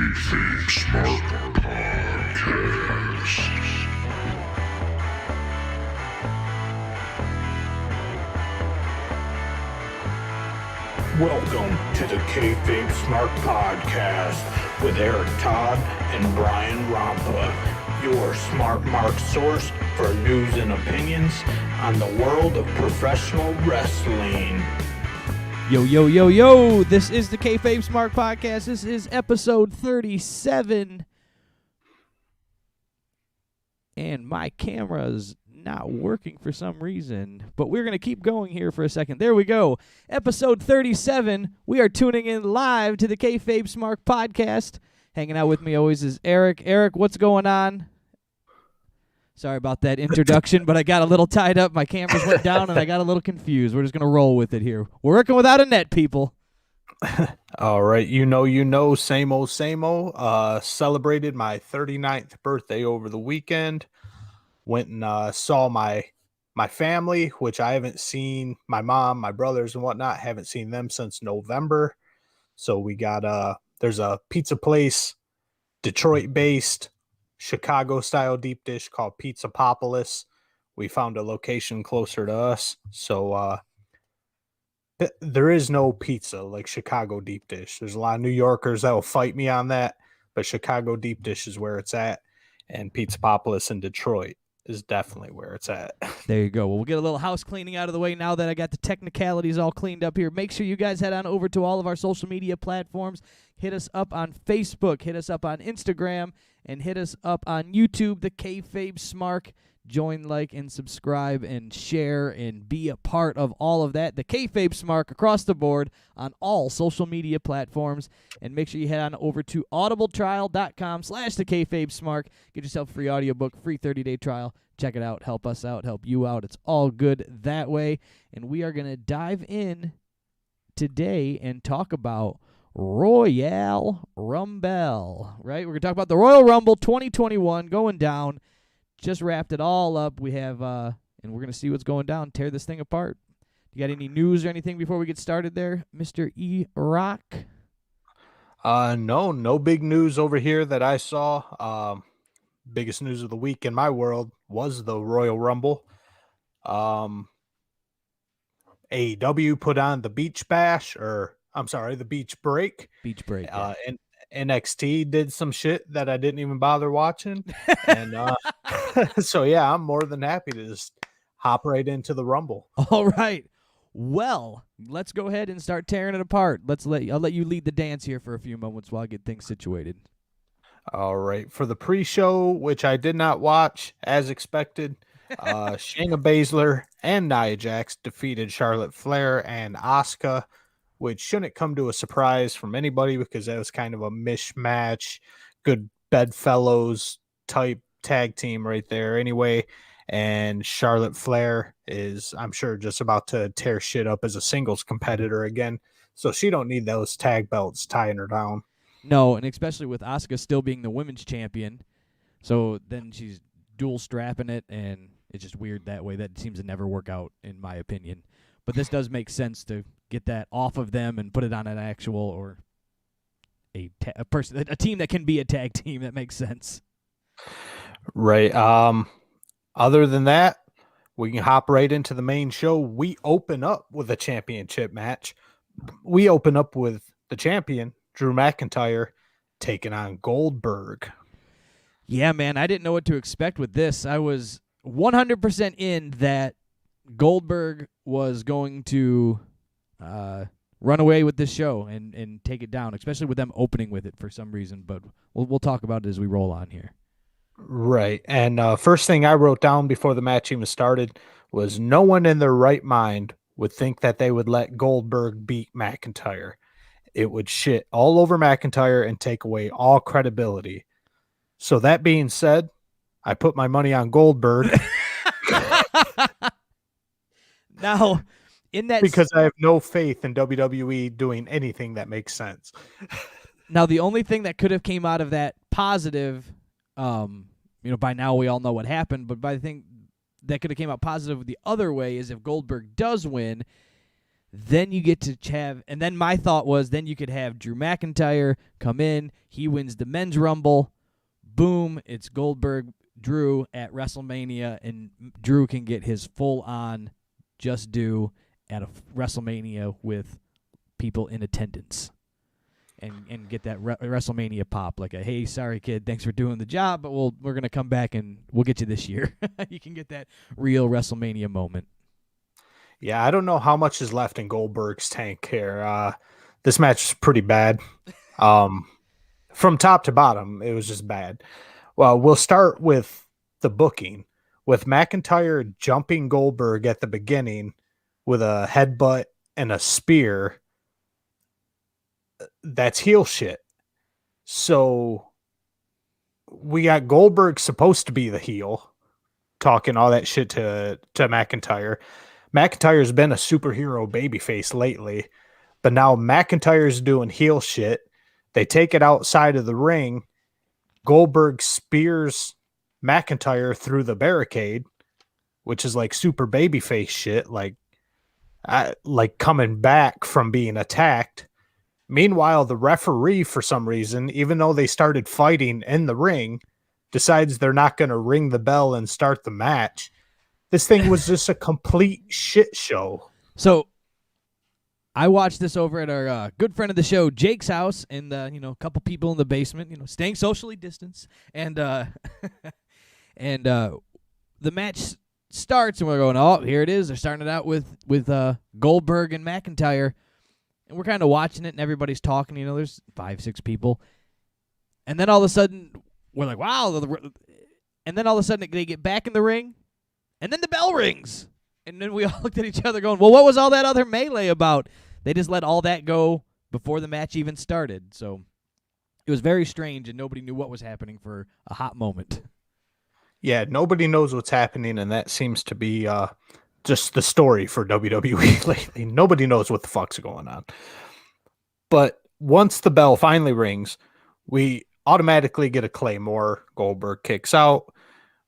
KayFabe Smark Podcast. Welcome to the KayFabe Smark Podcast with Eric Todd and Brian Rompa, your smart mark source for news and opinions on the world of professional wrestling. Yo, yo, yo, yo, this is the KayFabe Smark Podcast. This is episode 37. And my camera's not working for some reason, but we're going to keep going here for a second. There we go. Episode 37. We are tuning in live to the KayFabe Smark Podcast. Hanging out with me always is Eric. Eric, what's going on? Sorry about that introduction, but I got a little tied up. My cameras went down, and I got a little confused. We're just going to roll with it here. We're working without a net, people. All right. You know, same old. Celebrated my 39th birthday over the weekend. Went and saw my family, which I haven't seen. My mom, my brothers, and whatnot. Haven't seen them since November. So we got there's a pizza place, Detroit-based, Chicago-style deep dish called Pizzapopolis. We found a location closer to us. So there is no pizza like Chicago deep dish. There's a lot of New Yorkers that will fight me on that, but Chicago deep dish is where it's at, and Pizzapopolis in Detroit is definitely where it's at. There you go. Well, we'll get a little house cleaning out of the way now that I got the technicalities all cleaned up here. Make sure you guys head on over to all of our social media platforms. Hit us up on Facebook, hit us up on Instagram, and hit us up on YouTube, the KayFabe Smark. Join, like, and subscribe, and share, and be a part of all of that. The KayFabe Smark across the board on all social media platforms. And make sure you head on over to audibletrial.com/thekayfabesmark. Get yourself a free audiobook, free 30-day trial. Check it out. Help us out. Help you out. It's all good that way. And we are going to dive in today and talk about Royal Rumble, right? We're going to talk about the Royal Rumble 2021 going down. Just wrapped it all up. We have, and we're going to see what's going down, tear this thing apart. You got any news or anything before we get started there, Mr. E-Rock? No big news over here that I saw. Biggest news of the week in my world was the Royal Rumble. AEW put on the Beach Bash, the Beach Break. Beach Break. Yeah. And NXT did some shit that I didn't even bother watching. And so, yeah, I'm more than happy to just hop right into the Rumble. All right. Well, let's go ahead and start tearing it apart. I'll let you lead the dance here for a few moments while I get things situated. All right. For the pre-show, which I did not watch as expected, Shayna Baszler and Nia Jax defeated Charlotte Flair and Asuka, which shouldn't come to a surprise from anybody because that was kind of a mishmash, good bedfellows type tag team right there anyway. And Charlotte Flair is, I'm sure, just about to tear shit up as a singles competitor again. So she don't need those tag belts tying her down. No, and especially with Asuka still being the women's champion. So then she's dual strapping it, and it's just weird that way. That seems to never work out, in my opinion. But this does make sense to get that off of them and put it on an actual or a team that can be a tag team. That makes sense. Right. Other than that, we can hop right into the main show. We open up with a championship match. We open up with the champion, Drew McIntyre, taking on Goldberg. Yeah, man, I didn't know what to expect with this. I was 100% in that Goldberg was going to run away with this show and take it down, especially with them opening with it for some reason. But we'll talk about it as we roll on here. Right. And first thing I wrote down before the match even started was no one in their right mind would think that they would let Goldberg beat McIntyre. It would shit all over McIntyre and take away all credibility. So that being said, I put my money on Goldberg. Now, in that because I have no faith in WWE doing anything that makes sense. Now, the only thing that could have came out of that positive, by now we all know what happened, but by the thing that could have came out positive the other way is if Goldberg does win, Then you get to have, and then my thought was, then you could have Drew McIntyre come in. He wins the men's Rumble. Boom, it's Goldberg, Drew at WrestleMania, and Drew can get his full-on just do at a WrestleMania with people in attendance. And get that WrestleMania pop, like a, hey, sorry kid, thanks for doing the job, but we're gonna come back and we'll get you this year. You can get that real WrestleMania moment. Yeah, I don't know how much is left in Goldberg's tank here. This match is pretty bad. From top to bottom, it was just bad. Well, we'll start with the booking, with McIntyre jumping Goldberg at the beginning with a headbutt and a spear. That's heel shit. So we got Goldberg supposed to be the heel, talking all that shit to McIntyre. McIntyre's been a superhero babyface lately, but now McIntyre's doing heel shit. They take it outside of the ring. Goldberg spears McIntyre through the barricade, which is like super babyface shit, like coming back from being attacked. Meanwhile, the referee, for some reason, even though they started fighting in the ring, decides they're not going to ring the bell and start the match. This thing was just a complete shit show. So I watched this over at our good friend of the show, Jake's house, and a couple people in the basement, staying socially distanced, and and the match starts, and we're going, oh, here it is. They're starting it out with Goldberg and McIntyre, and we're kind of watching it, and everybody's talking. There's 5-6 people, and then all of a sudden we're like, wow, and then all of a sudden they get back in the ring, and then the bell rings. And then we all looked at each other going, well, what was all that other melee about? They just let all that go before the match even started. So it was very strange, and nobody knew what was happening for a hot moment. Yeah, nobody knows what's happening, and that seems to be just the story for WWE lately. Nobody knows what the fuck's going on. But once the bell finally rings, we automatically get a Claymore. Goldberg kicks out.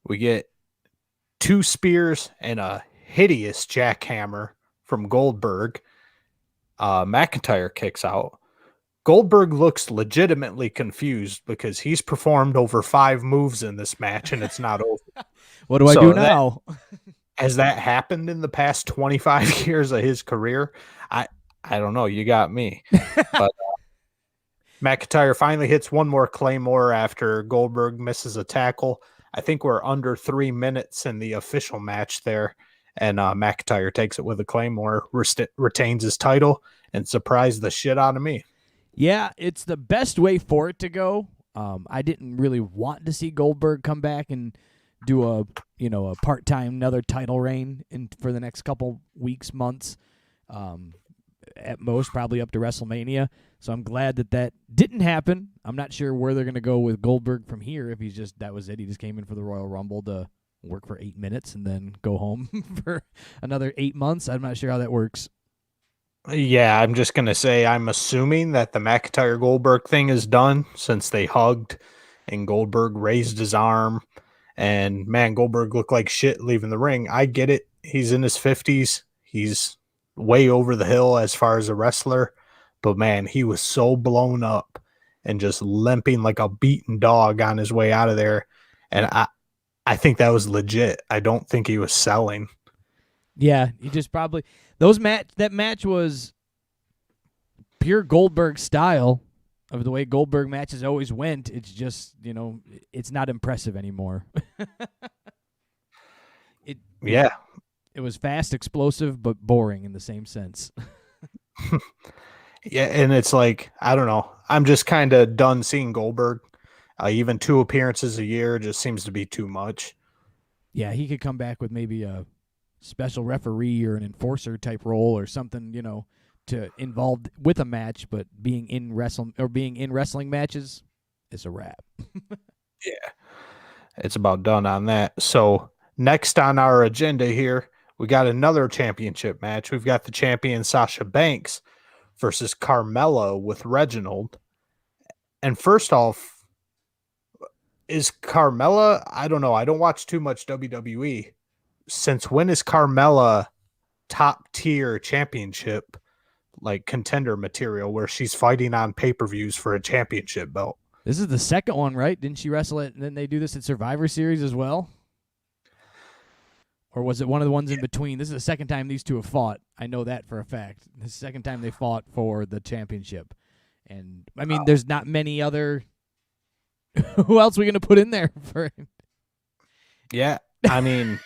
We get 2 spears and a hideous jackhammer from Goldberg. McIntyre kicks out. Goldberg looks legitimately confused because he's performed over 5 moves in this match and it's not over. What do I do now? Has that happened in the past 25 years of his career? I don't know. You got me. But McIntyre finally hits one more Claymore after Goldberg misses a tackle. I think we're under 3 minutes in the official match there. And McIntyre takes it with a Claymore, retains his title, and surprised the shit out of me. Yeah, it's the best way for it to go. I didn't really want to see Goldberg come back and do a part-time another title reign for the next couple weeks, months, at most probably up to WrestleMania. So I'm glad that didn't happen. I'm not sure where they're going to go with Goldberg from here. If that was it. He just came in for the Royal Rumble to work for 8 minutes and then go home for another 8 months. I'm not sure how that works. Yeah, I'm just going to say I'm assuming that the McIntyre Goldberg thing is done since they hugged and Goldberg raised his arm. And, man, Goldberg looked like shit leaving the ring. I get it. He's in his 50s. He's way over the hill as far as a wrestler. But, man, he was so blown up and just limping like a beaten dog on his way out of there. And I think that was legit. I don't think he was selling. Yeah, he just probably that match was pure Goldberg style of the way Goldberg matches always went. It's just, it's not impressive anymore. It was fast, explosive, but boring in the same sense. Yeah, and it's like, I don't know. I'm just kind of done seeing Goldberg. Even 2 appearances a year just seems to be too much. Yeah, he could come back with maybe a special referee or an enforcer type role or something, to involved with a match, but being in wrestling matches is a wrap. Yeah, it's about done on that. So next on our agenda here, we got another championship match. We've got the champion Sasha Banks versus Carmella with Reginald. And first off, is Carmella, I don't know. I don't watch too much WWE. Since when is Carmella top tier championship, like contender material where she's fighting on pay-per-views for a championship belt. This is the second one, right? Didn't she wrestle it? And then they do this at Survivor Series as well? Or was it one of the ones in between? This is the second time these two have fought. I know that for a fact. The second time they fought for the championship. And, I mean, there's not many other... Who else are we going to put in there for? Yeah, I mean,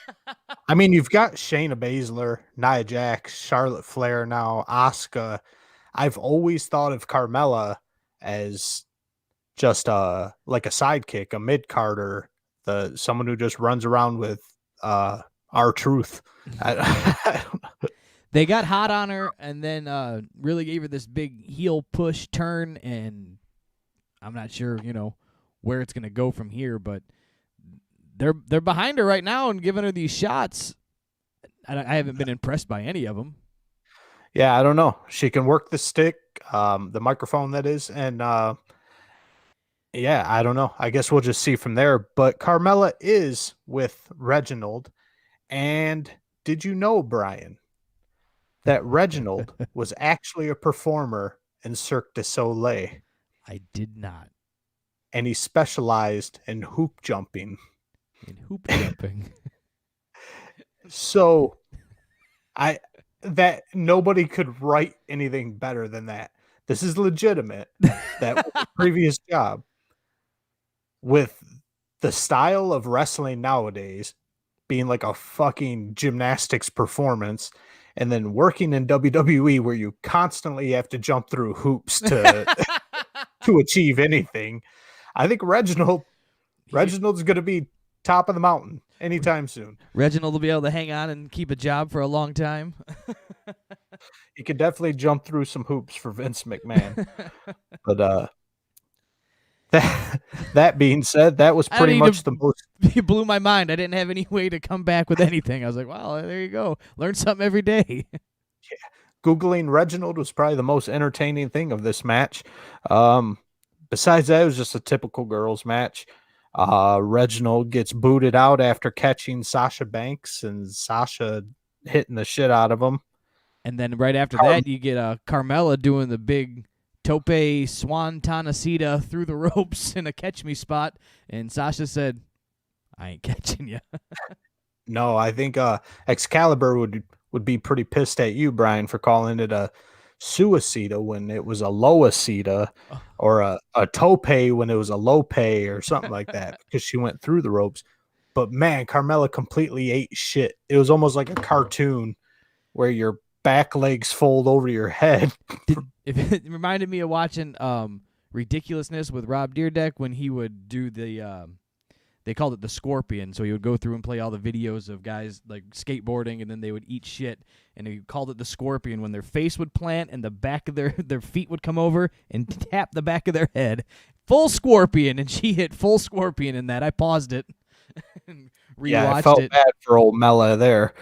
you've got Shayna Baszler, Nia Jax, Charlotte Flair now, Asuka. I've always thought of Carmella as just like a sidekick, a mid-carder, someone who just runs around with R-Truth. They got hot on her and then really gave her this big heel push turn, and I'm not sure, where it's going to go from here, but they're behind her right now and giving her these shots. I haven't been impressed by any of them. Yeah, I don't know. She can work the stick, the microphone that is, and yeah, I don't know. I guess we'll just see from there. But Carmella is with Reginald, and did you know, Brian, that Reginald was actually a performer in Cirque du Soleil? I did not. And he specialized in hoop jumping. So that nobody could write anything better than that. This is legitimate. That was his previous job. With the style of wrestling nowadays being like a fucking gymnastics performance, and then working in WWE where you constantly have to jump through hoops to achieve anything, I think Reginald's going to be top of the mountain anytime soon. Reginald will be able to hang on and keep a job for a long time. He could definitely jump through some hoops for Vince McMahon. But that being said, that was pretty much the most. You blew my mind. I didn't have any way to come back with anything. I was like, wow, there you go. Learn something every day. Yeah. Googling Reginald was probably the most entertaining thing of this match. Besides that, it was just a typical girls match. Reginald gets booted out after catching Sasha Banks, and Sasha hitting the shit out of him. And then right after that, you get Carmella doing the big tope swan tanacita through the ropes in a catch me spot, and Sasha said, I ain't catching you. No, I think Excalibur would be pretty pissed at you, Brian, for calling it a suicida when it was a loacida, or a tope when it was a lope or something like that, because she went through the ropes. But man, Carmella completely ate shit. It was almost like a cartoon where your back legs fold over your head. It reminded me of watching Ridiculousness with Rob Dyrdek when he would do the they called it the Scorpion. So he would go through and play all the videos of guys like skateboarding, and then they would eat shit. And he called it the Scorpion when their face would plant and the back of their feet would come over and tap the back of their head. Full Scorpion, and she hit full Scorpion in that. I paused it and rewatched yeah, I felt bad for old Mella there.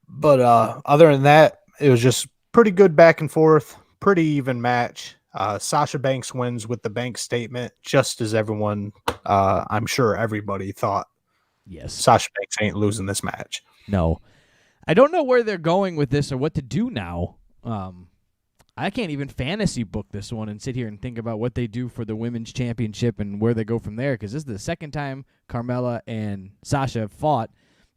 But other than that, it was just pretty good back and forth, pretty even match. Sasha Banks wins with the bank statement, just as everyone, I'm sure everybody thought. Yes. Sasha Banks ain't losing this match. No. I don't know where they're going with this or what to do now. I can't even fantasy book this one and sit here and think about what they do for the women's championship and where they go from there, because this is the second time Carmella and Sasha have fought.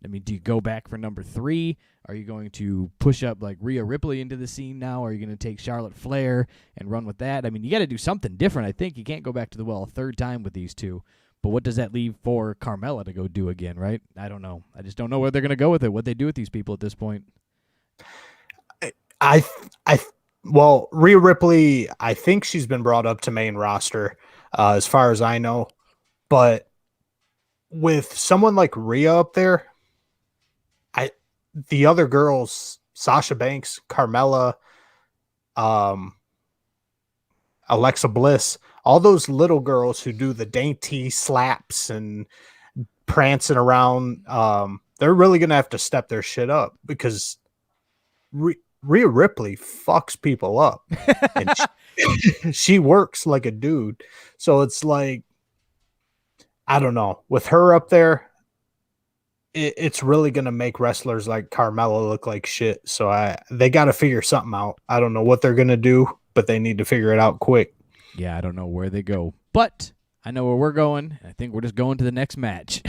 I mean, do you go back for number 3? Are you going to push up like Rhea Ripley into the scene now? Are you going to take Charlotte Flair and run with that? I mean, you got to do something different. I think you can't go back to a third time with these two. But what does that leave for Carmella to go do again, right? I don't know. I just don't know where they're going to go with it, what they do with these people at this point. Well, Rhea Ripley, I think she's been brought up to main roster, as far as I know. But with someone like Rhea up there, the other girls, Sasha Banks, Carmella, Alexa Bliss, all those little girls who do the dainty slaps and prancing around, they're really going to have to step their shit up, because Rhea Ripley fucks people up. And she works like a dude. So it's like, I don't know. With her up there, it's really gonna make wrestlers like Carmella look like shit. So they got to figure something out. I don't know what they're gonna do, but they need to figure it out quick. Yeah, I don't know where they go, but I know where we're going. I think we're just going to the next match.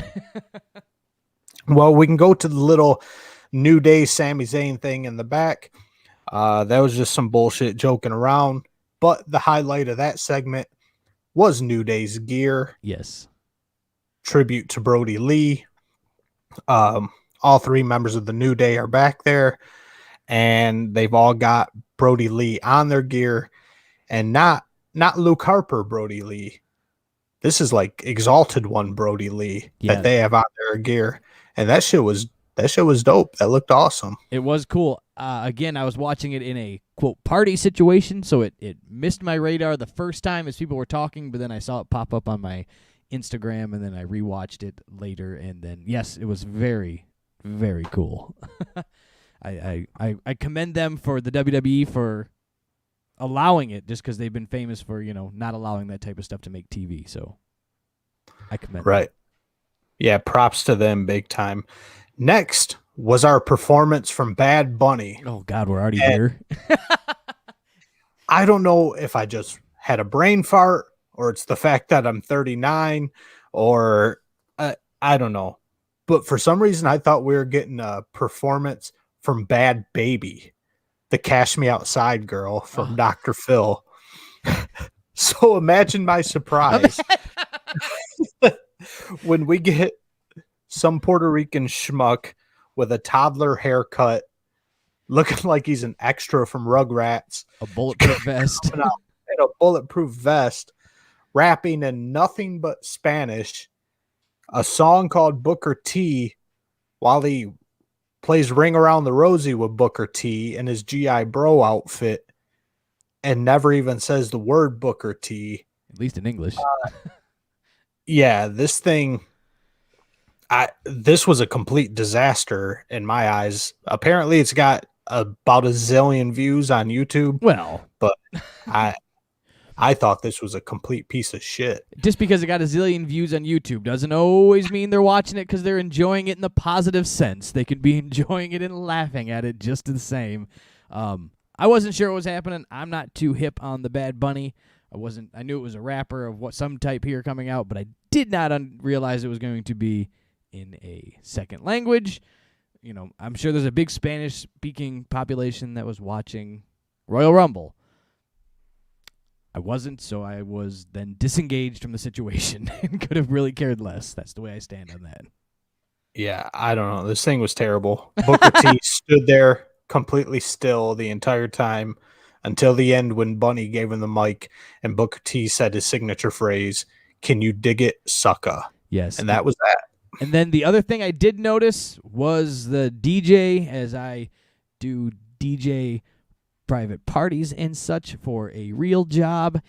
Well, we can go to the little New Day Sami Zayn thing in the back. That was just some bullshit joking around. But the highlight of that segment was New Day's gear. Yes. Tribute to Brody Lee. All three members of the New Day are back there, and they've all got Brody Lee on their gear, and not Luke Harper Brody Lee. This is like Exalted One Brody Lee that they have on their gear, and that shit was dope. That looked awesome. It was cool. Again, I was watching it in a quote party situation, so it missed my radar the first time as people were talking, but then I saw it pop up on my Instagram, and then I rewatched it later, and then yes, it was very, very cool. I commend them for the WWE for allowing it, just because they've been famous for not allowing that type of stuff to make TV. So I commend them. Yeah, props to them big time. Next was our performance from Bad Bunny. Oh God, we're already here. I don't know if I just had a brain fart, or it's the fact that I'm 39, or I don't know. But for some reason, I thought we were getting a performance from Bad Baby, the Cash Me Outside girl from Dr. Phil. So imagine my surprise when we get some Puerto Rican schmuck with a toddler haircut, looking like he's an extra from Rugrats, a bulletproof vest, in a bulletproof vest, rapping in nothing but Spanish, a song called Booker T, while he plays Ring Around the Rosie with Booker T in his G.I. Bro outfit, and never even says the word Booker T. At least in English. Yeah, this was a complete disaster in my eyes. Apparently, it's got about a zillion views on YouTube. Well, but I thought this was a complete piece of shit. Just because it got a zillion views on YouTube doesn't always mean they're watching it because they're enjoying it in the positive sense. They could be enjoying it and laughing at it just the same. I wasn't sure what was happening. I'm not too hip on the Bad Bunny. I knew it was a rapper of some type here coming out, but I did not realize it was going to be in a second language. I'm sure there's a big Spanish-speaking population that was watching Royal Rumble. I wasn't, so I was then disengaged from the situation and could have really cared less. That's the way I stand on that. Yeah, I don't know. This thing was terrible. Booker T stood there completely still the entire time until the end when Bunny gave him the mic and Booker T said his signature phrase, "Can you dig it, sucka?" Yes. And that was that. And then the other thing I did notice was the DJ, as I do DJ private parties and such for a real job.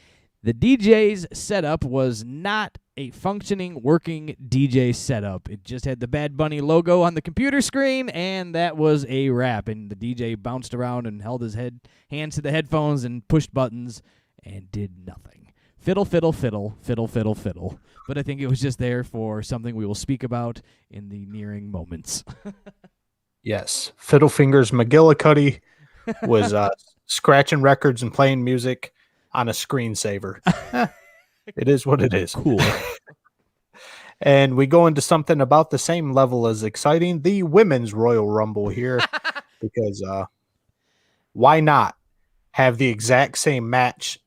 The DJ's setup was not a functioning, working DJ setup. It just had the Bad Bunny logo on the computer screen, and that was a wrap. And the DJ bounced around and held his hands to the headphones and pushed buttons and did nothing. Fiddle, fiddle, fiddle, fiddle, fiddle, fiddle. But I think it was just there for something we will speak about in the nearing moments. Yes. Fiddle Fingers McGillicuddy was scratching records and playing music on a screensaver. It is what it is. Cool. And we go into something about the same level as exciting, the Women's Royal Rumble here, because why not have the exact same match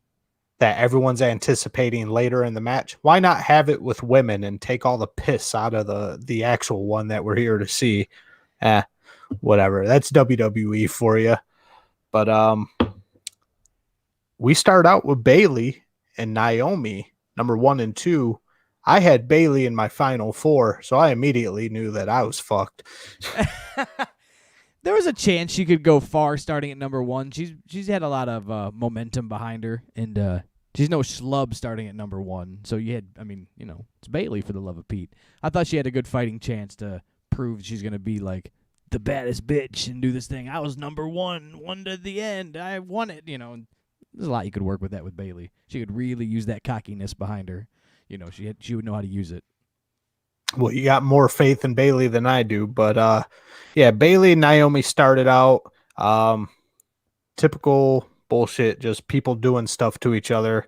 that everyone's anticipating later in the match? Why not have it with women and take all the piss out of the actual one that we're here to see? Whatever. That's WWE for you. But we start out with Bayley and Naomi, number 1 and 2. I had Bayley in my final 4, so I immediately knew that I was fucked. There was a chance she could go far starting at number 1. She's had a lot of momentum behind her, and she's no schlub starting at number 1. So it's Bayley for the love of Pete. I thought she had a good fighting chance to prove she's going to be like the baddest bitch and do this thing. I was number 1 to the end. I won it, There's a lot you could work with that with Bayley. She could really use that cockiness behind her. She would know how to use it. Well, you got more faith in Bailey than I do, but yeah, Bailey and Naomi started out typical bullshit, just people doing stuff to each other.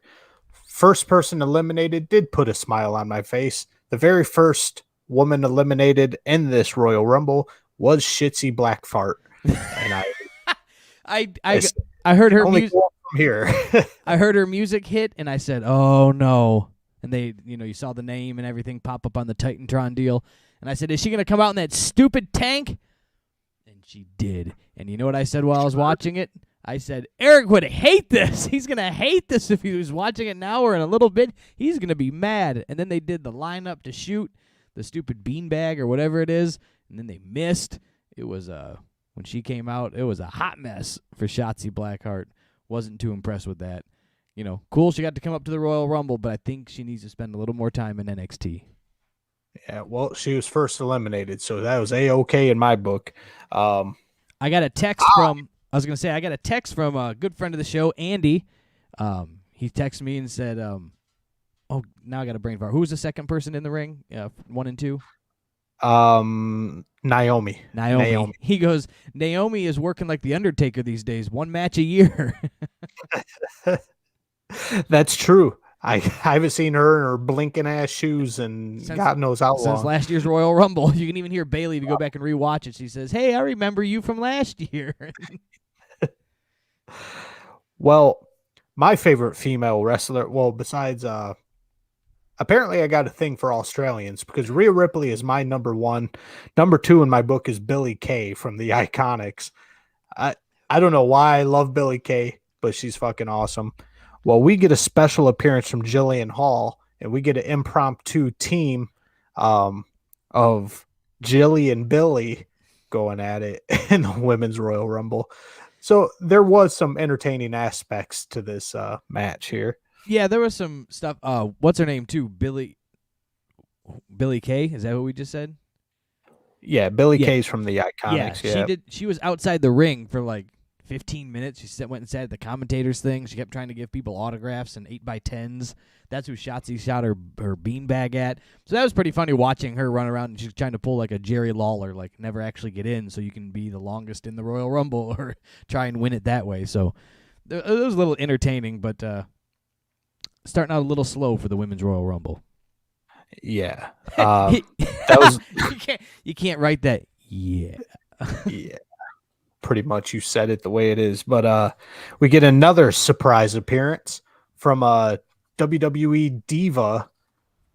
First person eliminated did put a smile on my face. The very first woman eliminated in this Royal Rumble was Shitsy Blackfart, and I heard her only music from here. I heard her music hit, and I said, "Oh no!" And they, you saw the name and everything pop up on the Titantron deal, and I said, "Is she gonna come out in that stupid tank?" And she did. And you know what I said while I was watching it? I said, Eric would hate this. He's going to hate this if he was watching it now or in a little bit. He's going to be mad. And then they did the lineup to shoot the stupid beanbag or whatever it is, and then they missed. It was, when she came out, it was a hot mess for Shotzi Blackheart. Wasn't too impressed with that. Cool, she got to come up to the Royal Rumble, but I think she needs to spend a little more time in NXT. Yeah, well, she was first eliminated, so that was A-okay in my book. I got a text from... I was going to say, I got a text from a good friend of the show, Andy. He texted me and said, oh, now I got a brain fart. Who was the second person in the ring, 1 and 2? Naomi. He goes, Naomi is working like The Undertaker these days, 1 match a year. That's true. I haven't seen her in her blinking ass shoes and God knows how long. Since last year's Royal Rumble. You can even hear Bailey, if you go back and rewatch it. She says, hey, I remember you from last year. Well, my favorite female wrestler, besides, apparently I got a thing for Australians because Rhea Ripley is my number 1. Number 2 in my book is Billie Kay from the Iconics. I don't know why I love Billie Kay, but she's fucking awesome. Well, we get a special appearance from Jillian Hall, and we get an impromptu team of Jilly and Billy going at it in the Women's Royal Rumble. So there was some entertaining aspects to this match here. Yeah, there was some stuff. What's her name, too? Billie Kay? Is that what we just said? Yeah, Billie Kay's from the Iconics. Yeah, she was outside the ring for like 15 minutes. She went and sat at the commentators thing. She kept trying to give people autographs and 8x10s. That's who Shotzi shot her beanbag at. So that was pretty funny watching her run around, and she's trying to pull like a Jerry Lawler, like never actually get in so you can be the longest in the Royal Rumble or try and win it that way. So it was a little entertaining, but starting out a little slow for the Women's Royal Rumble. Yeah. That was you can't write that. Yeah. Yeah. Pretty much you said it the way it is. But we get another surprise appearance from a WWE diva,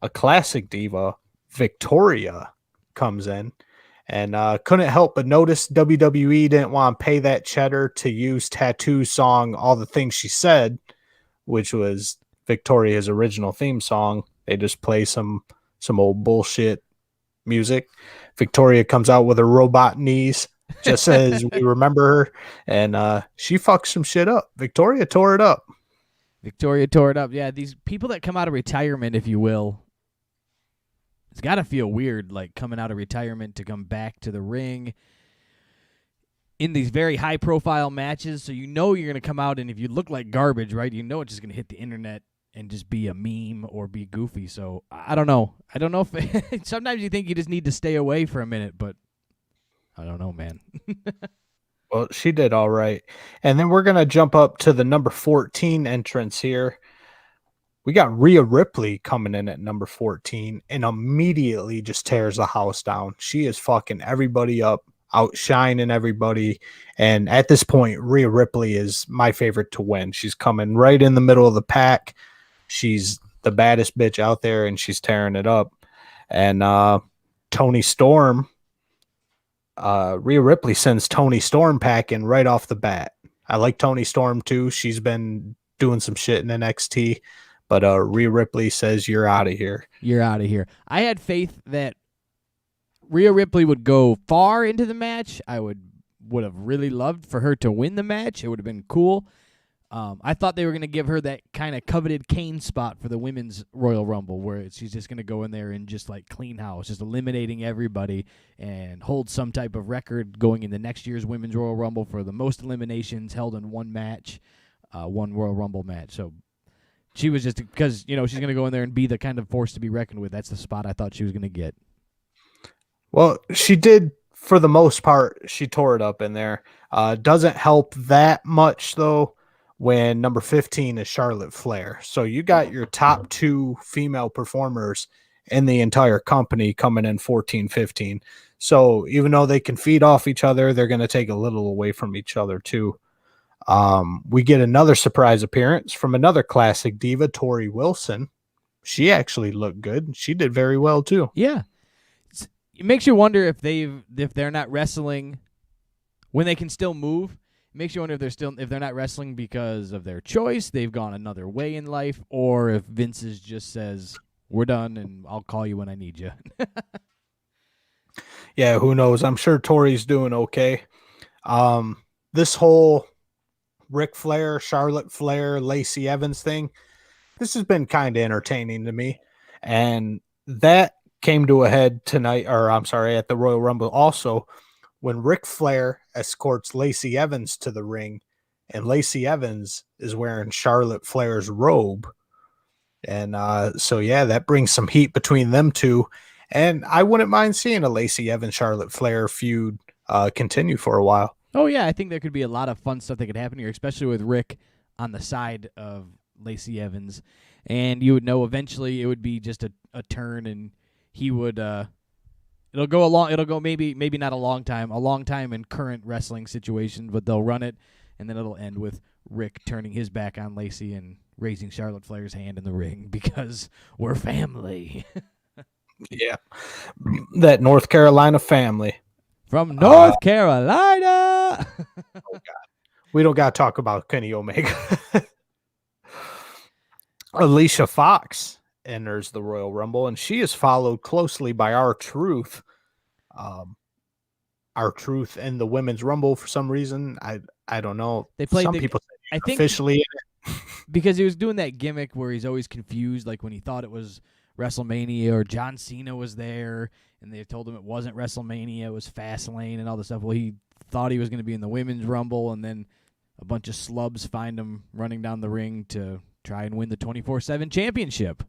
a classic diva. Victoria comes in and couldn't help but notice WWE didn't want to pay that cheddar to use Tattoo's song All the Things She Said, which was Victoria's original theme song. They just play some old bullshit music. Victoria comes out with her robot knees, just as we remember her, and she fucked some shit up. Victoria tore it up. Yeah, these people that come out of retirement, if you will, it's got to feel weird, like coming out of retirement to come back to the ring in these very high-profile matches. So you know you're going to come out, and if you look like garbage, right, you know it's just going to hit the internet and just be a meme or be goofy. So I don't know. I don't know if sometimes you think you just need to stay away for a minute, but I don't know, man. Well, she did all right. And then we're going to jump up to the number 14 entrance here. We got Rhea Ripley coming in at number 14 and immediately just tears the house down. She is fucking everybody up, outshining everybody. And at this point, Rhea Ripley is my favorite to win. She's coming right in the middle of the pack. She's the baddest bitch out there, and she's tearing it up. And Tony Storm, Rhea Ripley sends Tony Storm packing right off the bat. I like Tony Storm too. She's been doing some shit in NXT, but Rhea Ripley says, you're out of here. You're out of here. I had faith that Rhea Ripley would go far into the match. I would have really loved for her to win the match. It would have been cool. I thought they were going to give her that kind of coveted Kane spot for the Women's Royal Rumble where she's just going to go in there and just like clean house, just eliminating everybody and hold some type of record going into next year's Women's Royal Rumble for the most eliminations held in one match, one Royal Rumble match. So she was just, because, she's going to go in there and be the kind of force to be reckoned with. That's the spot I thought she was going to get. Well, she did for the most part. She tore it up in there. Doesn't help that much though when number 15 is Charlotte Flair. So you got your top two female performers in the entire company coming in 14, 15. So even though they can feed off each other, they're going to take a little away from each other too. We get another surprise appearance from another classic diva, Tori Wilson. She actually looked good. She did very well too. Yeah. It makes you wonder if they're not wrestling when they can still move. It makes you wonder if they're not wrestling because of their choice, they've gone another way in life, or if Vince's just says, "We're done and I'll call you when I need you." Yeah, who knows? I'm sure Tori's doing okay. This whole Ric Flair, Charlotte Flair, Lacey Evans thing, this has been kind of entertaining to me. And that came to a head tonight, or I'm sorry, at the Royal Rumble also, when Ric Flair escorts Lacey Evans to the ring, and Lacey Evans is wearing Charlotte Flair's robe. And so, yeah, that brings some heat between them two. And I wouldn't mind seeing a Lacey Evans, Charlotte Flair feud continue for a while. Oh, yeah, I think there could be a lot of fun stuff that could happen here, especially with Rick on the side of Lacey Evans. And you would know eventually it would be just a turn, and he would it'll go maybe not a long time in current wrestling situations, but they'll run it, and then it'll end with Rick turning his back on Lacey and raising Charlotte Flair's hand in the ring because we're family. Yeah. That North Carolina family. From North Carolina. Oh, God. We don't got to talk about Kenny Omega. Alicia Fox enters the Royal Rumble, and she is followed closely by R-Truth. R-Truth in the Women's Rumble for some reason. I don't know. They played some people say I think officially in it. because he was doing that gimmick where he's always confused, like when he thought it was WrestleMania or John Cena was there, and they told him it wasn't WrestleMania, it was Fastlane and all this stuff. Well, he thought he was going to be in the Women's Rumble, and then a bunch of slubs find him running down the ring to try and win the 24/7 championship.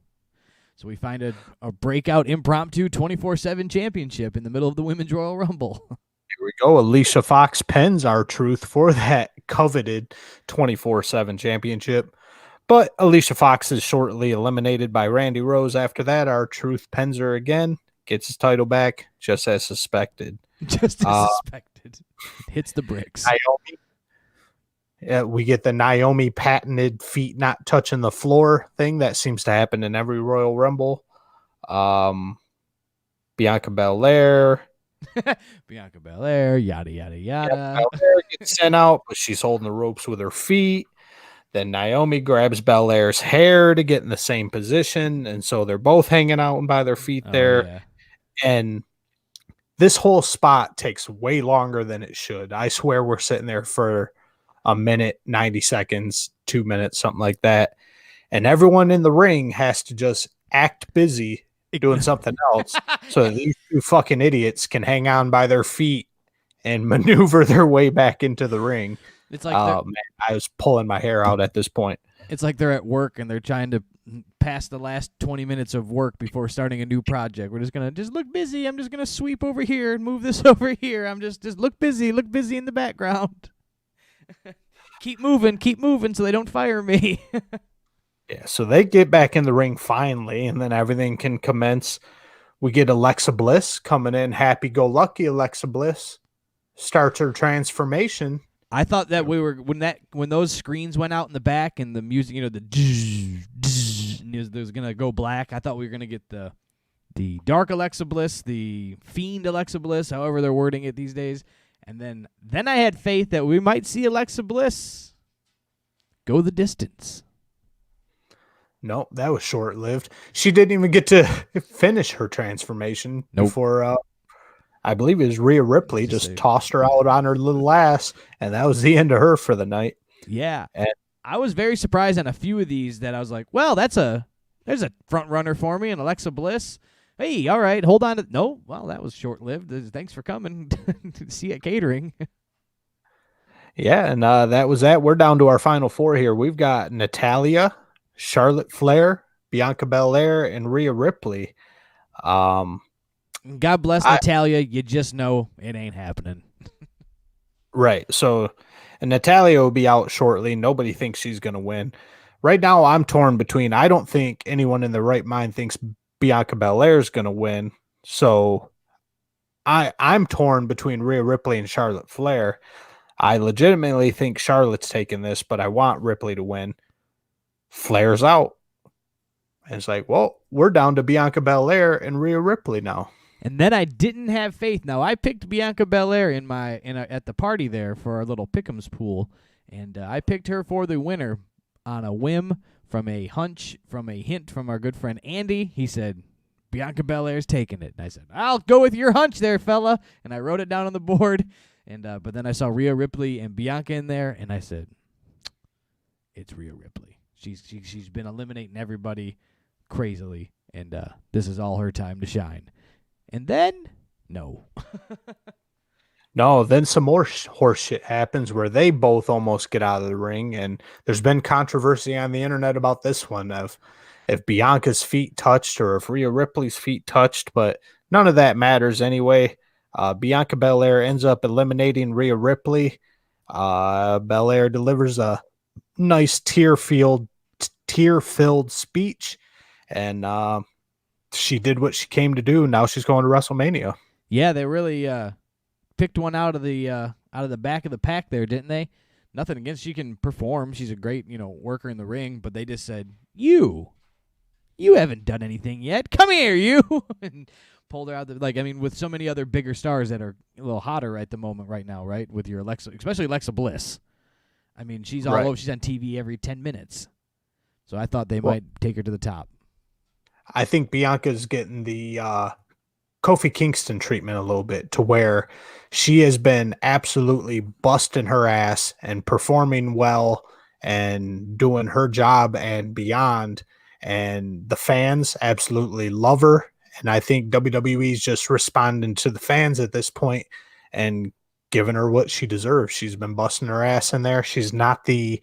So we find a breakout impromptu 24/7 championship in the middle of the Women's Royal Rumble. Here we go. Alicia Fox pens R-Truth for that coveted 24/7 championship. But Alicia Fox is shortly eliminated by Randy Rose. After that, R-Truth pens her again, gets his title back, just as suspected. Just as suspected. Hits the bricks. Naomi. We get the Naomi patented feet not touching the floor thing that seems to happen in every Royal Rumble. Bianca Belair. Bianca Belair, yada, yada, yada. Belair gets sent out, but she's holding the ropes with her feet. Then Naomi grabs Belair's hair to get in the same position, and so they're both hanging out by their feet there. Yeah. And this whole spot takes way longer than it should. I swear we're sitting there for a minute, 90 seconds, 2 minutes, something like that. And everyone in the ring has to just act busy doing something else so that these two fucking idiots can hang on by their feet and maneuver their way back into the ring. It's like man, I was pulling my hair out at this point. It's like they're at work and they're trying to pass the last 20 minutes of work before starting a new project. We're just gonna look busy. I'm just gonna sweep over here and move this over here. I'm just look busy in the background. keep moving so they don't fire me. Yeah, so they get back in the ring finally, and then everything can commence. We get Alexa Bliss coming in, happy-go-lucky Alexa Bliss starts her transformation. I thought that we were when those screens went out in the back and the music, and was gonna go black. I thought we were gonna get the dark Alexa Bliss, the fiend Alexa Bliss, however they're wording it these days. And then I had faith that we might see Alexa Bliss go the distance. No, that was short-lived. She didn't even get to finish her transformation before I believe it was Rhea Ripley just tossed her out on her little ass, and that was the end of her for the night. Yeah. And I was very surprised on a few of these that I was like, well, there's a front runner for me, and Alexa Bliss. Hey, all right, hold on. No, well, that was short-lived. Thanks for coming. See you at catering. Yeah, and that was that. We're down to our final four here. We've got Natalya, Charlotte Flair, Bianca Belair, and Rhea Ripley. God bless Natalia. You just know it ain't happening. Right. So, and Natalia will be out shortly. Nobody thinks she's going to win. Right now, I'm torn between. I don't think anyone in their right mind thinks Bianca Belair is going to win. So, I'm torn between Rhea Ripley and Charlotte Flair. I legitimately think Charlotte's taking this, but I want Ripley to win. Flair's out. And it's like, well, we're down to Bianca Belair and Rhea Ripley now. And then I didn't have faith. Now I picked Bianca Belair at the party there for our little pick'ems pool, and I picked her for the winner on a whim from a hunch, from a hint from our good friend Andy. He said, Bianca Belair's taking it. And I said, I'll go with your hunch there, fella. And I wrote it down on the board. And but then I saw Rhea Ripley and Bianca in there, and I said, it's Rhea Ripley. She's been eliminating everybody crazily, and this is all her time to shine. And then, no. No, then some more horse shit happens where they both almost get out of the ring, and there's been controversy on the internet about this one of if Bianca's feet touched or if Rhea Ripley's feet touched, but none of that matters anyway. Bianca Belair ends up eliminating Rhea Ripley. Belair delivers a nice tear-filled speech, and she did what she came to do. Now she's going to WrestleMania. Yeah, they really picked one out of the back of the pack there, didn't they? Nothing against, she can perform. She's a great, worker in the ring, but they just said, you haven't done anything yet. Come here, you. And pulled her out with so many other bigger stars that are a little hotter at the moment right now, right? With your Alexa, especially Alexa Bliss. I mean, she's all over. She's on TV every 10 minutes. So I thought they might take her to the top. I think Bianca's getting the Kofi Kingston treatment a little bit, to where she has been absolutely busting her ass and performing well and doing her job and beyond. And the fans absolutely love her. And I think WWE's just responding to the fans at this point and giving her what she deserves. She's been busting her ass in there. She's not the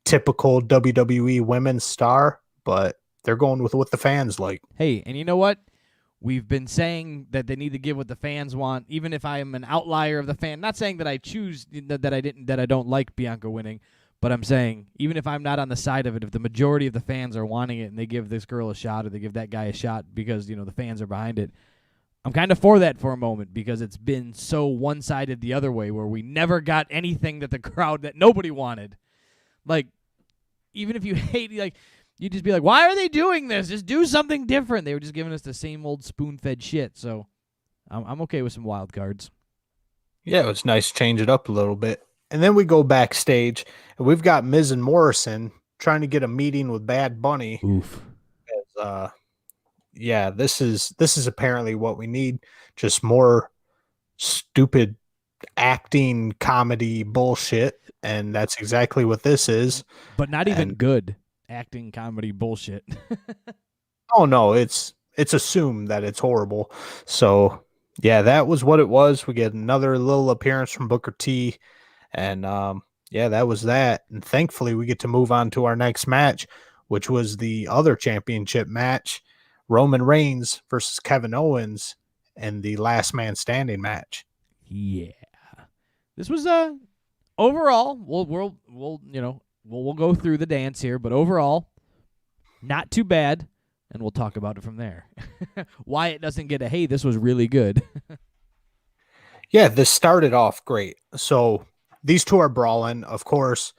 typical WWE women's star, but they're going with what the fans like. Hey, and you know what? We've been saying that they need to give what the fans want, even if I am an outlier of the fan. Not saying that I choose that I don't like Bianca winning, but I'm saying even if I'm not on the side of it, if the majority of the fans are wanting it and they give this girl a shot or they give that guy a shot because the fans are behind it, I'm kind of for that for a moment, because it's been so one-sided the other way where we never got anything that the crowd that nobody wanted. Like, even if you hate, you just be like, why are they doing this? Just do something different. They were just giving us the same old spoon-fed shit. So I'm okay with some wild cards. Yeah, it was nice to change it up a little bit. And then we go backstage, and we've got Miz and Morrison trying to get a meeting with Bad Bunny. Oof. Yeah, this is apparently what we need. Just more stupid acting comedy bullshit, and that's exactly what this is. But not even good acting comedy bullshit. Oh no, it's assumed that it's horrible. So yeah, that was what it was. We get another little appearance from Booker T, and yeah, that was that. And thankfully we get to move on to our next match, which was the other championship match, Roman Reigns versus Kevin Owens in the last man standing match. Yeah. This was overall, we'll go through the dance here, but overall, not too bad, and we'll talk about it from there. Why it doesn't get a, hey, this was really good. Yeah, this started off great. So these two are brawling, of course.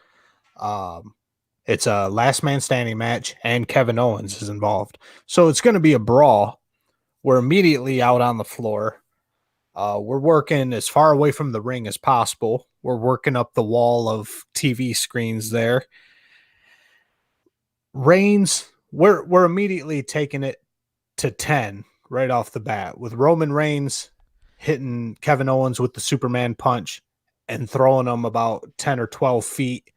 It's a last man standing match, and Kevin Owens is involved. So it's going to be a brawl. We're immediately out on the floor. We're working as far away from the ring as possible. We're working up the wall of TV screens there. Reigns, we're immediately taking it to 10 right off the bat, with Roman Reigns hitting Kevin Owens with the Superman punch and throwing him about 10 or 12 feet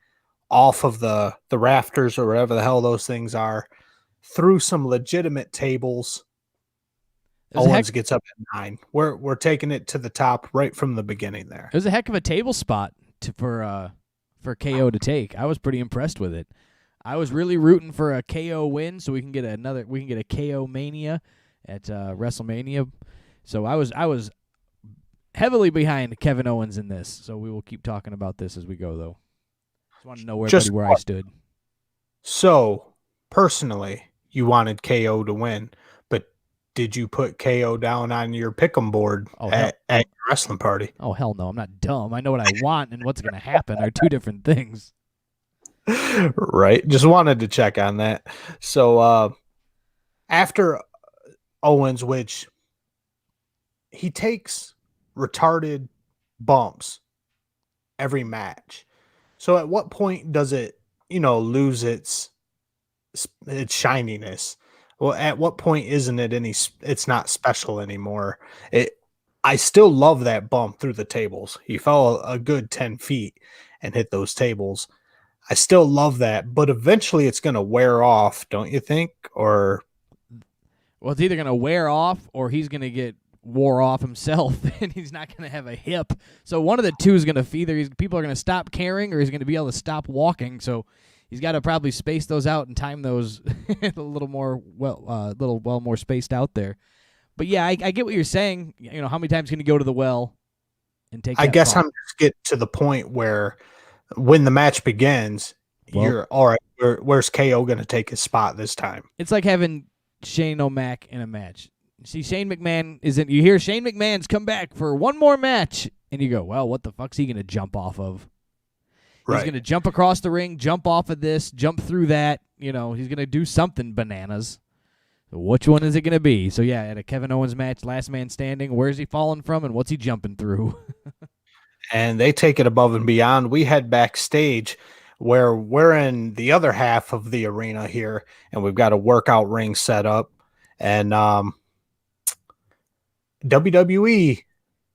off of the rafters or whatever the hell those things are, through some legitimate tables. Owens gets up at 9. We're taking it to the top right from the beginning there. It was a heck of a table spot for KO to take. I was pretty impressed with it. I was really rooting for a KO win so we can get a KO mania at WrestleMania. So I was heavily behind Kevin Owens in this. So we will keep talking about this as we go, though. Just want to know where I stood. So, personally, you wanted KO to win, but did you put KO down on your pick'em board at your wrestling party? Oh, hell no. I'm not dumb. I know what I want and what's going to happen are two different things. Right. Just wanted to check on that. So, after Owens, which he takes retarded bumps every match. So at what point does it, lose its shininess? Well, at what point isn't it it's not special anymore? I still love that bump through the tables. He fell a good 10 feet and hit those tables. I still love that, but eventually it's going to wear off, don't you think? Or well, it's either going to wear off or he's going to get wore off himself and he's not going to have a hip. So one of the two is going to either people are going to stop caring or he's going to be able to stop walking. So he's got to probably space those out and time those a little more more spaced out there. But yeah, I get what you're saying. How many times can you go to the well and take? I guess I'm just getting to the point where when the match begins, you're all right. Where's KO going to take his spot this time? It's like having Shane O'Mac in a match. See, Shane McMahon isn't. You hear Shane McMahon's come back for one more match, and you go, "Well, what the fuck's he going to jump off of? He's going to jump across the ring, jump off of this, jump through that. He's going to do something bananas. So which one is it going to be? So yeah, at a Kevin Owens match, last man standing, where's he falling from, and what's he jumping through? And they take it above and beyond. We head backstage where we're in the other half of the arena here, and we've got a workout ring set up, and WWE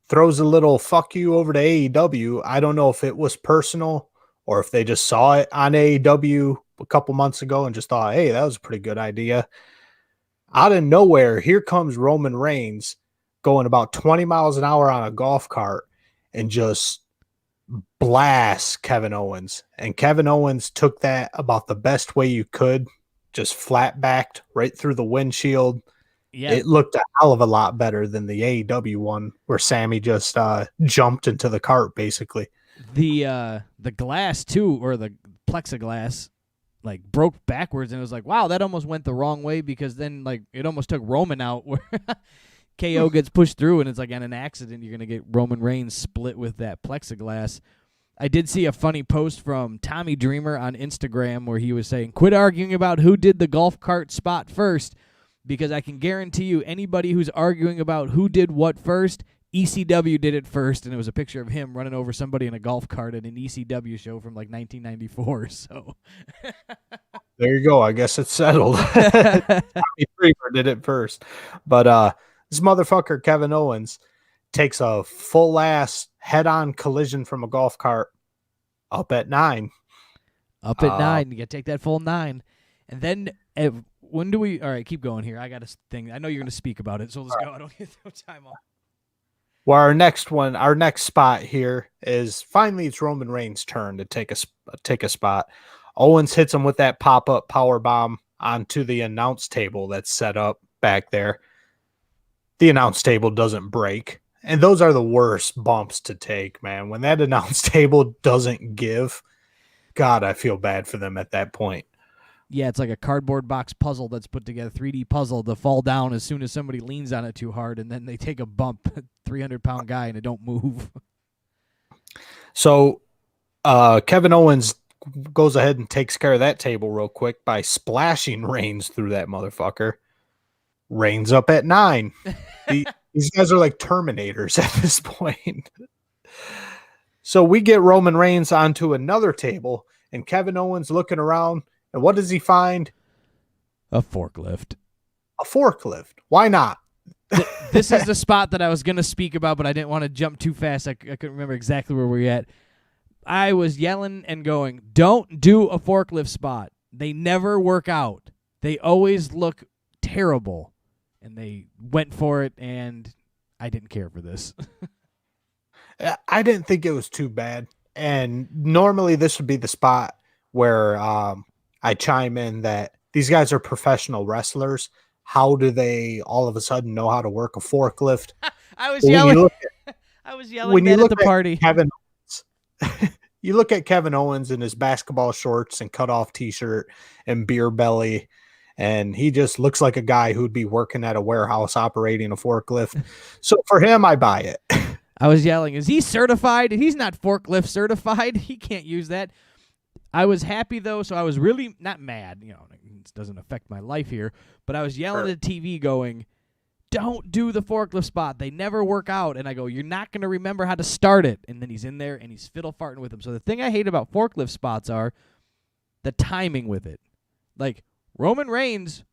throws a little fuck you over to AEW. I don't know if it was personal or if they just saw it on AEW a couple months ago and just thought, hey, that was a pretty good idea. Out of nowhere, here comes Roman Reigns going about 20 miles an hour on a golf cart and just blasts Kevin Owens. And Kevin Owens took that about the best way you could, just flat backed right through the windshield. Yeah. It looked a hell of a lot better than the AEW one where Sammy just jumped into the cart, basically. The glass, too, or the plexiglass, broke backwards, and it was like, wow, that almost went the wrong way because then, it almost took Roman out where KO gets pushed through, and it's like on an accident you're going to get Roman Reigns split with that plexiglass. I did see a funny post from Tommy Dreamer on Instagram where he was saying, quit arguing about who did the golf cart spot first, because I can guarantee you anybody who's arguing about who did what first, ECW did it first, and it was a picture of him running over somebody in a golf cart at an ECW show from 1994. So there you go. I guess it's settled. Tommy Dreamer did it first. But this motherfucker, Kevin Owens, takes a full-ass head-on collision from a golf cart up at 9. Up at 9. You got to take that full 9. And then when do we – all right, keep going here. I got a thing. I know you're going to speak about it, so let's go. I don't get no time off. Well, our next spot here is finally it's Roman Reigns' turn to take a spot. Owens hits him with that pop-up power bomb onto the announce table that's set up back there. The announce table doesn't break. And those are the worst bumps to take, man. When that announce table doesn't give, God, I feel bad for them at that point. Yeah, it's like a cardboard box puzzle that's put together, 3D puzzle to fall down as soon as somebody leans on it too hard, and then they take a bump, 300-pound guy, and it don't move. So Kevin Owens goes ahead and takes care of that table real quick by splashing Reigns through that motherfucker. Reigns up at 9. These guys are like Terminators at this point. So we get Roman Reigns onto another table, and Kevin Owens looking around, and what does he find? A forklift. A forklift. Why not? This is the spot that I was going to speak about, but I didn't want to jump too fast. I couldn't remember exactly where we're at. I was yelling and going, don't do a forklift spot. They never work out. They always look terrible. And they went for it, and I didn't care for this. I didn't think it was too bad. And normally this would be the spot where I chime in that these guys are professional wrestlers. how do they all of a sudden know how to work a forklift? I was But yelling. I was yelling that at the party. Kevin Owens, you look at Kevin Owens in his basketball shorts and cutoff t-shirt and beer belly, and he just looks like a guy who'd be working at a warehouse operating a forklift. So for him, I buy it. I was yelling, is he certified? He's not forklift certified. He can't use that. I was happy, though, so I was really not mad. You know, it doesn't affect my life here, but I was yelling at the TV going, don't do the forklift spot. They never work out. And I go, you're not going to remember how to start it. And then he's in there, and he's fiddle-farting with him. So the thing I hate about forklift spots are the timing with it. Like, Roman Reigns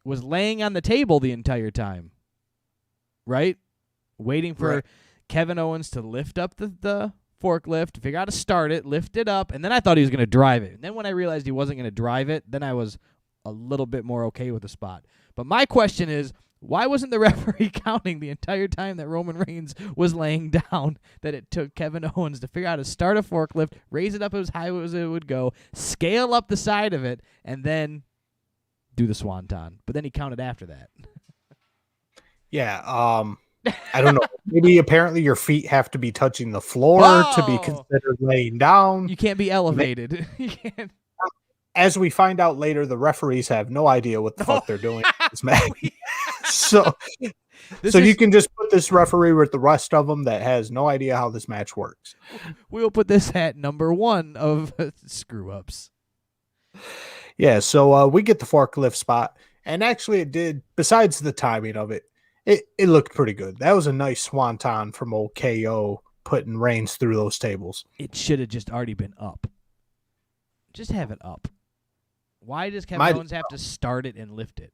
was laying on the table the entire time, right? Waiting for Kevin Owens to lift up the forklift, figure out how to start it, lift it up, and then I thought he was going to drive it. And then when I realized he wasn't going to drive it, then I was a little bit more okay with the spot. But my question is, why wasn't the referee counting the entire time that Roman Reigns was laying down that it took Kevin Owens to figure out how to start a forklift, raise it up as high as it would go, scale up the side of it, and then do the swanton? But then he counted after that. Yeah, I don't know. Maybe apparently your feet have to be touching the floor to be considered laying down. You can't be elevated. You can't. As we find out later, the referees have no idea what the fuck they're doing in this match. So you can just put this referee with the rest of them that has no idea how this match works. We will put this at number 1 of screw-ups. Yeah, so we get the forklift spot. And actually it did, besides the timing of it, it looked pretty good. That was a nice swanton from old KO putting Reigns through those tables. It should have just already been up. Just have it up. Why does Kevin Owens have to start it and lift it?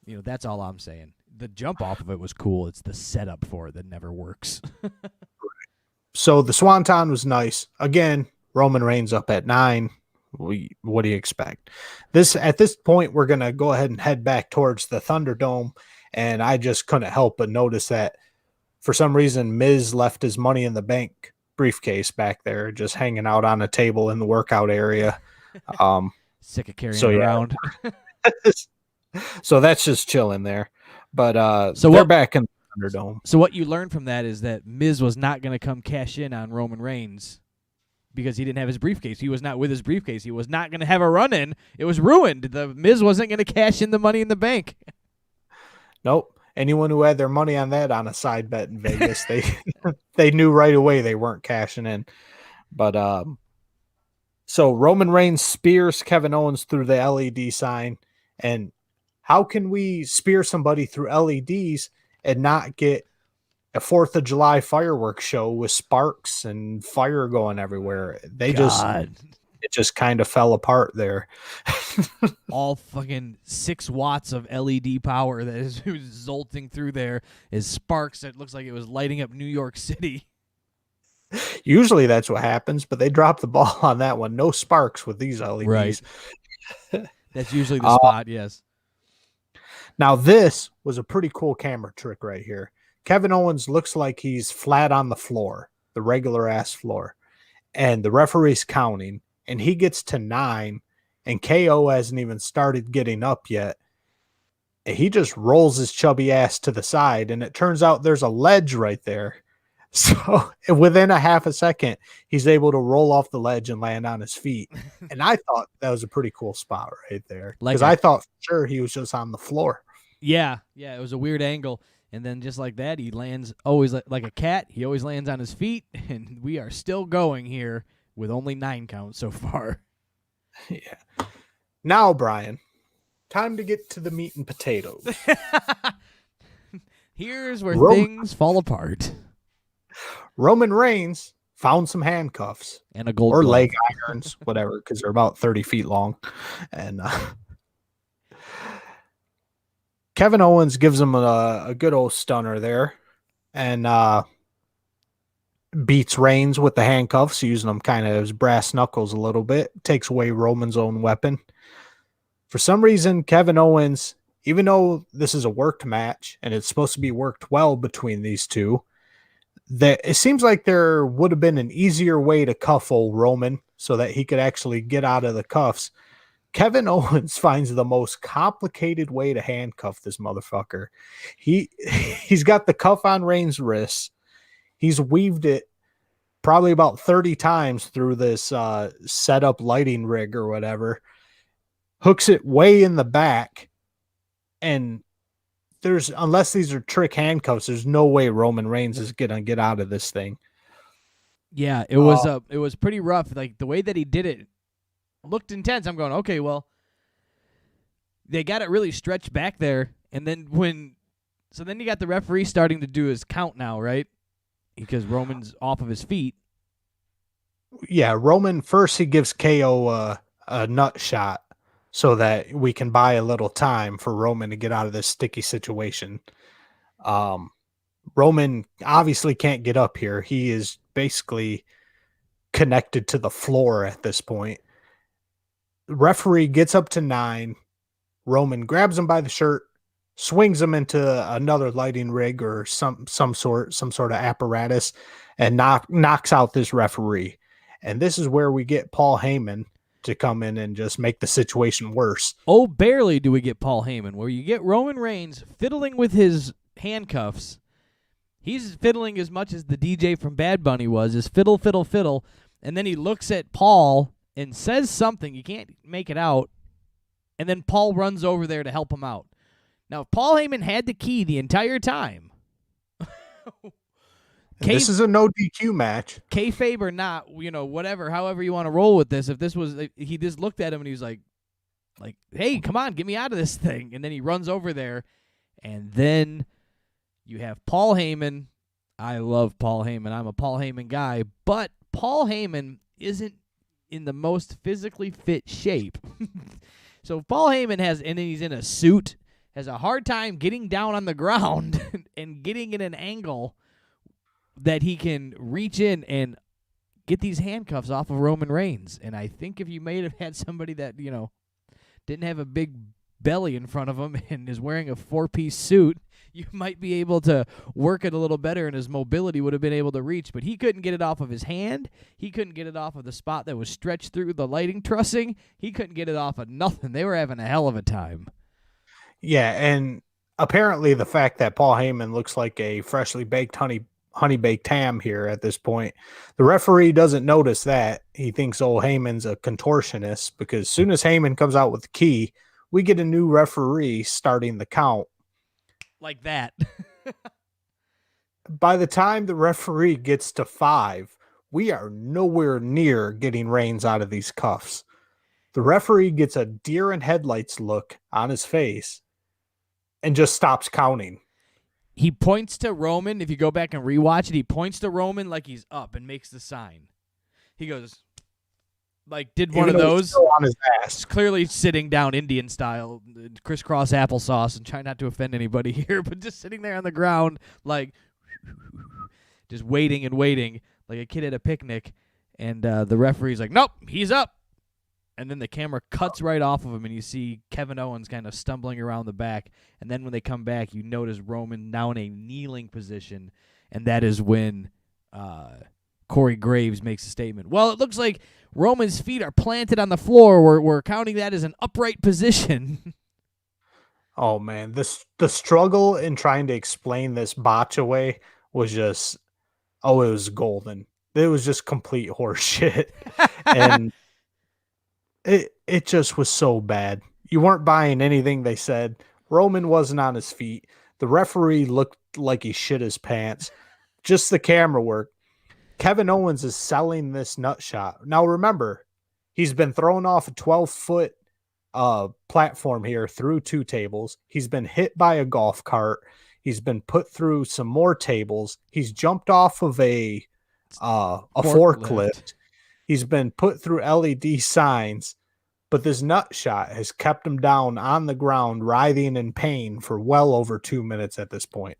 You know, that's all I'm saying. The jump off of it was cool. It's the setup for it that never works. So the swanton was nice. Again, Roman Reigns up at 9. What do you expect? At this point, we're going to go ahead and head back towards the Thunderdome. And I just couldn't help but notice that for some reason, Miz left his Money in the Bank briefcase back there, just hanging out on a table in the workout area. Sick of carrying it around. So that's just chilling there. But so they're back in the Thunderdome. So what you learned from that is that Miz was not going to come cash in on Roman Reigns because he didn't have his briefcase. He was not with his briefcase. He was not going to have a run-in. It was ruined. The Miz wasn't going to cash in the Money in the Bank. Nope. Anyone who had their money on that on a side bet in Vegas, they knew right away they weren't cashing in. But so Roman Reigns spears Kevin Owens through the LED sign. And how can we spear somebody through LEDs and not get a 4th of July fireworks show with sparks and fire going everywhere? It just kind of fell apart there. All fucking 6 watts of LED power that is zolting through there is sparks that looks like it was lighting up New York City. Usually that's what happens, but they dropped the ball on that one. No sparks with these LEDs. Right. That's usually the spot, yes. Now this was a pretty cool camera trick right here. Kevin Owens looks like he's flat on the floor, the regular ass floor, and the referee's counting, and he gets to 9, and KO hasn't even started getting up yet. And he just rolls his chubby ass to the side, and it turns out there's a ledge right there. So within a half a second, he's able to roll off the ledge and land on his feet. And I thought that was a pretty cool spot right there. Because I thought for sure he was just on the floor. Yeah, it was a weird angle. And then just like that, he lands always like a cat. He always lands on his feet. And we are still going here with only 9 counts so far. Yeah. Now, Brian, time to get to the meat and potatoes. Here's where things fall apart. Roman Reigns found some handcuffs and a gold or glove. leg irons, whatever, because they're about 30 feet long. And Kevin Owens gives him a good old stunner there and beats Reigns with the handcuffs, using them kind of as brass knuckles a little bit. Takes away Roman's own weapon. For some reason, Kevin Owens, even though this is a worked match and it's supposed to be worked well between these two, that it seems like there would have been an easier way to cuff old Roman so that he could actually get out of the cuffs. Kevin Owens finds the most complicated way to handcuff this motherfucker. He's got the cuff on Reigns' wrists. He's weaved it probably about 30 times through this setup lighting rig or whatever. Hooks it way in the back, and unless these are trick handcuffs, there's no way Roman Reigns is gonna get out of this thing. Yeah, it was pretty rough. Like the way that he did it looked intense. I'm going, okay, well, they got it really stretched back there, and then then you got the referee starting to do his count now, right? Because Roman's off of his feet. Yeah, Roman first he gives KO a nut shot so that we can buy a little time for Roman to get out of this sticky situation. Roman obviously can't get up here. He is basically connected to the floor at this point. The referee gets up to 9. Roman grabs him by the shirt, swings him into another lighting rig or some sort of apparatus, and knocks out this referee. And this is where we get Paul Heyman to come in and just make the situation worse. Oh, barely do we get Paul Heyman, where you get Roman Reigns fiddling with his handcuffs. He's fiddling as much as the DJ from Bad Bunny was, is fiddle, fiddle, fiddle. And then he looks at Paul and says something. You can't make it out. And then Paul runs over there to help him out. Now, if Paul Heyman had the key the entire time, this is a no DQ match. KayFabe or not, whatever, however you want to roll with this. If this was, he just looked at him and he was like, hey, come on, get me out of this thing. And then he runs over there, and then you have Paul Heyman. I love Paul Heyman. I'm a Paul Heyman guy, but Paul Heyman isn't in the most physically fit shape. So Paul Heyman and he's in a suit, has a hard time getting down on the ground and getting in an angle that he can reach in and get these handcuffs off of Roman Reigns. And I think if you may have had somebody that, didn't have a big belly in front of him and is wearing a 4-piece suit, you might be able to work it a little better, and his mobility would have been able to reach. But he couldn't get it off of his hand. He couldn't get it off of the spot that was stretched through the lighting trussing. He couldn't get it off of nothing. They were having a hell of a time. Yeah, and apparently the fact that Paul Heyman looks like a freshly baked honey baked ham here at this point, the referee doesn't notice that. He thinks old Heyman's a contortionist, because as soon as Heyman comes out with the key, we get a new referee starting the count. Like that. By the time the referee gets to 5, we are nowhere near getting Reigns out of these cuffs. The referee gets a deer in headlights look on his face and just stops counting. He points to Roman. If you go back and rewatch it, he points to Roman like he's up and makes the sign. He goes, did one of those. On his ass. It's clearly sitting down Indian style, crisscross applesauce, and try not to offend anybody here, but just sitting there on the ground, just waiting and waiting, like a kid at a picnic. And the referee's like, nope, he's up. And then the camera cuts right off of him, and you see Kevin Owens kind of stumbling around the back. And then when they come back, you notice Roman now in a kneeling position, and that is when Corey Graves makes a statement. Well, it looks like Roman's feet are planted on the floor. We're counting that as an upright position. Oh, man. The struggle in trying to explain this botch away was just, it was golden. It was just complete horse shit. And it just was so bad. You weren't buying anything they said. Roman wasn't on his feet. The referee looked like he shit his pants. Just the camera work. Kevin Owens is selling this nut shot. Now remember, he's been thrown off a 12-foot platform here through 2 tables. He's been hit by a golf cart. He's been put through some more tables. He's jumped off of a forklift. He's been put through LED signs, but this nut shot has kept him down on the ground, writhing in pain for well over 2 minutes at this point.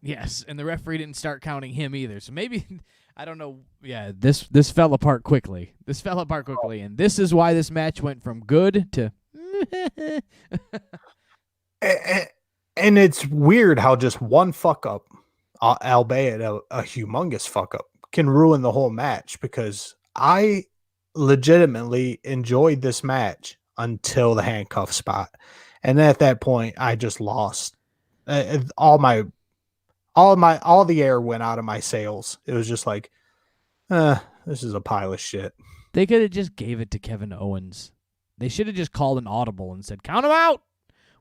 Yes, and the referee didn't start counting him either. So maybe, I don't know. Yeah, this fell apart quickly. And this is why this match went from good to... And it's weird how just one fuck up, albeit a humongous fuck up, can ruin the whole match, because I legitimately enjoyed this match until the handcuff spot. And then at that point, I just lost. All the air went out of my sails. It was just like, this is a pile of shit. They could have just gave it to Kevin Owens. They should have just called an audible and said, count him out.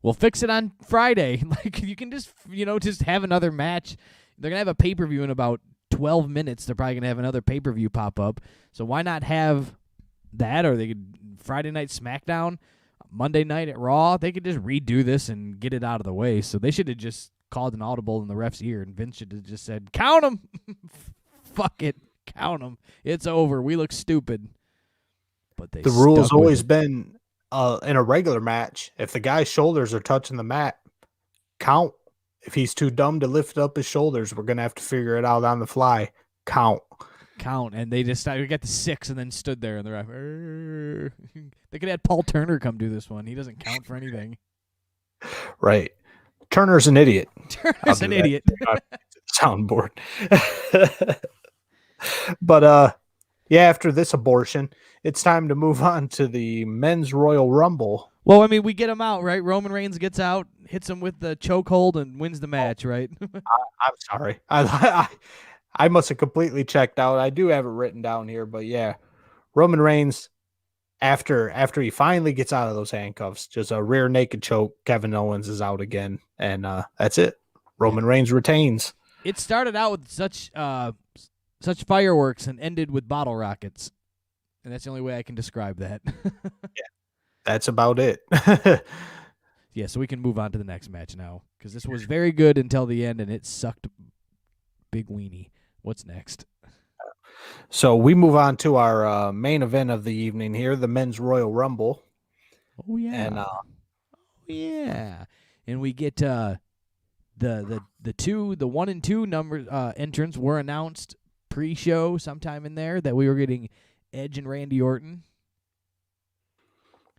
We'll fix it on Friday. Like, you can just, just have another match. They're going to have a pay-per-view in about 12 minutes. They're probably going to have another pay-per-view pop up. So why not have that? Or they could Friday night SmackDown, Monday night at Raw. They could just redo this and get it out of the way. So they should have just called an audible in the ref's ear, and Vince should have just said, count him. Fuck it. Count him. It's over. We look stupid. But the rule's always been in a regular match, if the guy's shoulders are touching the mat, count. If he's too dumb to lift up his shoulders, we're going to have to figure it out on the fly. Count. And they just got the 6 and then stood there, and they're like, they could have had Paul Turner come do this one. He doesn't count for anything. Right. Turner's an idiot. Turner's an idiot. Soundboard. But yeah, after this abortion, it's time to move on to the Men's Royal Rumble. Well, I mean, we get him out, right? Roman Reigns gets out, hits him with the chokehold, and wins the match, right? I'm sorry. I must have completely checked out. I do have it written down here, but yeah, Roman Reigns, after he finally gets out of those handcuffs, just a rear naked choke. Kevin Owens is out again, and that's it. Roman Reigns retains. It started out with such fireworks and ended with bottle rockets. And that's the only way I can describe that. Yeah, that's about it. Yeah, so we can move on to the next match now, because this was very good until the end, and it sucked big weenie. What's next? So we move on to our main event of the evening here, the Men's Royal Rumble. Oh, yeah. And, yeah. And we get the 1 and 2 number entrants were announced pre-show sometime in there that we were getting Edge and Randy Orton.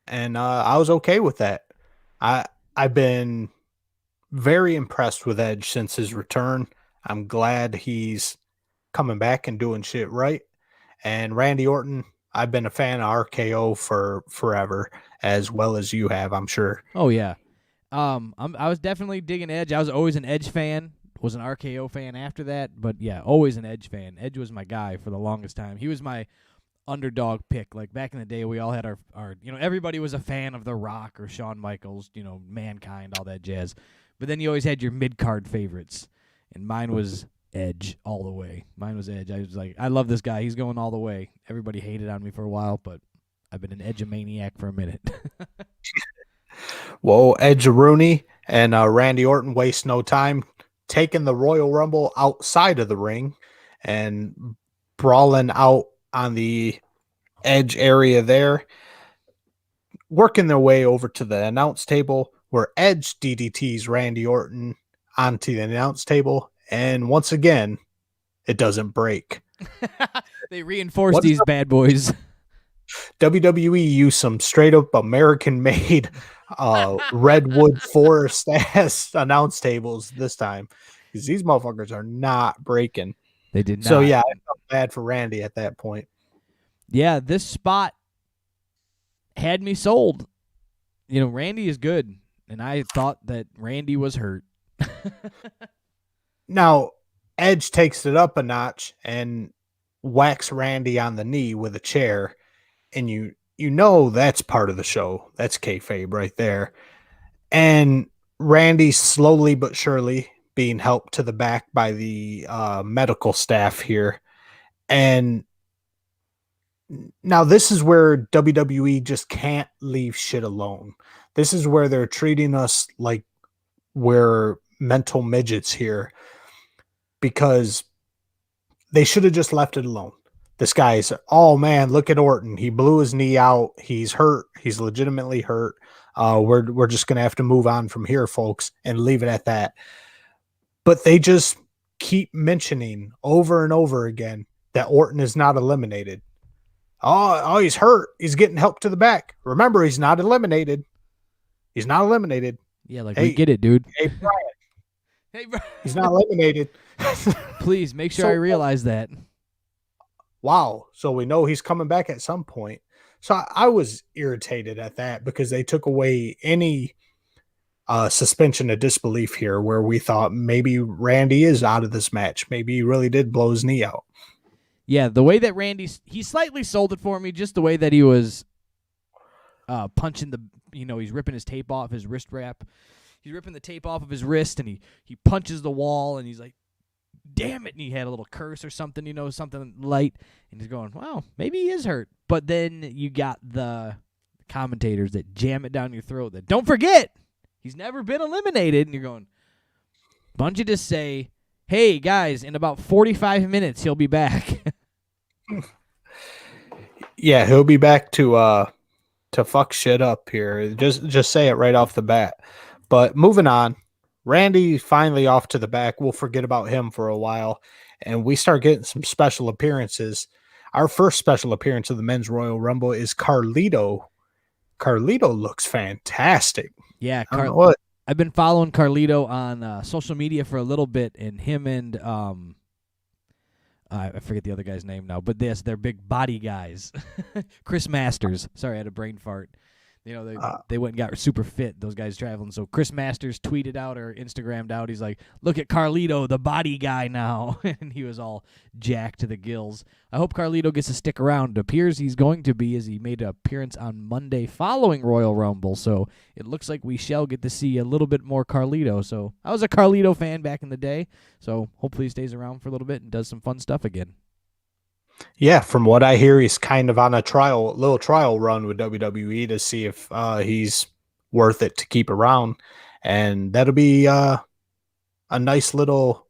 And I was okay with that. I've been very impressed with Edge since his return. I'm glad he's coming back and doing shit right. And Randy Orton, I've been a fan of RKO for forever, as well as you have, I'm sure. Oh, yeah. I was definitely digging Edge. I was always an Edge fan. Was an RKO fan after that, but yeah, always an Edge fan. Edge was my guy for the longest time. He was my underdog pick. Like back in the day, we all had our everybody was a fan of The Rock or Shawn Michaels, Mankind, all that jazz. But then you always had your mid-card favorites, and mine was Edge all the way. Mine was Edge. I was like, I love this guy. He's going all the way. Everybody hated on me for a while, but I've been an Edge-a-maniac for a minute. Well, Edge-a-Rooney and Randy Orton waste no time taking the Royal Rumble outside of the ring and brawling out on the Edge area there, working their way over to the announce table where Edge DDTs Randy Orton onto the announce table, and once again, it doesn't break. They reinforced these bad boys. WWE used some straight up American-made redwood forest ass announce tables this time, because these motherfuckers are not breaking. They did not. So yeah, I felt bad for Randy at that point. Yeah, this spot had me sold. Randy is good, and I thought that Randy was hurt. Now, Edge takes it up a notch and whacks Randy on the knee with a chair, and you that's part of the show. That's kayfabe right there. And Randy slowly but surely being helped to the back by the medical staff here. And now this is where WWE just can't leave shit alone. This is where they're treating us like we're mental midgets here, because they should have just left it alone. This guy's, oh man, look at Orton. He blew his knee out. He's hurt. He's legitimately hurt. We're just going to have to move on from here, folks, and leave it at that. But they just keep mentioning over and over again that Orton is not eliminated. Oh, he's hurt. He's getting help to the back. Remember, he's not eliminated. He's not eliminated. Yeah, we get it, dude. Hey, Brian. Hey, Brian. He's not eliminated. Please make sure I realize that. Wow. So we know he's coming back at some point. So I was irritated at that because they took away any suspension of disbelief here, where we thought maybe Randy is out of this match. Maybe he really did blow his knee out. Yeah, the way that he slightly sold it for me, just the way that he was punching he's ripping his tape off his wrist wrap. He's ripping the tape off of his wrist, and he punches the wall, and he's like, damn it, and he had a little curse or something, something light, and he's going, wow, maybe he is hurt. But then you got the commentators that jam it down your throat that, don't forget, he's never been eliminated, and you're going, why don't you just say, hey, guys, in about 45 minutes, he'll be back. Yeah, he'll be back to fuck shit up here. Just say it right off the bat. But moving on, Randy finally off to the back. We'll forget about him for a while, and we start getting some special appearances. Our first special appearance of the Men's Royal Rumble is Carlito. Carlito looks fantastic. Yeah, I've been following Carlito on social media for a little bit, and him and I forget the other guy's name now, but they're big body guys. Chris Masters. Sorry, I had a brain fart. They went and got super fit, those guys traveling. So Chris Masters tweeted out or Instagrammed out, he's like, look at Carlito, the body guy now. And he was all jacked to the gills. I hope Carlito gets to stick around. It appears he's going to be, as he made an appearance on Monday following Royal Rumble. So it looks like we shall get to see a little bit more Carlito. So I was a Carlito fan back in the day. So hopefully he stays around for a little bit and does some fun stuff again. Yeah, from what I hear, he's kind of on a little trial run with WWE to see if he's worth it to keep around, and that'll be a nice little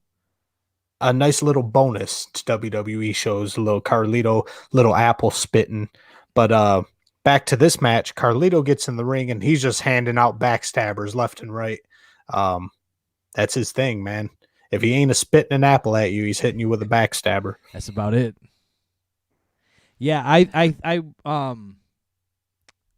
bonus to WWE shows. A little Carlito, little apple spitting. But back to this match, Carlito gets in the ring and he's just handing out backstabbers left and right. That's his thing, man. If he ain't a spitting an apple at you, he's hitting you with a backstabber. That's about it. Yeah, I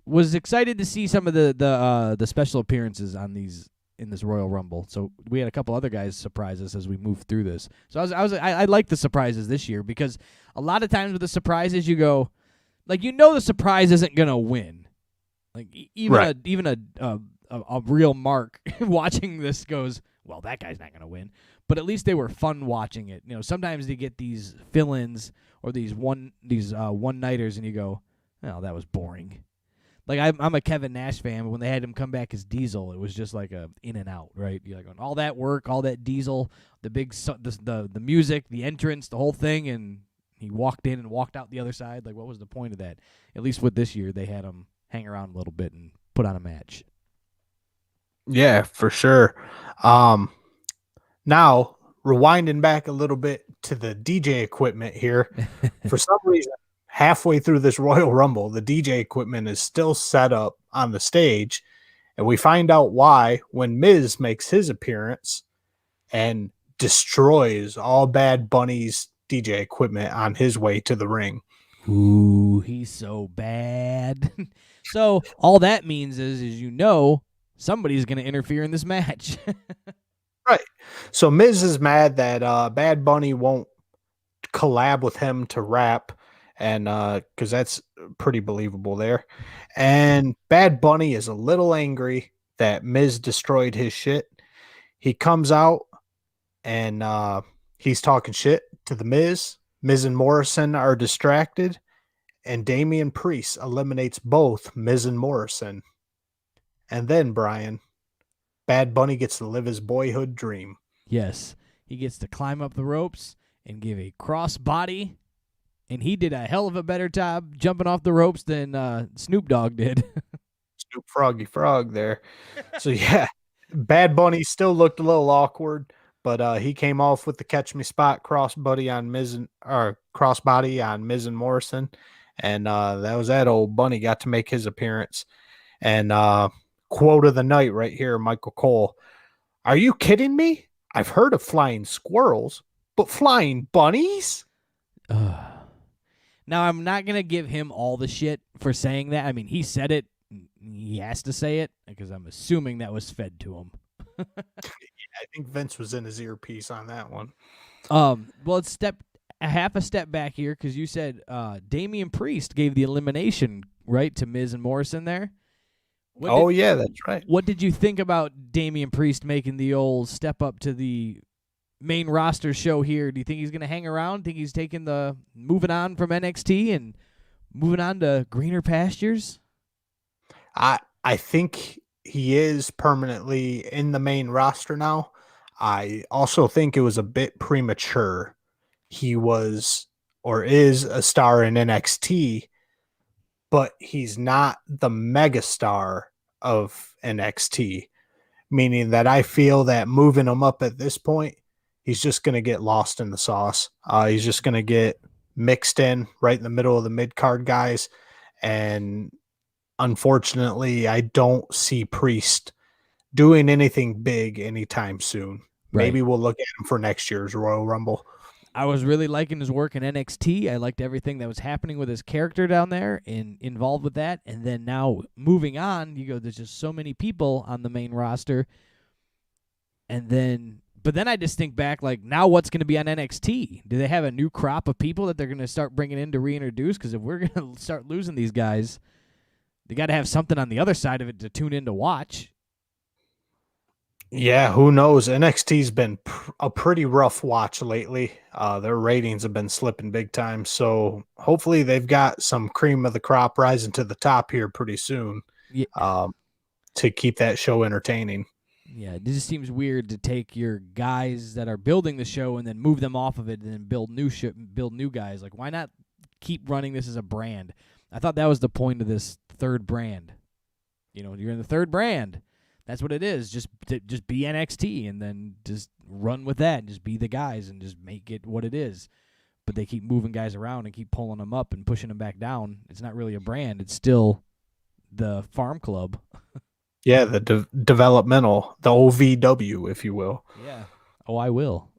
was excited to see some of the special appearances in this Royal Rumble. So we had a couple other guys surprise us as we moved through this. So I like the surprises this year, because a lot of times with the surprises you go, like, the surprise isn't gonna win. Like even a real Mark watching this goes, well, that guy's not gonna win. But at least they were fun watching it. Sometimes they get these fill-ins or these one-nighters, and you go, oh, that was boring. Like, I'm a Kevin Nash fan, but when they had him come back as Diesel, it was just like a in and out, right? You're like, going, all that work, all that Diesel, the music, the entrance, the whole thing, and he walked in and walked out the other side. Like, what was the point of that? At least with this year, they had him hang around a little bit and put on a match. Yeah, for sure. Now, rewinding back a little bit to the DJ equipment here, for some reason, halfway through this Royal Rumble, the DJ equipment is still set up on the stage, and we find out why when Miz makes his appearance and destroys all Bad Bunny's DJ equipment on his way to the ring. Ooh, he's so bad. So all that means is somebody's going to interfere in this match. Right. So Miz is mad that Bad Bunny won't collab with him to rap, and because that's pretty believable there. And Bad Bunny is a little angry that Miz destroyed his shit. He comes out and he's talking shit to the Miz. Miz and Morrison are distracted, and Damian Priest eliminates both Miz and Morrison. And then, Brian, Bad Bunny gets to live his boyhood dream. Yes. He gets to climb up the ropes and give a cross body, and he did a hell of a better job jumping off the ropes than Snoop Dogg did. Snoop Froggy Frog there. So, yeah, Bad Bunny still looked a little awkward, but he came off with the catch me spot crossbody on Miz and Morrison, and that was that. Old Bunny got to make his appearance. And quote of the night right here, Michael Cole. Are you kidding me? I've heard of flying squirrels, but flying bunnies? Now, I'm not going to give him all the shit for saying that. I mean, he said it. He has to say it, because I'm assuming that was fed to him. Yeah, I think Vince was in his earpiece on that one. Well, let's half a step back here, because you said Damian Priest gave the elimination right, to Miz and Morrison there. Yeah, that's right. What did you think about Damian Priest making the old step up to the main roster show here? Do you think he's going to hang around? Think he's moving on from NXT and moving on to greener pastures? I think he is permanently in the main roster now. I also think it was a bit premature. He was or is a star in NXT, but he's not the megastar of NXT, meaning that I feel that moving him up at this point, he's just going to get lost in the sauce. He's just going to get mixed in right in the middle of the mid-card guys. And unfortunately, I don't see Priest doing anything big anytime soon. Right. Maybe we'll look at him for next year's Royal Rumble. I was really liking his work in NXT. I liked everything that was happening with his character down there and involved with that. And then now moving on, there's just so many people on the main roster. But then I just think back, like, now what's going to be on NXT? Do they have a new crop of people that they're going to start bringing in to reintroduce? Because if we're going to start losing these guys, they got to have something on the other side of it to tune in to watch. Yeah, who knows? NXT's been a pretty rough watch lately. Their ratings have been slipping big time. So hopefully they've got some cream of the crop rising to the top here pretty soon, to keep that show entertaining. Yeah, it just seems weird to take your guys that are building the show and then move them off of it and then build new guys. Like, why not keep running this as a brand? I thought that was the point of this third brand. You're in the third brand. That's what it is. Just be NXT and then just run with that and just be the guys and just make it what it is. But they keep moving guys around and keep pulling them up and pushing them back down. It's not really a brand. It's still the farm club. Yeah, the developmental, the OVW, if you will. Yeah. Oh, I will.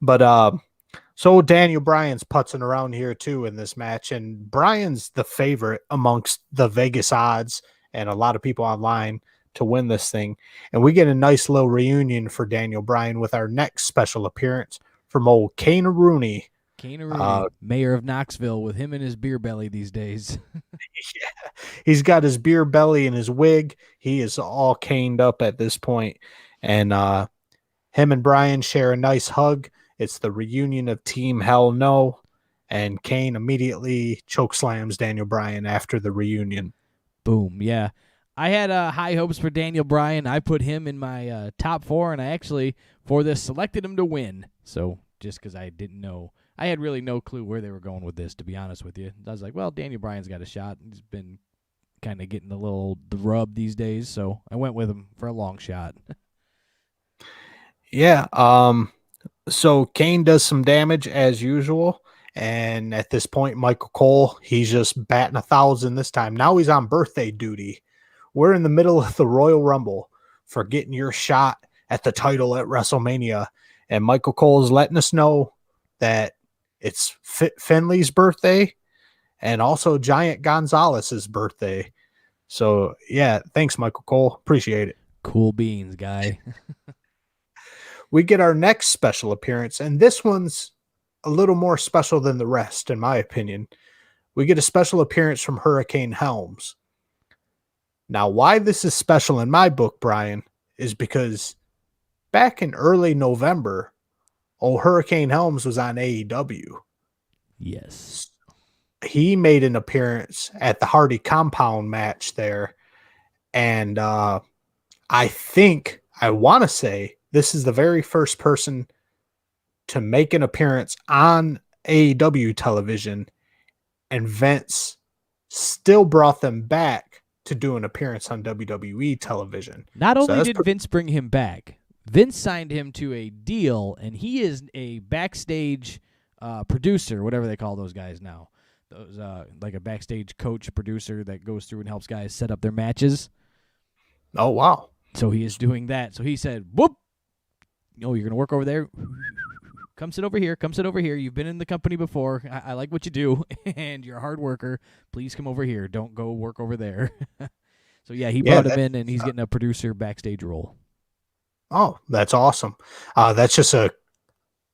But so Daniel Bryan's putzing around here too in this match, and Bryan's the favorite amongst the Vegas odds and a lot of people online to win this thing. And we get a nice little reunion for Daniel Bryan with our next special appearance from old Kane Rooney. Mayor of Knoxville, with him and his beer belly these days. Yeah, he's got his beer belly and his wig. He is all caned up at this point. And him and Bryan share a nice hug. It's the reunion of Team Hell No. And Kane immediately chokeslams Daniel Bryan after the reunion. Boom, yeah. I had high hopes for Daniel Bryan. I put him in my top 4, and I actually, for this, selected him to win. So just because I didn't know. I had really no clue where they were going with this, to be honest with you. I was like, well, Daniel Bryan's got a shot. He's been kind of getting the rub these days, so I went with him for a long shot. Yeah, so Kane does some damage as usual. And at this point, Michael Cole, he's just batting 1,000 this time. Now he's on birthday duty. We're in the middle of the Royal Rumble for getting your shot at the title at WrestleMania. And Michael Cole is letting us know that it's Finley's birthday and also Giant Gonzalez's birthday. So, yeah, thanks, Michael Cole. Appreciate it. Cool beans, guy. We get our next special appearance, and this one's a little more special than the rest, in my opinion. We get a special appearance from Hurricane Helms. Now, why this is special in my book, Brian, is because back in early November, old Hurricane Helms was on AEW. Yes. He made an appearance at the Hardy Compound match there. And I want to say this is the very first person to make an appearance on AEW television, and Vince still brought them back to do an appearance on WWE television. Not only did Vince bring him back, Vince signed him to a deal, and he is a backstage producer, whatever they call those guys now. Those like a backstage coach producer that goes through and helps guys set up their matches. Oh, wow. So he is doing that. So he said, whoop, you're going to work over there? Come sit over here. Come sit over here. You've been in the company before. I like what you do, and you're a hard worker. Please come over here. Don't go work over there. So, yeah, he brought him in, and he's getting a producer backstage role. Oh, that's awesome. That's just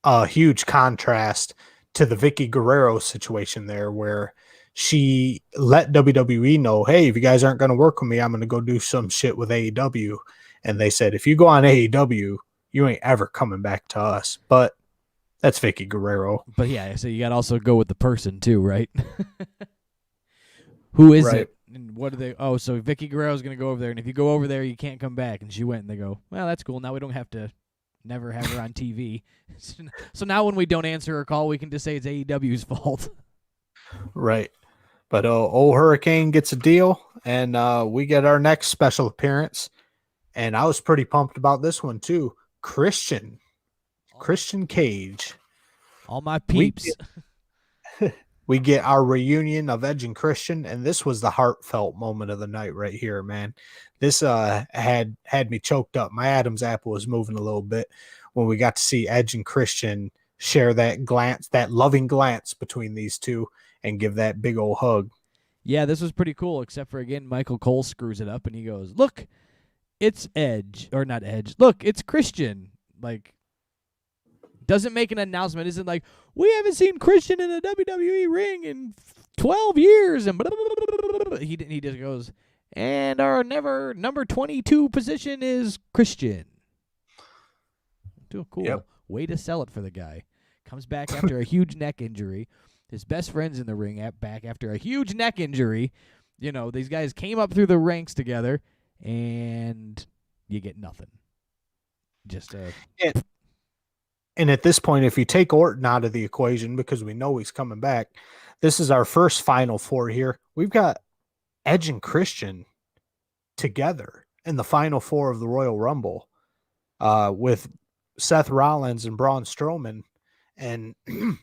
a huge contrast to the Vicky Guerrero situation there, where she let WWE know, hey, if you guys aren't going to work with me, I'm going to go do some shit with AEW. And they said, if you go on AEW, you ain't ever coming back to us. But that's Vicky Guerrero. But yeah, so you got to also go with the person too, right? Who is it? And what do they? Oh, so Vicky Guerrero's going to go over there, and if you go over there, you can't come back. And she went, and they go, well, that's cool. Now we don't have to never have her on TV. So now when we don't answer her call, we can just say it's AEW's fault. Right. But old Hurricane gets a deal, and we get our next special appearance. And I was pretty pumped about this one too. Christian Cage. All my peeps. We get our reunion of Edge and Christian, and this was the heartfelt moment of the night right here, man. This had me choked up. My Adam's apple was moving a little bit when we got to see Edge and Christian share that glance, that loving glance between these two, and give that big old hug. Yeah, this was pretty cool, except for, again, Michael Cole screws it up, and he goes, look, it's Edge. Or not Edge. Look, it's Christian. Like, doesn't make an announcement. Isn't like, we haven't seen Christian in a WWE ring in 12 years. And blah, blah, blah. He just goes, and our number 22 position is Christian. Cool. Yep. Way to sell it for the guy. Comes back after a huge neck injury. His best friend's in the ring back after a huge neck injury. You know, these guys came up through the ranks together, and you get nothing. Just And at this point, if you take Orton out of the equation, because we know he's coming back, this is our first Final Four here. We've got Edge and Christian together in the Final Four of the Royal Rumble with Seth Rollins and Braun Strowman. And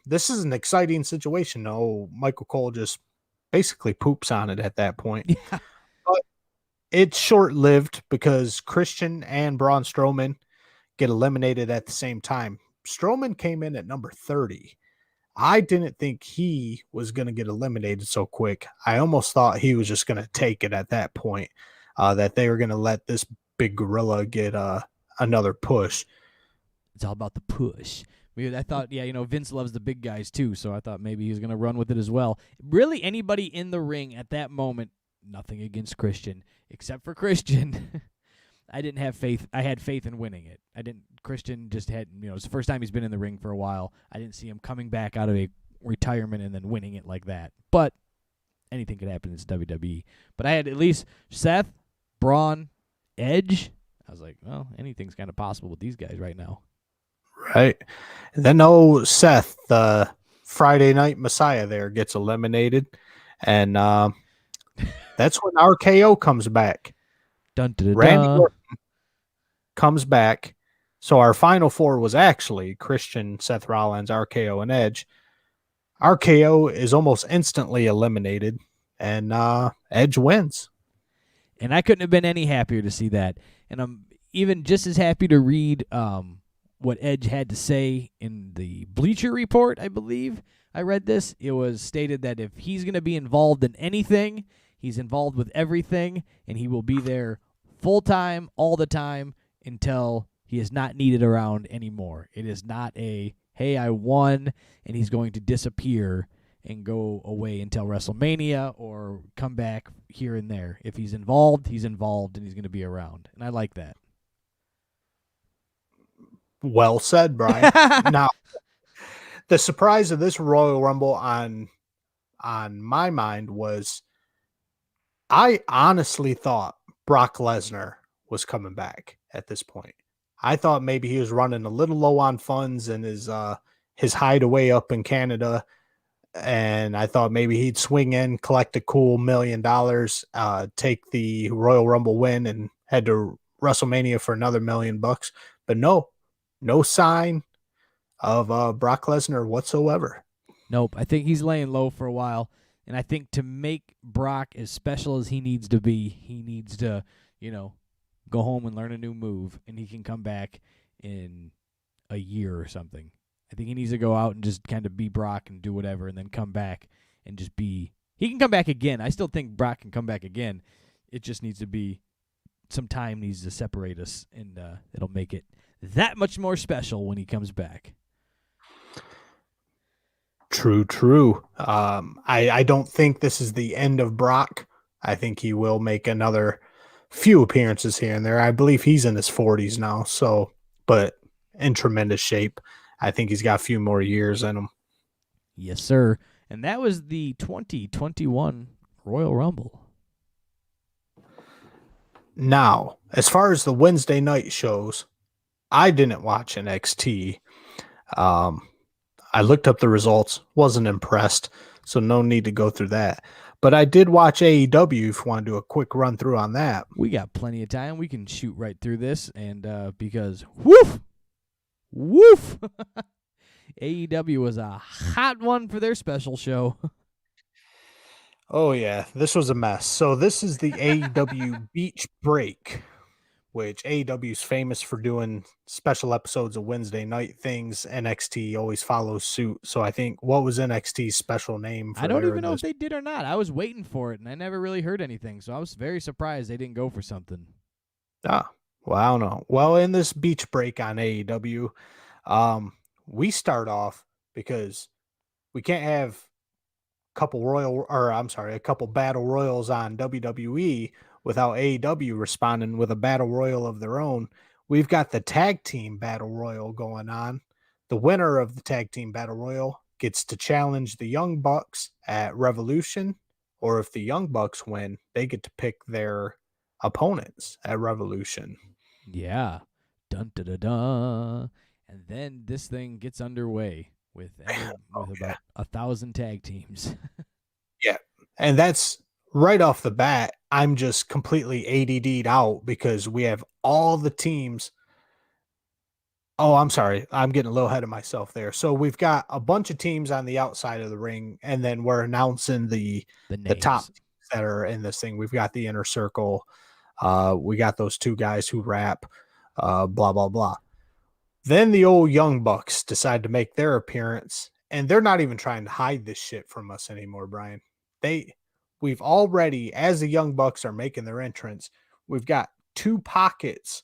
this is an exciting situation. Oh, Michael Cole just basically poops on it at that point. Yeah. But it's short-lived because Christian and Braun Strowman get eliminated at the same time. Strowman came in at number 30. I didn't think he was going to get eliminated so quick. I almost thought he was just going to take it at that point, that they were going to let this big gorilla get another push. It's all about the push. I thought, Vince loves the big guys too, so I thought maybe he was going to run with it as well. Really, anybody in the ring at that moment, nothing against Christian, except for Christian. I didn't have faith. I had faith in winning it. Christian just had, it's the first time he's been in the ring for a while. I didn't see him coming back out of a retirement and then winning it like that. But anything could happen. It's WWE. But I had at least Seth, Braun, Edge. I was like, well, anything's kind of possible with these guys right now. Right. And then Seth, the Friday Night Messiah there, gets eliminated. And that's when RKO comes back. Dun, dun, dun, Randy dun. Orton comes back. So our Final Four was actually Christian, Seth Rollins, RKO, and Edge. RKO is almost instantly eliminated, and Edge wins. And I couldn't have been any happier to see that. And I'm even just as happy to read what Edge had to say in the Bleacher Report, I believe. I read this. It was stated that if he's going to be involved in anything, he's involved with everything, and he will be there full-time, all the time, until he is not needed around anymore. It is not a, hey, I won, and he's going to disappear and go away until WrestleMania or come back here and there. If he's involved, and he's going to be around. And I like that. Well said, Brian. Now, the surprise of this Royal Rumble on my mind was I honestly thought Brock Lesnar was coming back at this point. I thought maybe he was running a little low on funds in his hideaway up in Canada, and I thought maybe he'd swing in, collect a cool $1 million, take the Royal Rumble win, and head to WrestleMania for another $1 million. But no sign of Brock Lesnar whatsoever. Nope. I think he's laying low for a while. And I think to make Brock as special as he needs to be, he needs to, go home and learn a new move, and he can come back in a year or something. I think he needs to go out and just kind of be Brock and do whatever, and then come back and just be. He can come back again. I still think Brock can come back again. It just needs to be some time needs to separate us, and it'll make it that much more special when he comes back. True. I don't think this is the end of Brock. I think he will make another few appearances here and there. I believe he's in his 40s now, so but in tremendous shape. I think he's got a few more years in him. Yes, sir. And that was the 2021 Royal Rumble. Now, as far as the Wednesday night shows, I didn't watch NXT. I looked up the results, wasn't impressed, so no need to go through that. But I did watch AEW if you want to do a quick run through on that. We got plenty of time. We can shoot right through this, and because woof, AEW was a hot one for their special show. Oh, yeah, this was a mess. So this is the AEW Beach Break, which AEW is famous for doing special episodes of Wednesday night things. NXT always follows suit. So I think, what was NXT's special name for I don't even know if they did or not. I was waiting for it, and I never really heard anything, so I was very surprised they didn't go for something. Well, I don't know. Well, in this Beach Break on AEW, we start off because we can't have a couple battle royals on WWE without AEW responding with a battle royal of their own. We've got the tag team battle royal going on. The winner of the tag team battle royal gets to challenge the Young Bucks at Revolution, or if the Young Bucks win, they get to pick their opponents at Revolution. Yeah. Dun dun dun dun. And then this thing gets underway with about 1,000 tag teams. Yeah. And that's right off the bat. I'm just completely ADD'd out because we have all the teams. Oh, I'm sorry. I'm getting a little ahead of myself there. So we've got a bunch of teams on the outside of the ring, and then we're announcing the top teams that are in this thing. We've got the Inner Circle. We got those two guys who rap, blah, blah, blah. Then the old Young Bucks decide to make their appearance, and they're not even trying to hide this shit from us anymore, Brian. We've already, as the Young Bucks are making their entrance, we've got two pockets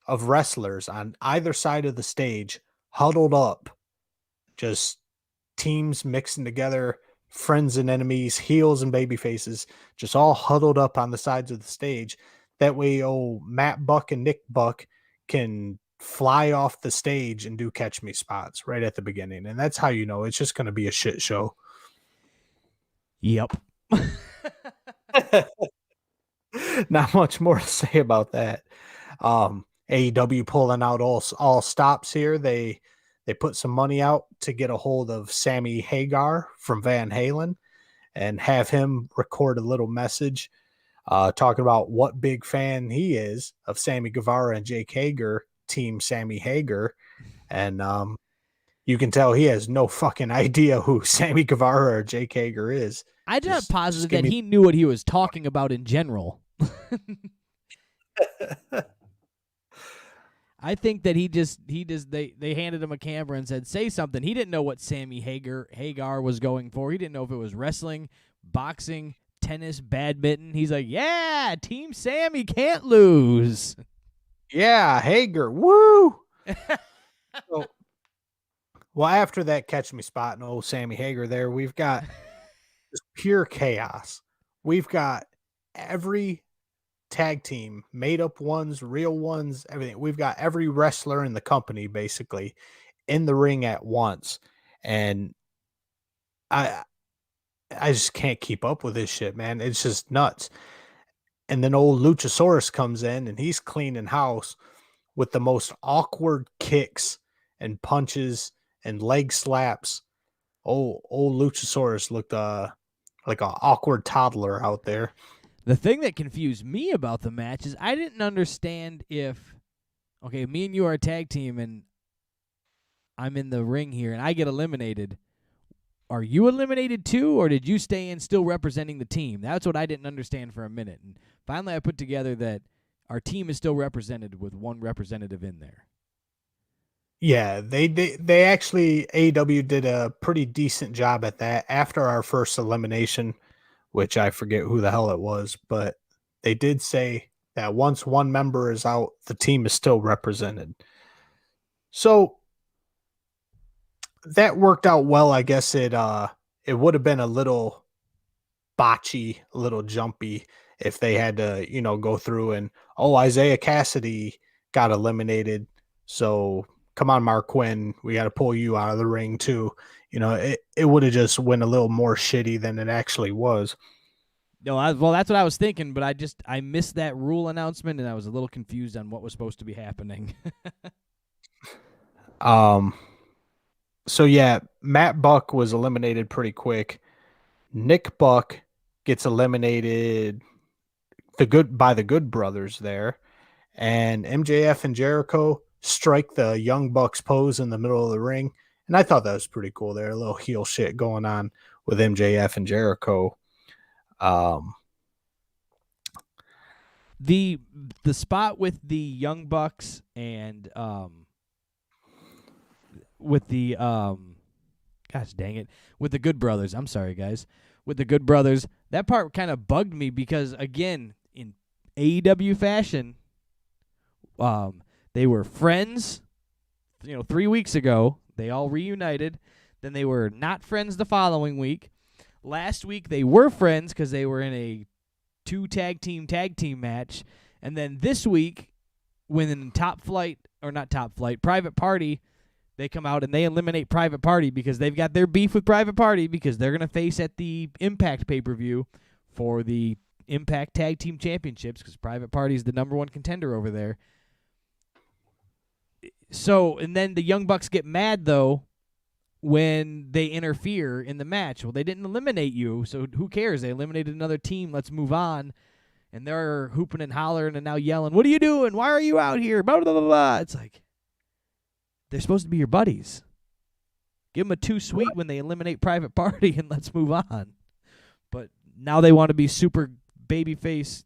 of wrestlers on either side of the stage huddled up, just teams mixing together, friends and enemies, heels and baby faces, just all huddled up on the sides of the stage. That way, old Matt Buck and Nick Buck can fly off the stage and do catch me spots right at the beginning. And that's how you know it's just going to be a shit show. Yep. Not much more to say about that. AEW pulling out all stops here. They put some money out to get a hold of Sammy Hagar from Van Halen and have him record a little message talking about what big fan he is of Sammy Guevara and Jake Hager, Team Sammy Hager. And you can tell he has no fucking idea who Sammy Guevara or Jake Hager is. I'm not positive that he knew what he was talking about in general. I think that they handed him a camera and said, say something. He didn't know what Sammy Hagar was going for. He didn't know if it was wrestling, boxing, tennis, badminton. He's like, yeah, Team Sammy can't lose. Yeah, Hager, woo! Well, after that catch me spot and old Sammy Hager there, we've got just pure chaos. We've got every tag team, made up ones, real ones, everything. We've got every wrestler in the company basically in the ring at once. And I just can't keep up with this shit, man. It's just nuts. And then old Luchasaurus comes in and he's cleaning house with the most awkward kicks and punches and leg slaps. Old Luchasaurus looked like an awkward toddler out there. The thing that confused me about the match is I didn't understand if, okay, me and you are a tag team and I'm in the ring here and I get eliminated. Are you eliminated too, or did you stay in still representing the team? That's what I didn't understand for a minute. And finally I put together that our team is still represented with one representative in there. Yeah, they actually, AEW did a pretty decent job at that after our first elimination, which I forget who the hell it was, but they did say that once one member is out, the team is still represented. So that worked out well. I guess it would have been a little botchy, a little jumpy if they had to, go through and Isaiah Cassidy got eliminated. So come on, Mark Quinn, we got to pull you out of the ring too. It would have just went a little more shitty than it actually was. No, well, that's what I was thinking, but I missed that rule announcement, and I was a little confused on what was supposed to be happening. So yeah, Matt Buck was eliminated pretty quick. Nick Buck gets eliminated by the Good Brothers there, and MJF and Jericho strike the Young Bucks pose in the middle of the ring, and I thought that was pretty cool. There, a little heel shit going on with MJF and Jericho. The spot with the Young Bucks and with the gosh dang it, with the Good Brothers. I'm sorry, guys. With the Good Brothers, that part kind of bugged me because again, in AEW fashion, they were friends, 3 weeks ago. They all reunited. Then they were not friends the following week. Last week they were friends because they were in a 2 tag team match. And then this week, when in Private Party, they come out and they eliminate Private Party because they've got their beef with Private Party because they're going to face at the Impact pay-per-view for the Impact Tag Team Championships because Private Party is the number 1 contender over there. So, and then the Young Bucks get mad, though, when they interfere in the match. Well, they didn't eliminate you, so who cares? They eliminated another team. Let's move on. And they're hooping and hollering and now yelling, "What are you doing? Why are you out here?" Blah, blah, blah, blah. It's like, they're supposed to be your buddies. Give them a 2 sweet when they eliminate Private Party and let's move on. But now they want to be super babyface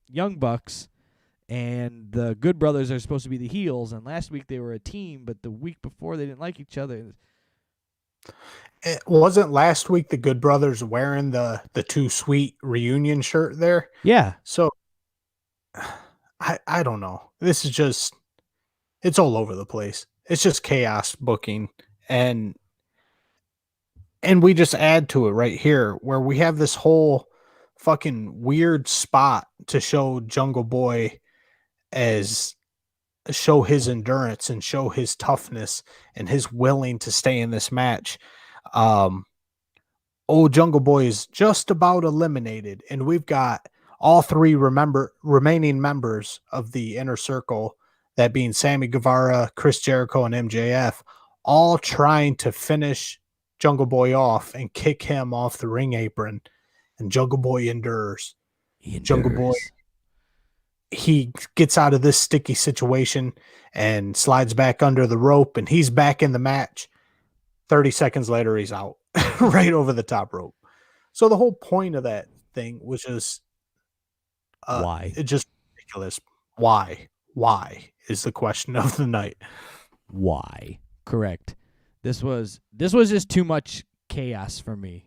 Young Bucks, and the Good Brothers are supposed to be the heels. And last week they were a team, but the week before they didn't like each other. It wasn't last week the Good Brothers wearing the 2 sweet reunion shirt there? Yeah. So I don't know. This is just, it's all over the place. It's just chaos booking, and we just add to it right here where we have this whole fucking weird spot to show Jungle Boy as show his endurance and show his toughness and his willing to stay in this match. Old Jungle Boy is just about eliminated, and we've got all 3 remaining members of the Inner Circle, that being Sammy Guevara, Chris Jericho, and MJF, all trying to finish Jungle Boy off and kick him off the ring apron. And Jungle Boy endures. Jungle Boy, he gets out of this sticky situation and slides back under the rope, and he's back in the match. 30 seconds later, he's out right over the top rope. So the whole point of that thing was just why? It's just ridiculous. Why is the question of the night. Why? Correct. This was just too much chaos for me.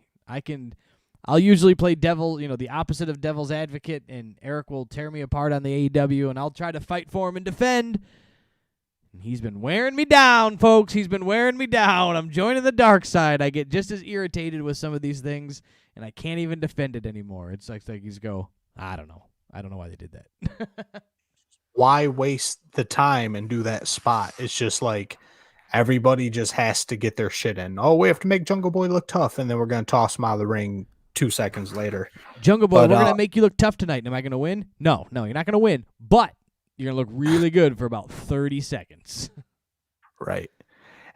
I'll usually play devil, the opposite of devil's advocate, and Eric will tear me apart on the AEW, and I'll try to fight for him and defend. And he's been wearing me down, folks. He's been wearing me down. I'm joining the dark side. I get just as irritated with some of these things, and I can't even defend it anymore. It's like he's I don't know. I don't know why they did that. Why waste the time and do that spot? It's just like everybody just has to get their shit in. Oh, we have to make Jungle Boy look tough, and then we're going to toss him out of the ring 2 seconds later. Jungle Boy, we're going to make you look tough tonight. Am I going to win? No, you're not going to win. But you're going to look really good for about 30 seconds. Right.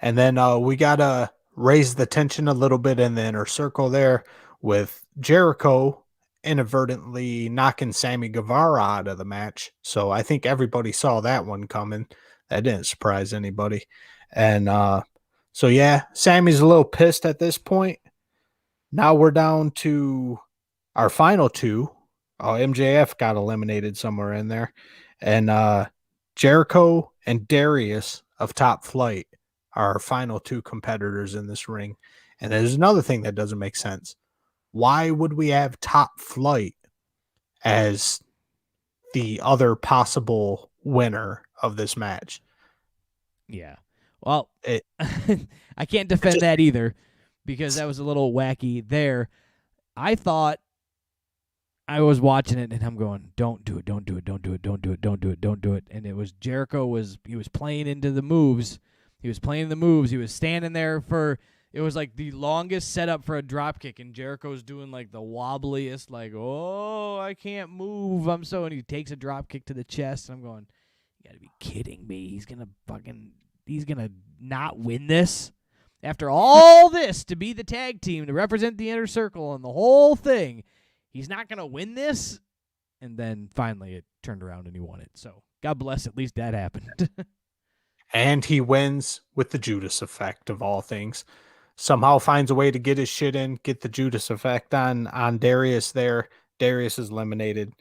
And then we got to raise the tension a little bit in the Inner Circle there with Jericho inadvertently knocking Sammy Guevara out of the match. So I think everybody saw that one coming. That didn't surprise anybody. And so, yeah, Sammy's a little pissed at this point. Now we're down to our final 2. MJF got eliminated somewhere in there. And Jericho and Darius of Top Flight are our final 2 competitors in this ring. And there's another thing that doesn't make sense. Why would we have Top Flight as the other possible winner of this match? Yeah. Well, It, I can't defend that either because that was a little wacky there. I thought I was watching it and I'm going, don't do it, don't do it, don't do it, don't do it, don't do it, don't do it. And it was Jericho was playing into the moves. He was playing the moves. He was standing there for it was like the longest setup for a drop kick, and Jericho's doing like the wobbliest, like, oh, I can't move. And he takes a drop kick to the chest, and I'm going, you gotta be kidding me. He's gonna not win this? After all this to be the tag team, to represent the inner circle and the whole thing, he's not going to win this? And then finally it turned around and he won it. So God bless, at least that happened. and he wins with the Judas effect of all things. Somehow finds a way to get his shit in, get the Judas effect on Darius there. Darius is eliminated.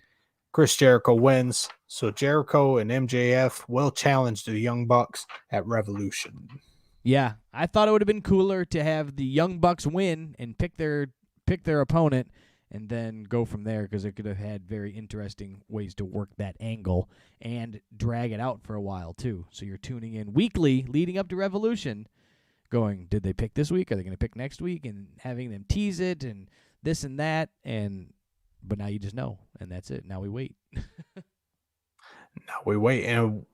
Chris Jericho wins. So Jericho and MJF will challenge the Young Bucks at Revolution. Yeah, I thought it would have been cooler to have the Young Bucks win and pick their opponent and then go from there, because it could have had very interesting ways to work that angle and drag it out for a while too. So you're tuning in weekly leading up to Revolution going, did they pick this week? Are they going to pick next week? And having them tease it and this and that. But now you just know, and that's it. Now we wait. Now we wait, and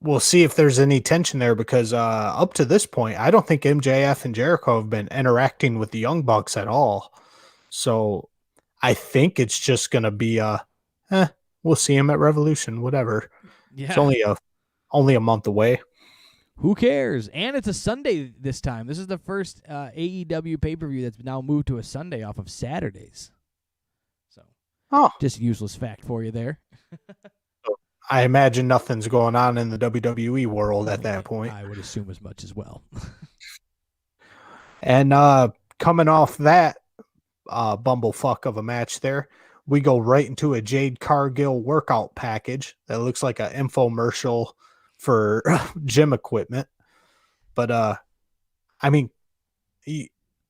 we'll see if there's any tension there, because up to this point, I don't think MJF and Jericho have been interacting with the Young Bucks at all. So I think it's just going to be we'll see him at Revolution, whatever. Yeah. It's only a month away. Who cares? And it's a Sunday this time. This is the first AEW pay-per-view that's now moved to a Sunday off of Saturdays. So, just useless fact for you there. I imagine nothing's going on in the WWE world at that point. I would assume as much as well. And coming off that bumblefuck of a match there, we go right into a Jade Cargill workout package that looks like an infomercial for gym equipment. But I mean,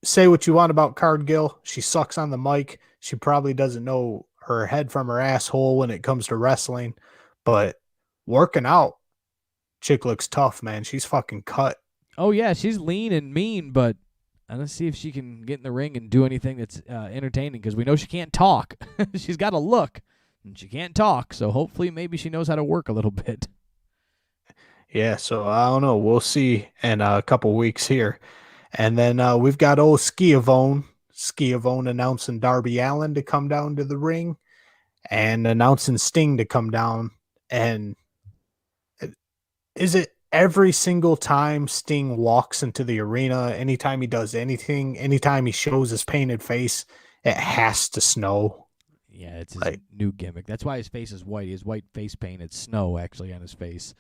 say what you want about Cargill, she sucks on the mic. She probably doesn't know her head from her asshole when it comes to wrestling, but working out, chick looks tough, man. She's fucking cut. Oh yeah, she's lean and mean, but let's see if she can get in the ring and do anything that's entertaining, because we know she can't talk. She's got a look, and she can't talk, so hopefully maybe she knows how to work a little bit. Yeah, so I don't know. We'll see in a couple weeks here. And then we've got old Schiavone announcing Darby Allin to come down to the ring and announcing Sting to come down. And is it every single time Sting walks into the arena, anytime he does anything, anytime he shows his painted face, it has to snow? Yeah, it's his new gimmick. That's why his face is white. He has white face paint. It's snow actually on his face.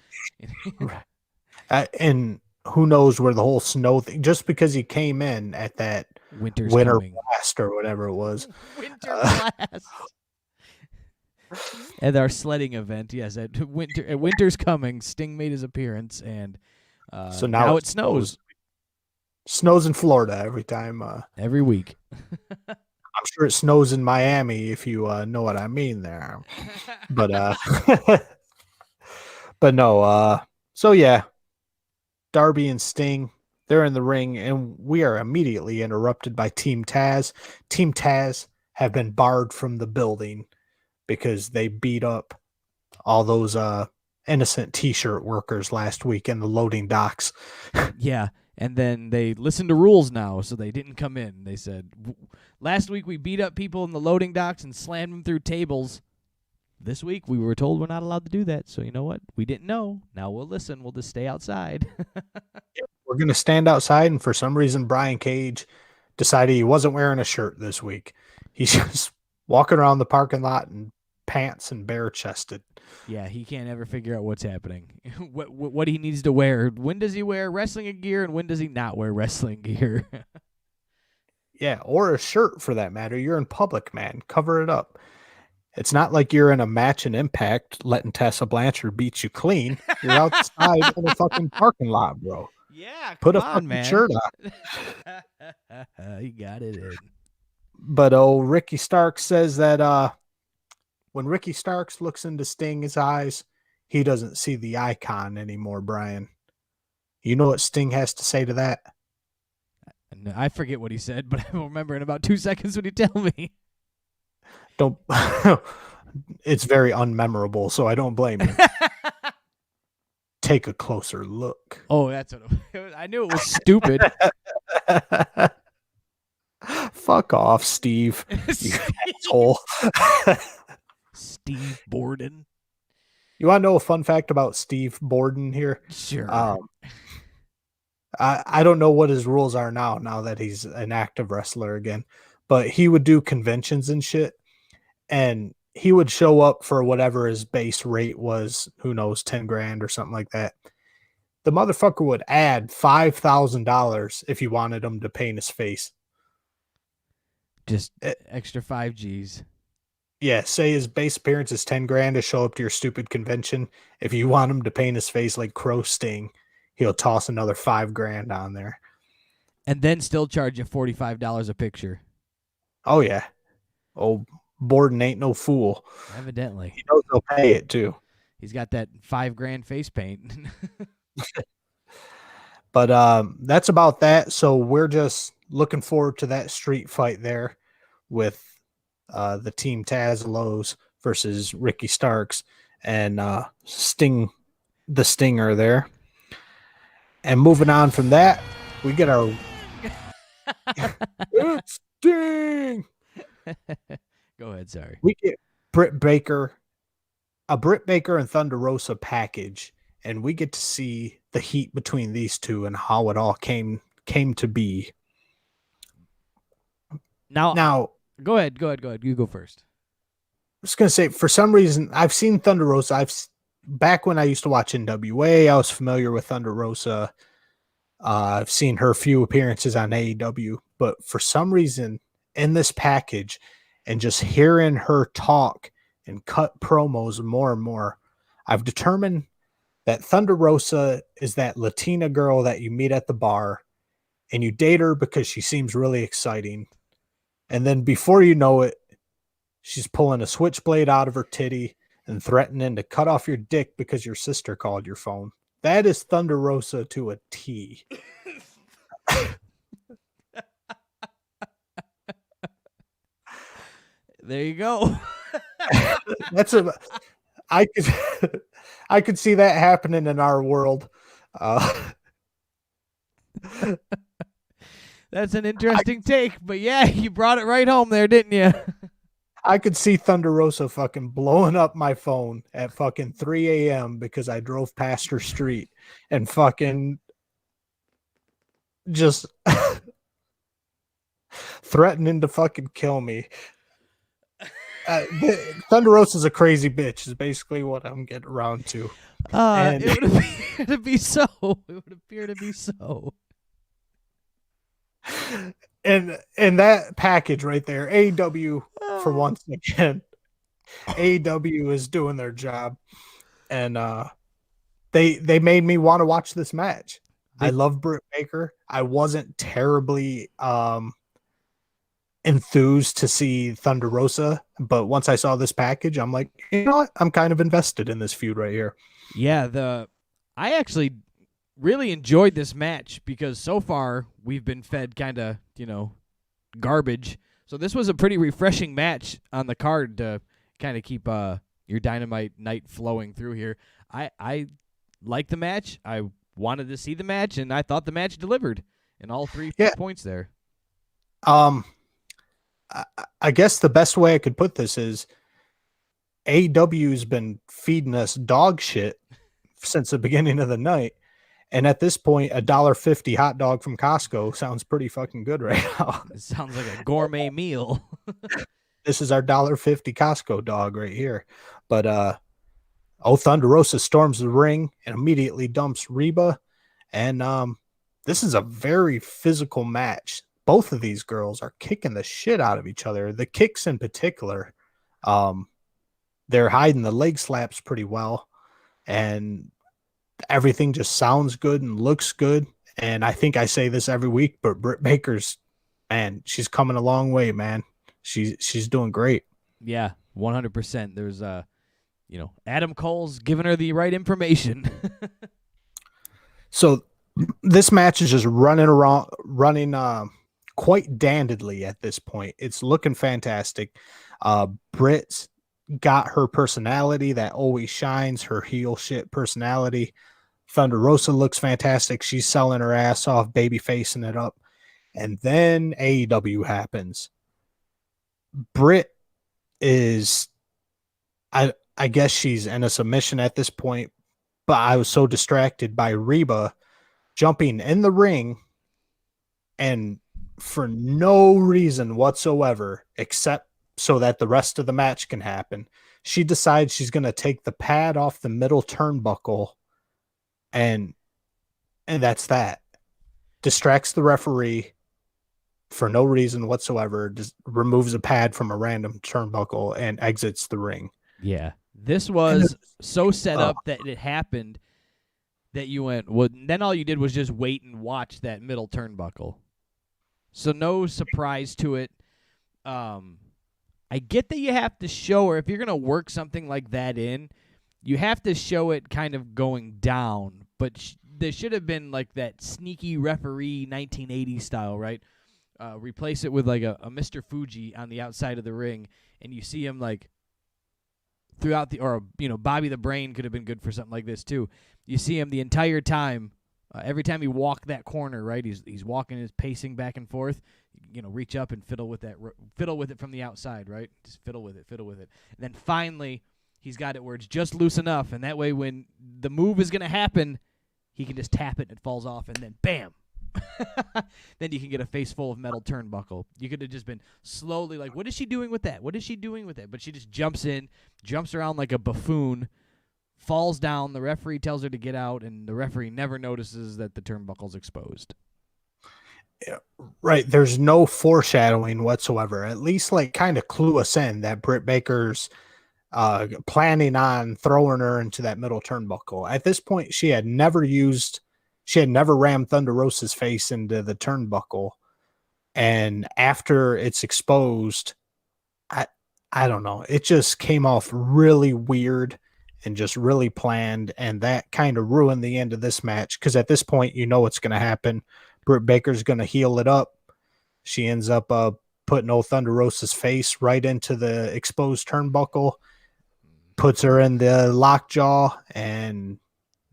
And who knows where the whole snow thing, just because he came in at that winter blast or whatever it was. Winter blast. At our sledding event, yes, at winter's coming, Sting made his appearance, and so now it snows. Snows in Florida every time. Every week. I'm sure it snows in Miami, if you know what I mean there. But but no, so yeah, Darby and Sting, they're in the ring, and we are immediately interrupted by Team Taz. Team Taz have been barred from the building because they beat up all those innocent T-shirt workers last week in the loading docks. Yeah, and then they listened to rules now, so they didn't come in. They said, last week we beat up people in the loading docks and slammed them through tables. This week we were told we're not allowed to do that, so you know what? We didn't know. Now we'll listen. We'll just stay outside. We're going to stand outside, and for some reason Brian Cage decided he wasn't wearing a shirt this week. He's just walking around the parking lot in pants and bare-chested. Yeah, he can't ever figure out what's happening. What he needs to wear. When does he wear wrestling gear, and when does he not wear wrestling gear? Yeah, or a shirt for that matter. You're in public, man. Cover it up. It's not like you're in a match in Impact letting Tessa Blanchard beat you clean. You're outside in a fucking parking lot, bro. Yeah, put a fucking shirt on. You got it in. But Ricky Starks says that when Ricky Starks looks into Sting's eyes, he doesn't see the icon anymore, Brian. You know what Sting has to say to that? No, I forget what he said, but I will remember in about 2 seconds when you tell me. Don't. It's very unmemorable, so I don't blame you. Take a closer look. Oh, that's what it was. I knew it was stupid. Fuck off, Steve. You asshole. Steve Borden. You want to know a fun fact about Steve Borden here? Sure. I don't know what his rules are now that he's an active wrestler again, but he would do conventions and shit, and he would show up for whatever his base rate was, who knows, 10 grand or something like that. The motherfucker would add $5,000 if you wanted him to paint his face. Just extra 5 Gs. Yeah, say his base appearance is 10 grand to show up to your stupid convention. If you want him to paint his face like Crow Sting, he'll toss another 5 grand on there. And then still charge you $45 a picture. Oh, yeah. Oh, Borden ain't no fool. Evidently. He knows he'll pay it, too. He's got that 5 grand face paint. But that's about that. So we're just looking forward to that street fight there with the Team Tazlos versus Ricky Starks and Sting, the Stinger there. And moving on from that, we get our it's Sting. Go ahead, sorry. We get Britt Baker and Thunder Rosa package, and we get to see the heat between these two and how it all came to be. Now go ahead. You go first. I was gonna say, for some reason, I've seen Thunder Rosa. Back when I used to watch NWA, I was familiar with Thunder Rosa. I've seen her few appearances on AEW, but for some reason, in this package, and just hearing her talk and cut promos more and more, I've determined that Thunder Rosa is that Latina girl that you meet at the bar, and you date her because she seems really exciting, and then before you know it, she's pulling a switchblade out of her titty and threatening to cut off your dick because your sister called your phone. That is Thunder Rosa to a T. There you go. I could see that happening in our world. That's an interesting take, but yeah, you brought it right home there, didn't you? I could see Thunder Rosa fucking blowing up my phone at fucking 3 a.m. because I drove past her street and fucking just threatening to fucking kill me. Thunder Rosa's a crazy bitch is basically what I'm getting around to. It would appear to be so. It would appear to be so. And that package right there, AEW, for once again, AEW is doing their job, and they made me want to watch this match. I love Britt Baker. I wasn't terribly enthused to see Thunder Rosa, but once I saw this package, I'm like, you know what? I'm kind of invested in this feud right here. Yeah, I actually really enjoyed this match because so far we've been fed kind of, garbage. So this was a pretty refreshing match on the card to kind of keep your Dynamite night flowing through here. I liked the match. I wanted to see the match, and I thought the match delivered in all three points there. I guess the best way I could put this is AEW's been feeding us dog shit since the beginning of the night. And at this point, $1.50 hot dog from Costco sounds pretty fucking good right now. It sounds like a gourmet meal. This is our $1.50 Costco dog right here. But Thunder Rosa storms the ring and immediately dumps Reba. And this is a very physical match. Both of these girls are kicking the shit out of each other. The kicks in particular, they're hiding the leg slaps pretty well. And everything just sounds good and looks good. And I think I say this every week, but Britt Baker's, man, she's coming a long way, man. She's doing great. Yeah, 100%. There's Adam Cole's giving her the right information. So This match is just running quite dandidly at this point. It's looking fantastic. Britt's got her personality that always shines, her heel shit personality. Thunder Rosa looks fantastic. She's selling her ass off, baby facing it up. And then AEW happens. Britt is, I guess she's in a submission at this point, but I was so distracted by Reba jumping in the ring and for no reason whatsoever, except so that the rest of the match can happen, she decides she's going to take the pad off the middle turnbuckle, and that's that. Distracts the referee for no reason whatsoever, just removes a pad from a random turnbuckle and exits the ring. Yeah. This was so set up that it happened that you went, well, then all you did was just wait and watch that middle turnbuckle. So no surprise to it. I get that you have to show her, if you're going to work something like that in, you have to show it kind of going down. But there should have been like that sneaky referee 1980s style, right? Replace it with like a Mr. Fuji on the outside of the ring, and you see him like throughout Bobby the Brain could have been good for something like this too. You see him the entire time. Every time he walked that corner, right? He's walking, his pacing back and forth. Reach up and fiddle with it from the outside, right? Just fiddle with it. And then finally, he's got it where it's just loose enough, and that way when the move is going to happen, he can just tap it and it falls off, and then bam. Then you can get a face full of metal turnbuckle. You could have just been slowly like, what is she doing with that? But she just jumps in, jumps around like a buffoon, falls down. The referee tells her to get out, and the referee never notices that the turnbuckle's exposed. Yeah, right. There's no foreshadowing whatsoever. At least like kind of clue us in that Britt Baker's planning on throwing her into that middle turnbuckle. At this point, she had never rammed Thunder Rosa's face into the turnbuckle. And after it's exposed, I don't know. It just came off really weird and just really planned. And that kind of ruined the end of this match. Because at this point, you know what's going to happen. Britt Baker's going to heel it up. She ends up putting old Thunder Rosa's face right into the exposed turnbuckle, puts her in the lockjaw, and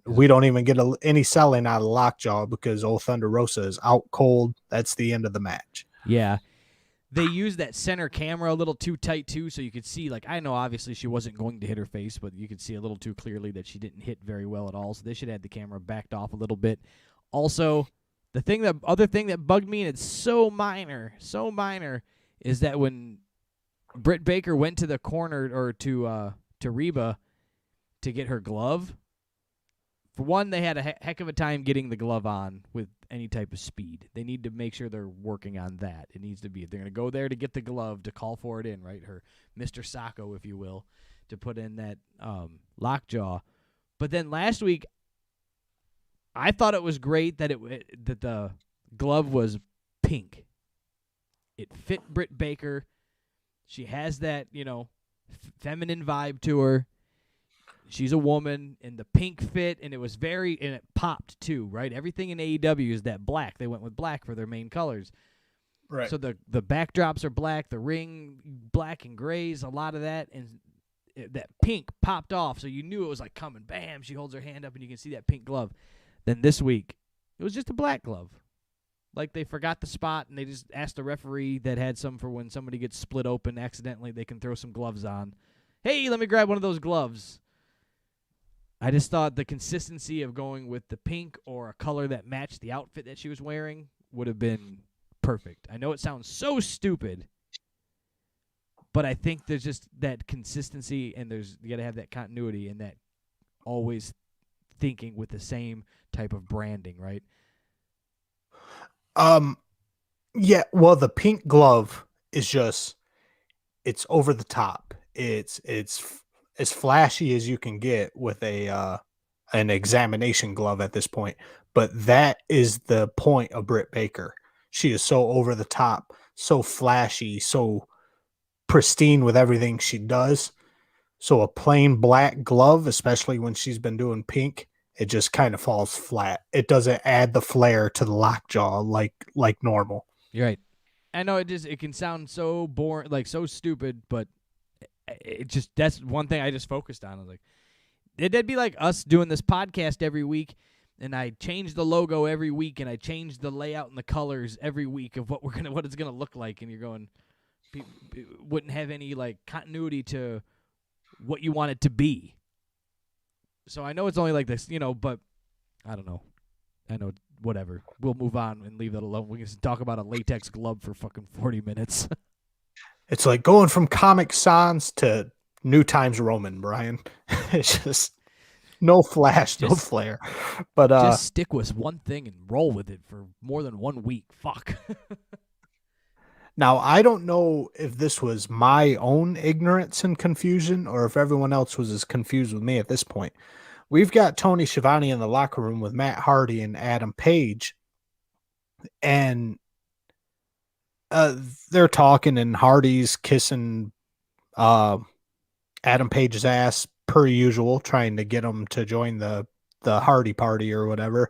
we don't even get any selling out of lockjaw because old Thunder Rosa is out cold. That's the end of the match. Yeah. They used that center camera a little too tight, too, so you could see, like, I know obviously she wasn't going to hit her face, but you could see a little too clearly that she didn't hit very well at all, so they should have had the camera backed off a little bit. Also, the other thing that bugged me, and it's so minor, is that when Britt Baker went to the corner or to Reba to get her glove, for one, they had a heck of a time getting the glove on with any type of speed. They need to make sure they're working on that. It needs to be, they're going to go there to get the glove to call for it in, right? Her Mr. Sacco, if you will, to put in that lockjaw. But then last week, I thought it was great that that the glove was pink. It fit Britt Baker. She has that, feminine vibe to her. She's a woman, and the pink fit, and and it popped too, right? Everything in AEW is that black. They went with black for their main colors. Right. So the backdrops are black, the ring black and grays, a lot of that, and that pink popped off, so you knew it was like coming. Bam! She holds her hand up, and you can see that pink glove. Then this week, it was just a black glove. Like they forgot the spot, and they just asked the referee that had some for when somebody gets split open accidentally, they can throw some gloves on. Hey, let me grab one of those gloves. I just thought the consistency of going with the pink or a color that matched the outfit that she was wearing would have been perfect. I know it sounds so stupid, but I think there's just that consistency, and you got to have that continuity and that always thinking with the same type of branding, right? Yeah, well, the pink glove is just, it's over the top. It's as flashy as you can get with an examination glove at this point. But that is the point of Britt Baker. She is so over the top, so flashy, so pristine with everything she does. So a plain black glove, especially when she's been doing pink, it just kind of falls flat. It doesn't add the flair to the lockjaw like normal. You're right. I know it can sound so boring, like so stupid, but that's one thing I just focused on. I was like, it'd be like us doing this podcast every week, and I change the logo every week, and I change the layout and the colors every week of what it's gonna look like, and you're going, wouldn't have any like continuity to what you want it to be. So I know it's only like this, but I don't know. I know, whatever. We'll move on and leave that alone. We can talk about a latex glove for fucking 40 minutes. It's like going from Comic Sans to New Times Roman, Brian. It's just no flash, no flair. But just stick with one thing and roll with it for more than 1 week. Fuck. Now, I don't know if this was my own ignorance and confusion or if everyone else was as confused with me at this point. We've got Tony Schiavone in the locker room with Matt Hardy and Adam Page, and they're talking, and Hardy's kissing Adam Page's ass per usual, trying to get him to join the Hardy party or whatever.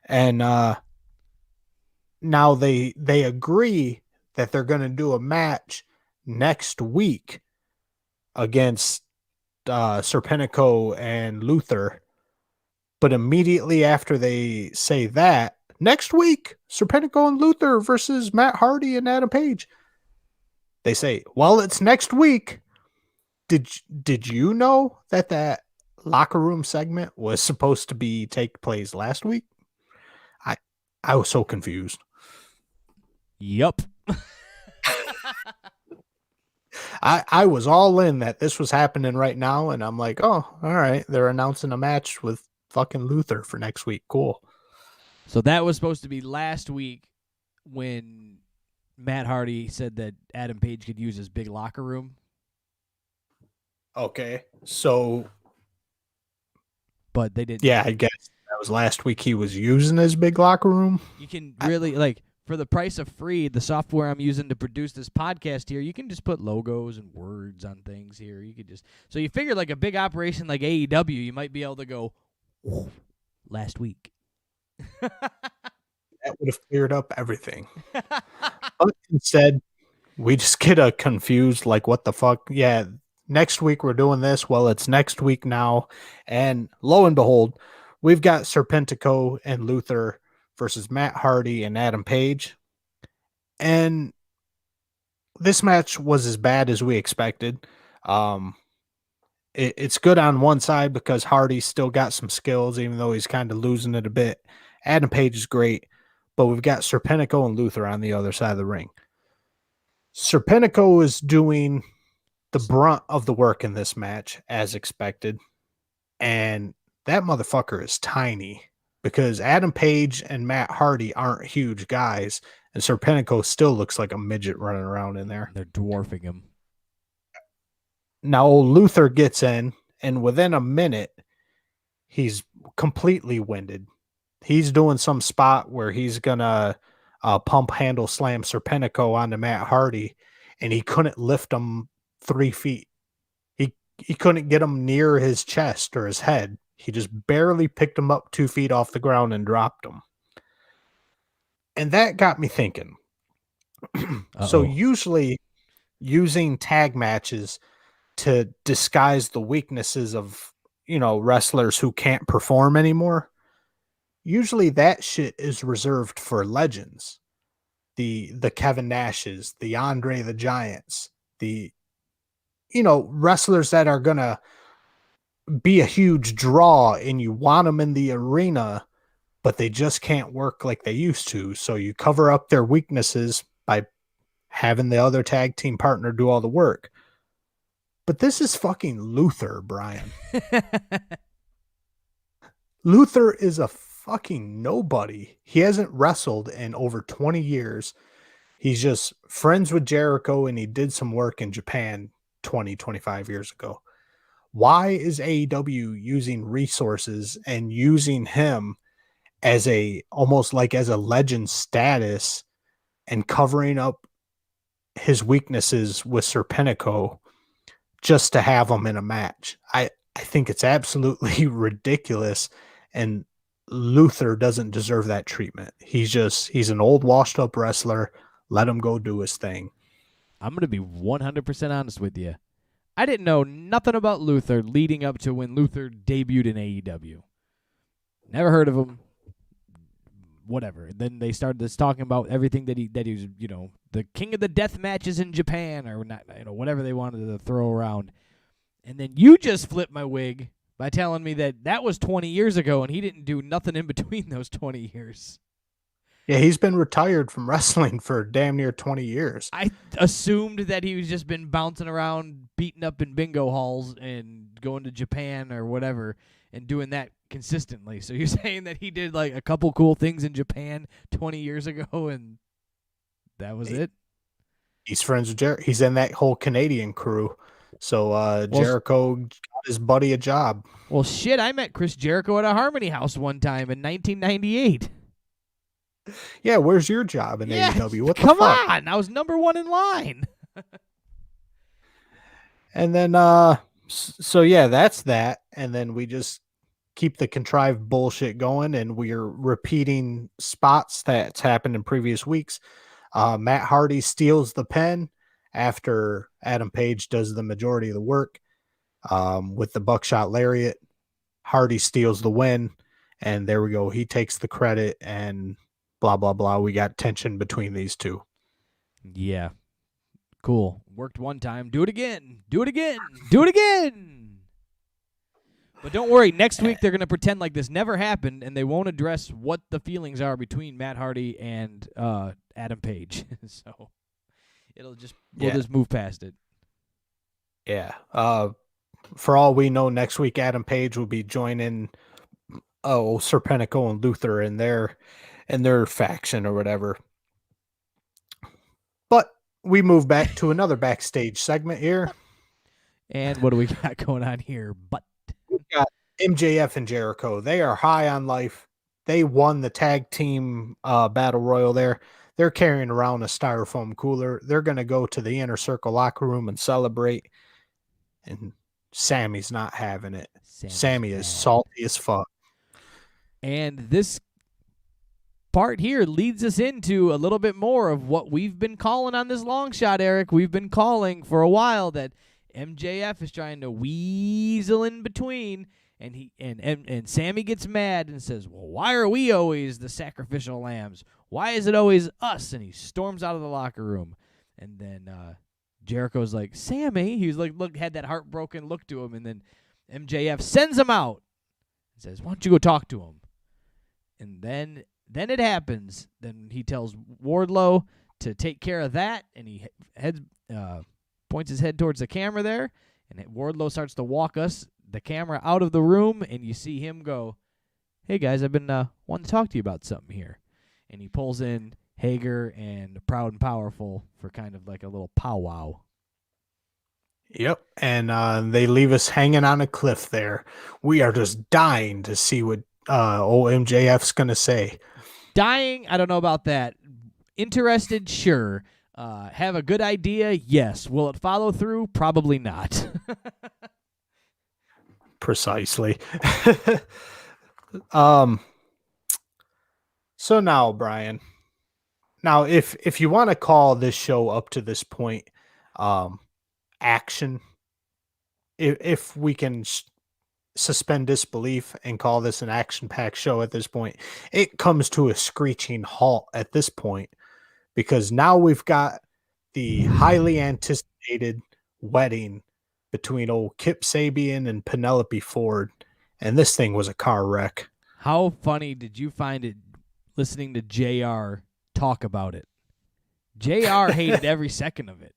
And now they agree that they're going to do a match next week against Serpentico and Luther. But immediately after they say that, next week, Serpentico and Luther versus Matt Hardy and Adam Page, they say, well, it's next week. Did you know that locker room segment was supposed to take place last week? I was so confused. Yup. I was all in that this was happening right now, and I'm like, oh, all right, they're announcing a match with fucking Luther for next week. Cool. So that was supposed to be last week when Matt Hardy said that Adam Page could use his big locker room. Okay, so but they didn't. Yeah, I guess that was last week. He was using his big locker room. You can really for the price of free, the software I'm using to produce this podcast here, you can just put logos and words on things here. You could so you figure like a big operation like AEW, you might be able to go last week. That would have cleared up everything. But instead, we just get a confused, like, what the fuck? Yeah, next week we're doing this. Well, it's next week now. And lo and behold, we've got Serpentico and Luther versus Matt Hardy and Adam Page. And this match was as bad as we expected. It's good on one side because Hardy's still got some skills, even though he's kind of losing it a bit. Adam Page is great, but we've got Serpentico and Luther on the other side of the ring. Serpentico is doing the brunt of the work in this match, as expected. And that motherfucker is tiny because Adam Page and Matt Hardy aren't huge guys, and Serpentico still looks like a midget running around in there. They're dwarfing him. Now Luther gets in, and within a minute, he's completely winded. He's doing some spot where he's going to pump handle slam Serpentico onto Matt Hardy, and he couldn't lift him 3 feet. He couldn't get him near his chest or his head. He just barely picked him up 2 feet off the ground and dropped him. And that got me thinking. So usually using tag matches to disguise the weaknesses of, wrestlers who can't perform anymore, usually that shit is reserved for legends. The Kevin Nashes, the Andre the Giants, the wrestlers that are going to be a huge draw and you want them in the arena, but they just can't work like they used to. So you cover up their weaknesses by having the other tag team partner do all the work. But this is fucking Luther, Brian. Luther is a fucking nobody. He hasn't wrestled in over 20 years. He's just friends with Jericho, and he did some work in Japan 25 years ago. Why is AEW using resources and using him as almost like as a legend status and covering up his weaknesses with Serpentico just to have him in a match? I think it's absolutely ridiculous. And Luther doesn't deserve that treatment. He's an old washed up wrestler. Let him go do his thing. I'm going to be 100% honest with you. I didn't know nothing about Luther leading up to when Luther debuted in AEW. Never heard of him. Whatever. Then they started this talking about everything that he was, the king of the death matches in Japan, or not, whatever they wanted to throw around. And then you just flipped my wig by telling me that was 20 years ago, and he didn't do nothing in between those 20 years. Yeah, he's been retired from wrestling for damn near 20 years. I assumed that he was just been bouncing around, beating up in bingo halls and going to Japan or whatever and doing that consistently. So you're saying that he did like a couple cool things in Japan 20 years ago and that was it? He's friends with Jericho. He's in that whole Canadian crew. So Jericho got his buddy a job. Well, shit, I met Chris Jericho at a Harmony House one time in 1998. Yeah, where's your job in AEW? What the come fuck? on, I was number one in line. And then, so yeah, that's that. And then we just keep the contrived bullshit going, and we're repeating spots that's happened in previous weeks. Matt Hardy steals the pen after Adam Page does the majority of the work with the buckshot lariat. Hardy steals the win, and there we go. He takes the credit, and blah, blah, blah. We got tension between these two. Yeah. Cool. Worked one time. Do it again. Do it again. Do it again. But don't worry. Next week, they're going to pretend like this never happened, and they won't address what the feelings are between Matt Hardy and Adam Page. So we'll just move past it. Yeah. For all we know, next week, Adam Page will be joining Serpentico and Luther in their faction or whatever. But we move back to another backstage segment here. And what do we got going on here? But we got MJF and Jericho. They are high on life. They won the tag team battle royal there. They're carrying around a styrofoam cooler. They're going to go to the Inner Circle locker room and celebrate. And Sammy's not having it. Sammy is salty as fuck. And this part here leads us into a little bit more of what we've been calling on this long shot, Eric. We've been calling for a while that MJF is trying to weasel in between, and Sammy gets mad and says, well, why are we always the sacrificial lambs? Why is it always us? And he storms out of the locker room. And then Jericho's like, Sammy? He was like, had that heartbroken look to him, and then MJF sends him out and says, why don't you go talk to him? And then it happens. Then he tells Wardlow to take care of that, and he points his head towards the camera there, and Wardlow starts to walk the camera out of the room, and you see him go, hey, guys, I've been wanting to talk to you about something here. And he pulls in Hager and Proud and Powerful for kind of like a little powwow. Yep, and they leave us hanging on a cliff there. We are just dying to see what old MJF's going to say. Dying? I don't know about that. Interested? Sure. Have a good idea? Yes. Will it follow through? Probably not. Precisely. So now, Brian, if you want to call this show up to this point action, if we can suspend disbelief and call this an action-packed show at this point, it comes to a screeching halt at this point, because now we've got the highly anticipated wedding between old Kip Sabian and Penelope Ford, and this thing was a car wreck. How funny did you find it listening to JR talk about it? JR hated every second of it.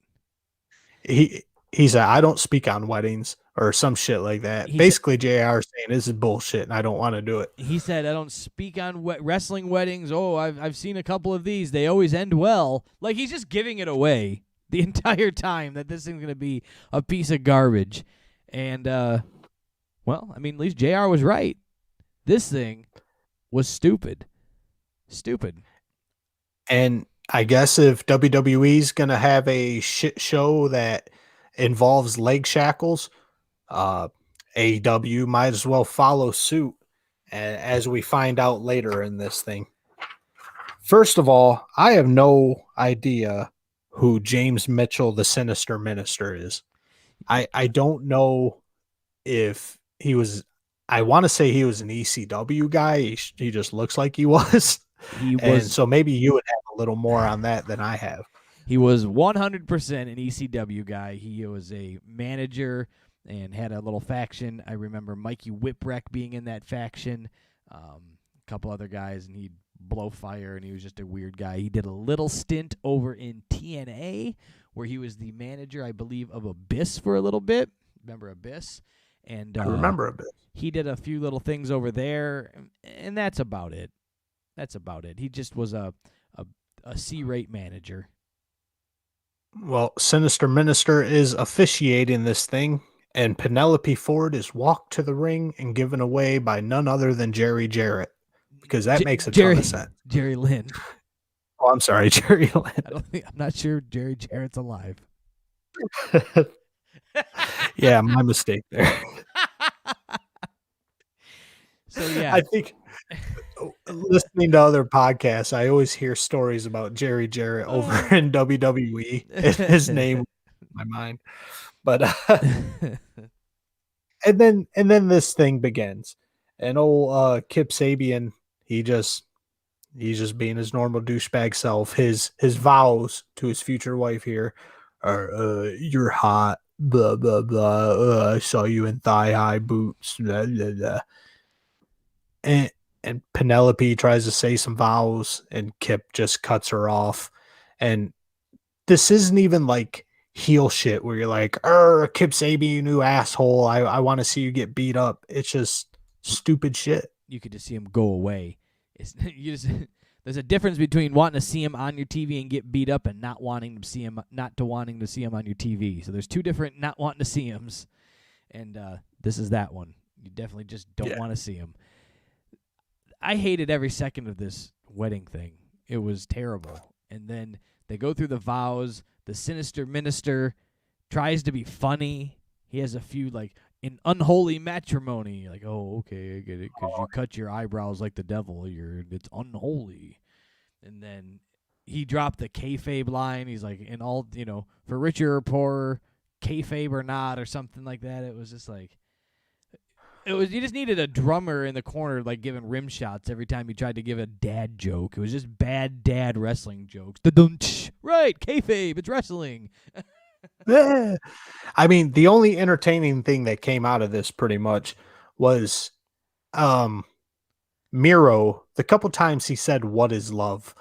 He said, I don't speak on weddings or some shit like that. Basically, JR saying this is bullshit and I don't want to do it. He said, I don't speak on wrestling weddings. Oh, I've seen a couple of these. They always end well. Like, he's just giving it away the entire time that this thing's going to be a piece of garbage. And, well, I mean, at least JR was right. This thing was stupid. Stupid. And I guess if WWE's going to have a shit show that involves leg shackles, AEW might as well follow suit as we find out later in this thing. First of all, I have no idea who James Mitchell, the Sinister Minister, is. I don't know if he was. I want to say he was an ECW guy. He just looks like he was. And so maybe you would have a little more on that than I have. He was 100% an ECW guy. He was a manager and had a little faction. I remember Mikey Whipwreck being in that faction, a couple other guys, and he'd blow fire, and he was just a weird guy. He did a little stint over in TNA where he was the manager, I believe, of Abyss for a little bit. Remember Abyss? And I remember Abyss. He did a few little things over there, and that's about it. He just was a C-rate manager. Well, Sinister Minister is officiating this thing, and Penelope Ford is walked to the ring and given away by none other than Jerry Jarrett, because that makes a ton of sense. Jerry Lynn. Oh, I'm sorry, Jerry Lynn. I'm not sure Jerry Jarrett's alive. Yeah, my mistake there. So yeah, I think listening to other podcasts, I always hear stories about Jerry Jarrett over in WWE. And his name in my mind, but and then this thing begins, and old Kip Sabian, he's just being his normal douchebag self. His vows to his future wife here are you're hot, blah blah blah. I saw you in thigh high boots, blah blah blah. And Penelope tries to say some vows, and Kip just cuts her off. And this isn't even like heel shit where you're like, Kip Sabian, you asshole. I want to see you get beat up. It's just stupid shit. You could just see him go away. There's a difference between wanting to see him on your TV and get beat up and not wanting to see him on your TV. So there's two different not wanting to see hims. And this is that one. You definitely just don't want to see him. I hated every second of this wedding thing. It was terrible. And then they go through the vows. The Sinister Minister tries to be funny. He has a few, like, in unholy matrimony. Like, oh, okay, I get it, because you cut your eyebrows like the devil. It's unholy. And then he dropped the KayFabe line. He's like, in all, for richer or poorer, KayFabe or not, or something like that. It was just like, you just needed a drummer in the corner, like, giving rim shots every time he tried to give a dad joke. It was just bad dad wrestling jokes. Right, kayfabe, it's wrestling. I mean, the only entertaining thing that came out of this pretty much was Miro. The couple times he said, "What is love?"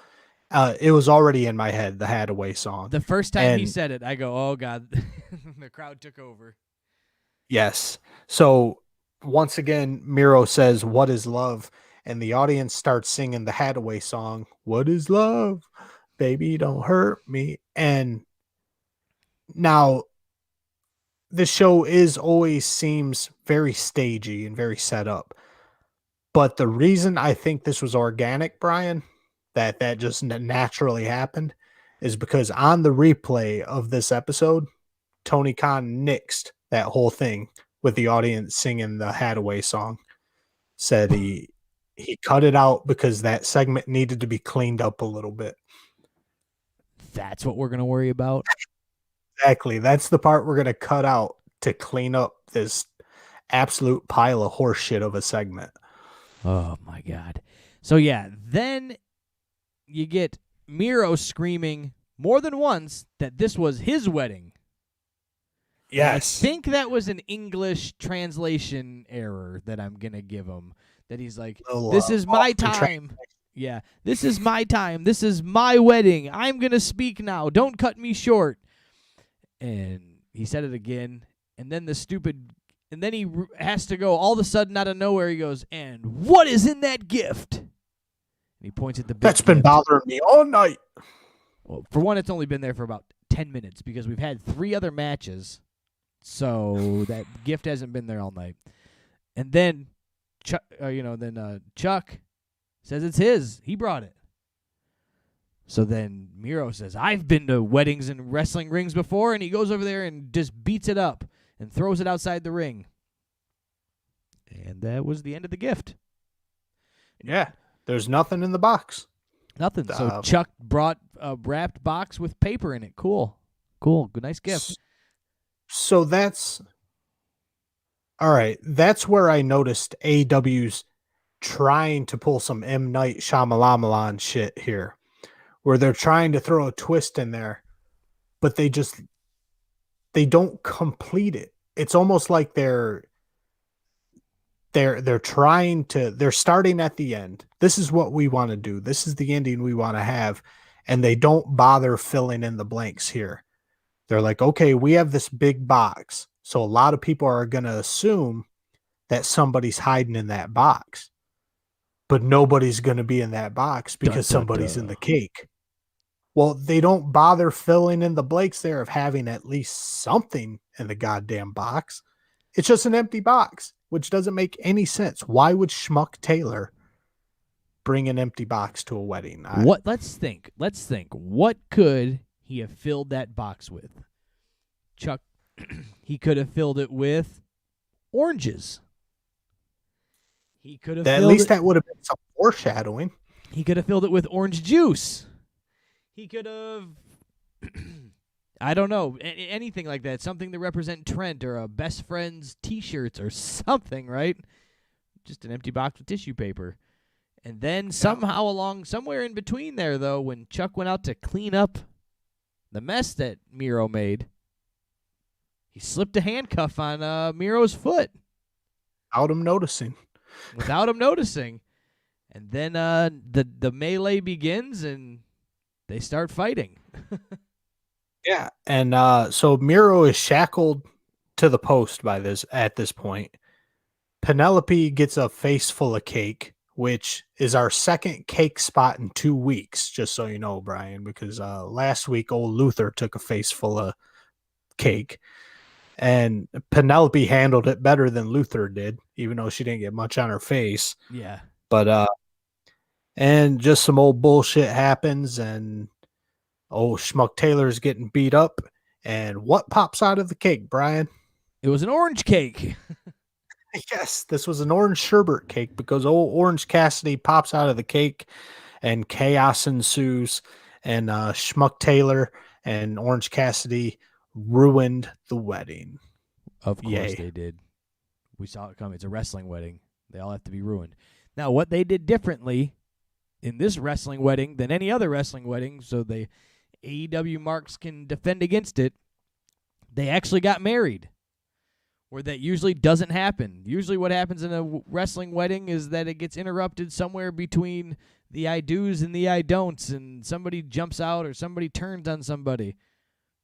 It was already in my head, the Hadaway song. The first time he said it, I go, oh, God. The crowd took over. Yes. So once again, Miro says, "What is love?" And the audience starts singing the Hadaway song, "What is love? Baby, don't hurt me." And now the show always seems very stagey and very set up. But the reason I think this was organic, Brian, that just naturally happened, is because on the replay of this episode, Tony Khan nixed that whole thing with the audience singing the Hadaway song. Said he cut it out because that segment needed to be cleaned up a little bit. That's what we're going to worry about? Exactly. That's the part we're going to cut out to clean up this absolute pile of horse shit of a segment. Oh, my God. So, yeah, then you get Miro screaming more than once that this was his wedding. Yes. I think that was an English translation error that I'm going to give him. That he's like, this is my time. Yeah, this is my time. This is my wedding. I'm going to speak now. Don't cut me short. And he said it again. And then and then he has to go all of a sudden out of nowhere. He goes, and what is in that gift? And he points at the big That's been gift. bothering me all night. Well, for one, it's only been there for about 10 minutes because we've had 3 other matches. So that gift hasn't been there all night. And then Chuck says it's his. He brought it. So then Miro says, I've been to weddings and wrestling rings before, and he goes over there and just beats it up and throws it outside the ring. And that was the end of the gift. Yeah, there's nothing in the box. Nothing. So Chuck brought a wrapped box with paper in it. Cool. Good, nice gift. So that's all right. That's where I noticed AEW's trying to pull some M. Night Shyamalan shit here, where they're trying to throw a twist in there, but they don't complete it. It's almost like they're starting at the end. This is what we want to do. This is the ending we want to have. And they don't bother filling in the blanks here. They're like, okay, we have this big box. So a lot of people are going to assume that somebody's hiding in that box. But nobody's going to be in that box because somebody's in the cake. Well, they don't bother filling in the blanks there of having at least something in the goddamn box. It's just an empty box, which doesn't make any sense. Why would Schmuck Taylor bring an empty box to a wedding? Let's think. What could he have filled that box with? Chuck, he could have filled it with oranges. He could have at least that would have been some foreshadowing. He could have filled it with orange juice. He could have, I don't know, anything like that. Something to represent Trent or a best friend's T-shirts or something, right? Just an empty box with tissue paper. And then somehow somewhere in between there, though, when Chuck went out to clean up the mess that Miro made, he slipped a handcuff on Miro's foot. Without him noticing. And then the melee begins and they start fighting. Yeah. And so Miro is shackled to the post at this point. Penelope gets a face full of cake, which is our second cake spot in 2 weeks, just so you know, Brian, because last week old Luther took a face full of cake. And Penelope handled it better than Luther did, even though she didn't get much on her face. Yeah. But and just some old bullshit happens, and Schmuck Taylor's getting beat up. And what pops out of the cake, Brian? It was an orange cake. Yes, this was an orange sherbet cake because old Orange Cassidy pops out of the cake and chaos ensues. And Schmuck Taylor and Orange Cassidy ruined the wedding. Of course they did. We saw it coming. It's a wrestling wedding. They all have to be ruined. Now, what they did differently in this wrestling wedding than any other wrestling wedding, so the AEW marks can defend against it, they actually got married, where that usually doesn't happen. Usually what happens in a wrestling wedding is that it gets interrupted somewhere between the I do's and the I don'ts, and somebody jumps out or somebody turns on somebody.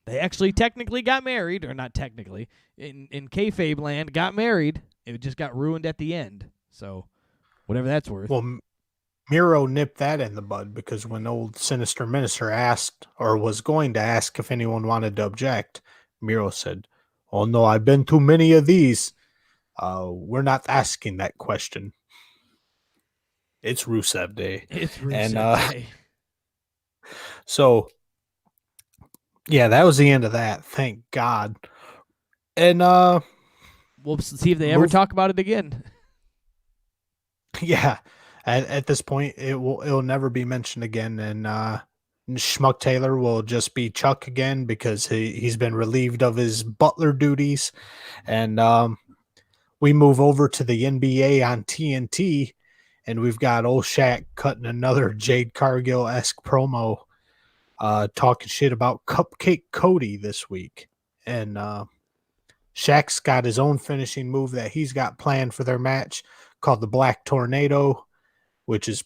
They actually technically got married, or not technically, in kayfabe land, got married. It just got ruined at the end. So, whatever that's worth. Well, Miro nipped that in the bud because when old Sinister Minister asked, or was going to ask if anyone wanted to object, Miro said, "Oh no, I've been to many of these. We're not asking that question." It's Rusev Day. It's Rusev Day. So, yeah, that was the end of that. Thank God. And we'll see if they ever talk about it again. Yeah, at this point, it'll never be mentioned again, and Schmuck Taylor will just be Chuck again because he's been relieved of his butler duties, and we move over to the NBA on TNT, and we've got old Shaq cutting another Jade Cargill-esque promo, talking shit about Cupcake Cody this week, and Shaq's got his own finishing move that he's got planned for their match called the Black Tornado, which is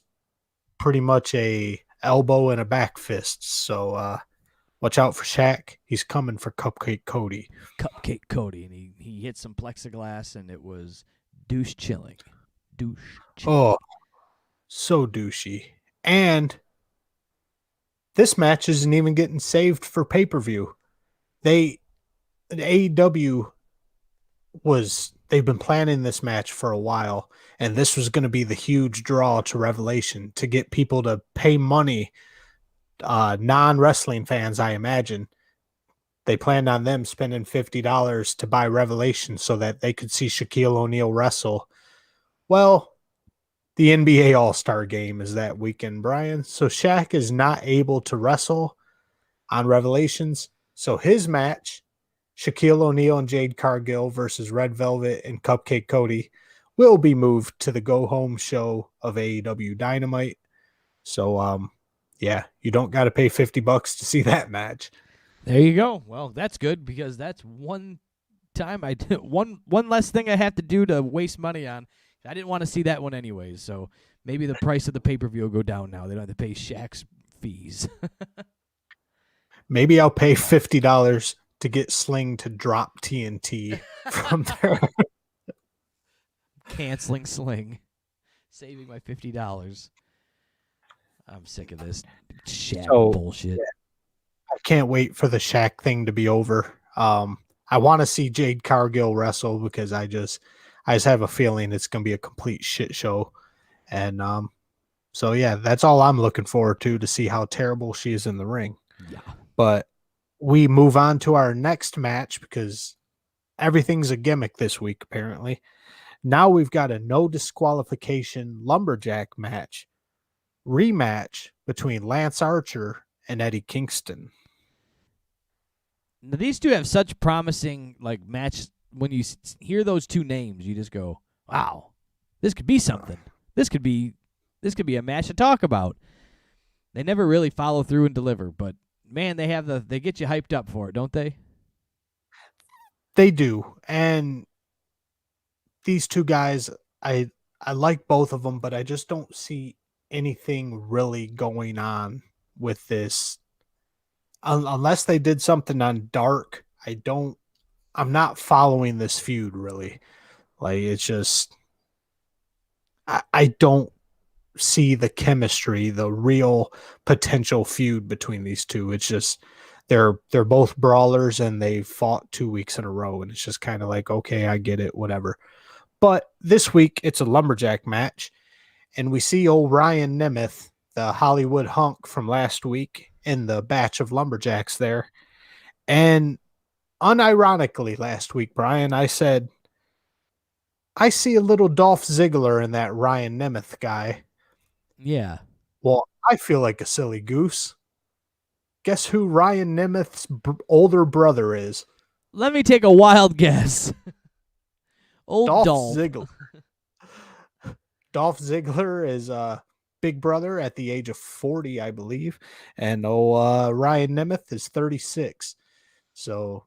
pretty much a elbow and a back fist. So watch out for Shaq. He's coming for Cupcake Cody. Cupcake Cody, and he hit some plexiglass, and it was douche chilling. Oh, so douchey. And this match isn't even getting saved for pay-per-view. The AEW they've been planning this match for a while, and this was going to be the huge draw to Revelation to get people to pay money, non-wrestling fans, I imagine. They planned on them spending $50 to buy Revelation so that they could see Shaquille O'Neal wrestle. Well, the NBA All-Star game is that weekend, Brian. So Shaq is not able to wrestle on Revelations. So his match, Shaquille O'Neal and Jade Cargill versus Red Velvet and Cupcake Cody, will be moved to the go-home show of AEW Dynamite. So, yeah, you don't got to pay $50 to see that match. There you go. Well, that's good because that's one time I did one less thing I have to do to waste money on. I didn't want to see that one anyways, so maybe the price of the pay-per-view will go down now. They don't have to pay Shaq's fees. Maybe I'll pay $50 to get Sling to drop TNT from there. Canceling Sling. Saving my $50. I'm sick of this Shaq bullshit. Yeah, I can't wait for the Shaq thing to be over. I want to see Jade Cargill wrestle because I just have a feeling it's going to be a complete shit show. And so, yeah, that's all I'm looking forward to see how terrible she is in the ring. Yeah. But we move on to our next match because everything's a gimmick this week, apparently. Now we've got a no disqualification lumberjack match rematch between Lance Archer and Eddie Kingston. Now, these two have such promising matches. When you hear those two names, you just go, "Wow, this could be something. This could be a match to talk about." They never really follow through and deliver, but man, they get you hyped up for it, don't they? They do, and these two guys, I like both of them, but I just don't see anything really going on with this unless they did something on Dark. I'm not following this feud really. It's just I don't see the chemistry, the real potential feud between these two. It's just they're both brawlers and they fought 2 weeks in a row, and it's just kind of like, okay, I get it, whatever. But this week it's a lumberjack match, and we see old Ryan Nemeth, the Hollywood hunk from last week, in the batch of lumberjacks there. And unironically last week, Brian, I said, I see a little Dolph Ziggler in that Ryan Nemeth guy. Yeah. Well, I feel like a silly goose. Guess who Ryan Nemeth's older brother is? Let me take a wild guess. Old Dolph Ziggler. Dolph Ziggler is big brother at the age of 40, I believe. And Ryan Nemeth is 36. So,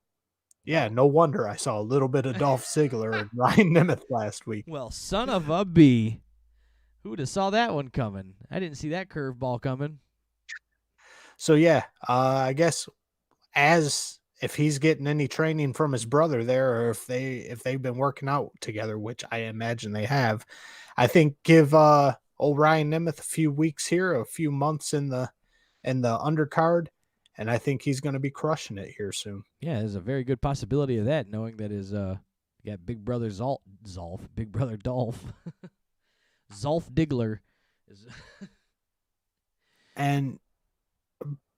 yeah, no wonder I saw a little bit of Dolph Ziggler and Ryan Nemeth last week. Well, son of a bee. Who'd have saw that one coming? I didn't see that curveball coming. So, yeah, I guess if he's getting any training from his brother there, or if they've been working out together, which I imagine they have, I think give old Ryan Nemeth a few weeks here, a few months in the undercard, and I think he's going to be crushing it here soon. Yeah, there's a very good possibility of that, knowing that his big brother big brother Dolph, Zolf Diggler is. And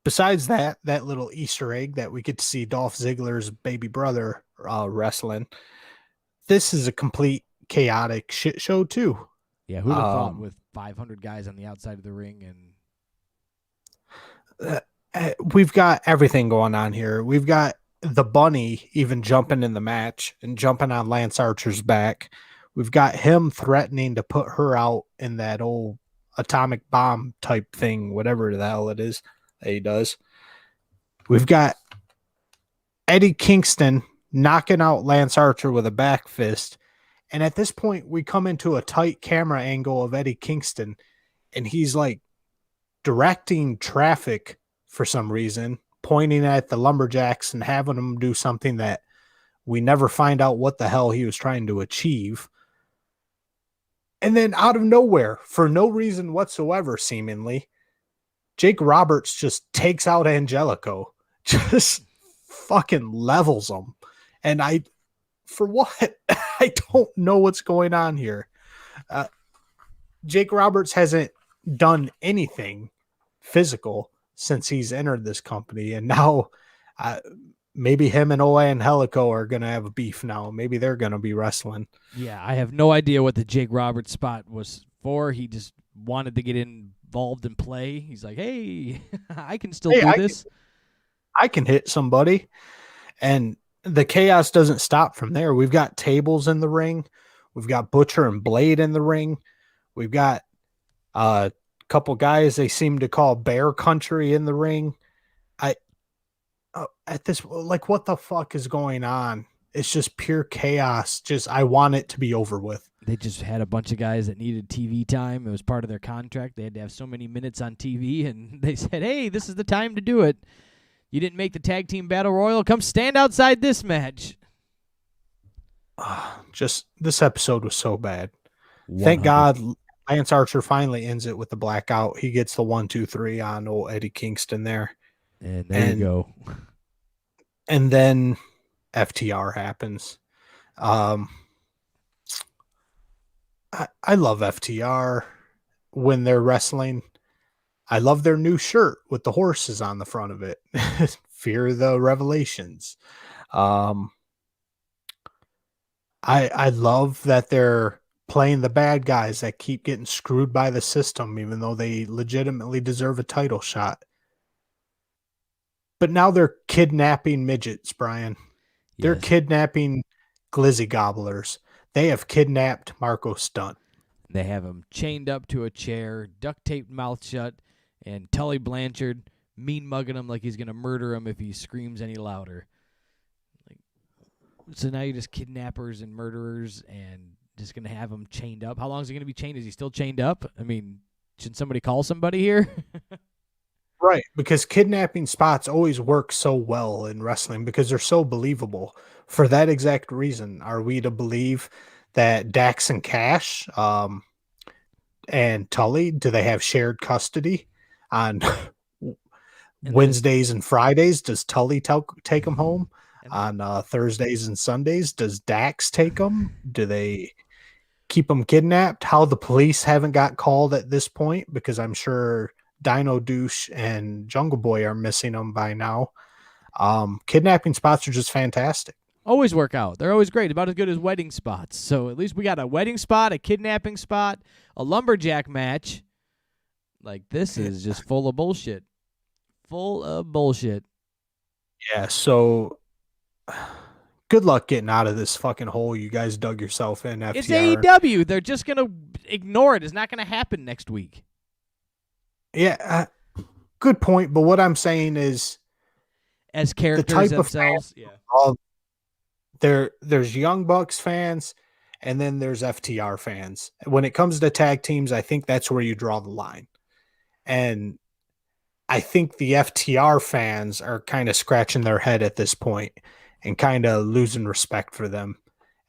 besides that little Easter egg that we get to see Dolph Ziggler's baby brother wrestling, this is a complete chaotic shit show too. Yeah, who'd have thought with 500 guys on the outside of the ring and we've got everything going on here. We've got the bunny even jumping in the match and jumping on Lance Archer's back. We've got him threatening to put her out in that old atomic bomb type thing, whatever the hell it is that he does. We've got Eddie Kingston knocking out Lance Archer with a back fist. And at this point, we come into a tight camera angle of Eddie Kingston, and he's like directing traffic for some reason, pointing at the lumberjacks and having them do something that we never find out what the hell he was trying to achieve. And then out of nowhere, for no reason whatsoever, seemingly, Jake Roberts just takes out Angelico, just fucking levels him. And for what? I don't know what's going on here. Jake Roberts hasn't done anything physical since he's entered this company. And now maybe him and Ola Angelico are going to have a beef now. Maybe they're going to be wrestling. Yeah, I have no idea what the Jake Roberts spot was before. He just wanted to get involved and play. He's like, hey, I can still Hey, do this. I can hit somebody. And the chaos doesn't stop from there. We've got tables in the ring. We've got Butcher and Blade in the ring. We've got a couple guys they seem to call Bear Country in the ring. At this, like, what the fuck is going on? It's just pure chaos. Just, I want it to be over with. They just had a bunch of guys that needed TV time. It was part of their contract. They had to have so many minutes on TV, and they said, hey, this is the time to do it. You didn't make the tag team battle royal? Come stand outside this match. Just, this episode was so bad. 100. Thank God Lance Archer finally ends it with the blackout. He gets the 1, 2, 3 on old Eddie Kingston there. And there you go. And then FTR happens. I love FTR when they're wrestling. I love their new shirt with the horses on the front of it. Fear the Revelations. I love that they're playing the bad guys that keep getting screwed by the system, even though they legitimately deserve a title shot. But now they're kidnapping midgets, Brian. They're kidnapping glizzy gobblers. They have kidnapped Marco Stunt. They have him chained up to a chair, duct taped mouth shut, and Tully Blanchard mean mugging him like he's going to murder him if he screams any louder. So now you're just kidnappers and murderers and just going to have him chained up. How long is he going to be chained? Is he still chained up? I mean, should somebody call somebody here? Right, because kidnapping spots always work so well in wrestling because they're so believable. For that exact reason, are we to believe that Dax and Cash and Tully, do they have shared custody on Wednesdays and Fridays? Does Tully take them home? On Thursdays and Sundays, does Dax take them? Do they keep them kidnapped? How the police haven't got called at this point, because I'm sure Dino Douche and Jungle Boy are missing them by now. Kidnapping spots are just fantastic. Always work out. They're always great, about as good as wedding spots. So at least we got a wedding spot, a kidnapping spot, a lumberjack match. Like, this is just full of bullshit. Full of bullshit. Yeah, so good luck getting out of this fucking hole you guys dug yourself in, FTR. It's AEW. They're just going to ignore it. It's not going to happen next week. Yeah, good point. But what I'm saying is, as characters the type themselves, of there's Young Bucks fans, and then there's FTR fans. When it comes to tag teams, I think that's where you draw the line. And I think the FTR fans are kind of scratching their head at this point and kind of losing respect for them.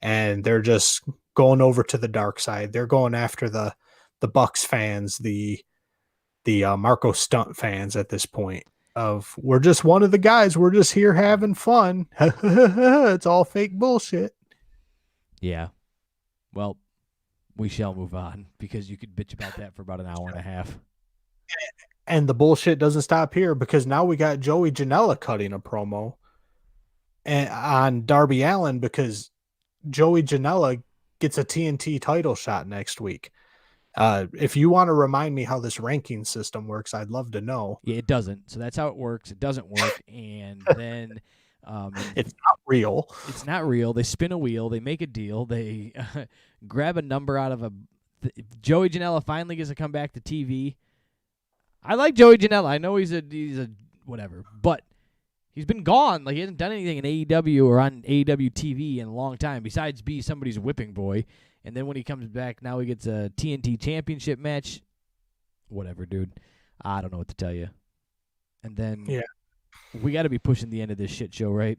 And they're just going over to the dark side. They're going after the Bucks fans, the Marco Stunt fans at this point. We're just one of the guys. We're just here having fun. It's all fake bullshit. Yeah. Well, we shall move on, because you could bitch about that for about an hour and a half. And the bullshit doesn't stop here, because now we got Joey Janela cutting a promo on Darby Allin, because Joey Janela gets a TNT title shot next week. If you want to remind me how this ranking system works, I'd love to know. Yeah, it doesn't. So that's how it works. It doesn't work. And then it's not real. It's not real. They spin a wheel. They make a deal. They grab a number out of Joey Janela finally gets to come back to TV. I like Joey Janela. I know he's a whatever, but he's been gone. Like, he hasn't done anything in AEW or on AEW TV in a long time besides be somebody's whipping boy. And then when he comes back, now he gets a TNT championship match. Whatever, dude. I don't know what to tell you. And then we got to be pushing the end of this shit show, right?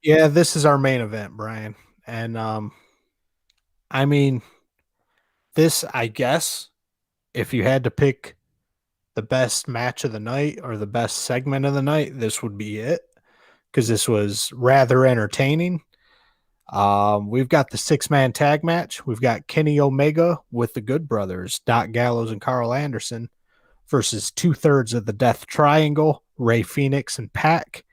Yeah, this is our main event, Brian. And I mean, this, I guess, if you had to pick the best match of the night or the best segment of the night, this would be it, because this was rather entertaining. We've got the 6-man tag match. We've got Kenny Omega with the Good Brothers, Doc Gallows and Carl Anderson, versus 2/3 of the Death Triangle, Ray Phoenix and Pac,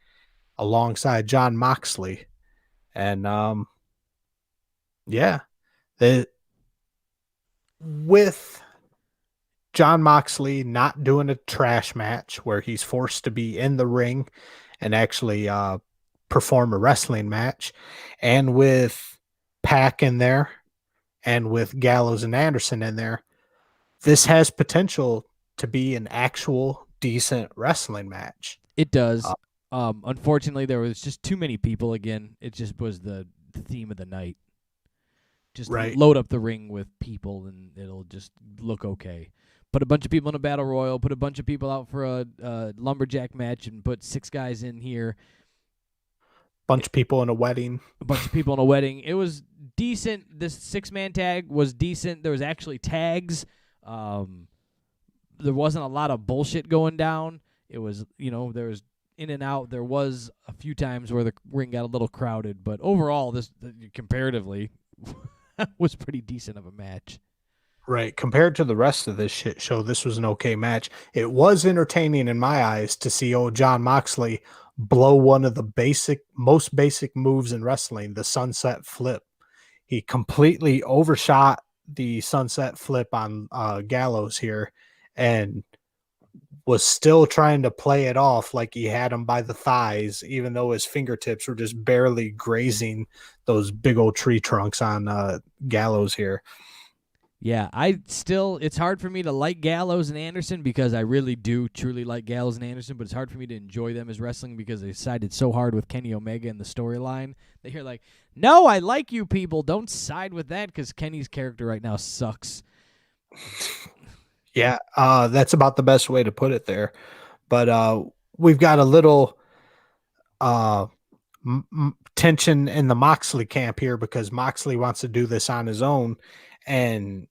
alongside Jon Moxley. And with John Moxley not doing a trash match where he's forced to be in the ring and actually perform a wrestling match, and with Pac in there, and with Gallows and Anderson in there, this has potential to be an actual decent wrestling match. It does. Unfortunately, there was just too many people again. It just was the theme of the night. Just Right. load up the ring with people, and it'll just look okay. Put a bunch of people in a battle royal. Put a bunch of people out for a lumberjack match, and put 6 guys in here. Bunch of people in a wedding. A bunch of people in a wedding. It was decent. This 6-man tag was decent. There was actually tags. There wasn't a lot of bullshit going down. It was, there was in and out. There was a few times where the ring got a little crowded, but overall, this comparatively was pretty decent of a match. Right. Compared to the rest of this shit show, this was an okay match. It was entertaining in my eyes to see old John Moxley blow one of the most basic moves in wrestling, the sunset flip. He completely overshot the sunset flip on Gallows here and was still trying to play it off like he had him by the thighs, even though his fingertips were just barely grazing those big old tree trunks on Gallows here. Yeah, it's hard for me to like Gallows and Anderson because I really do truly like Gallows and Anderson, but it's hard for me to enjoy them as wrestling because they sided so hard with Kenny Omega in the storyline. They hear like, no, I like you people. Don't side with that because Kenny's character right now sucks. Yeah, that's about the best way to put it there. But we've got a little tension in the Moxley camp here because Moxley wants to do this on his own, and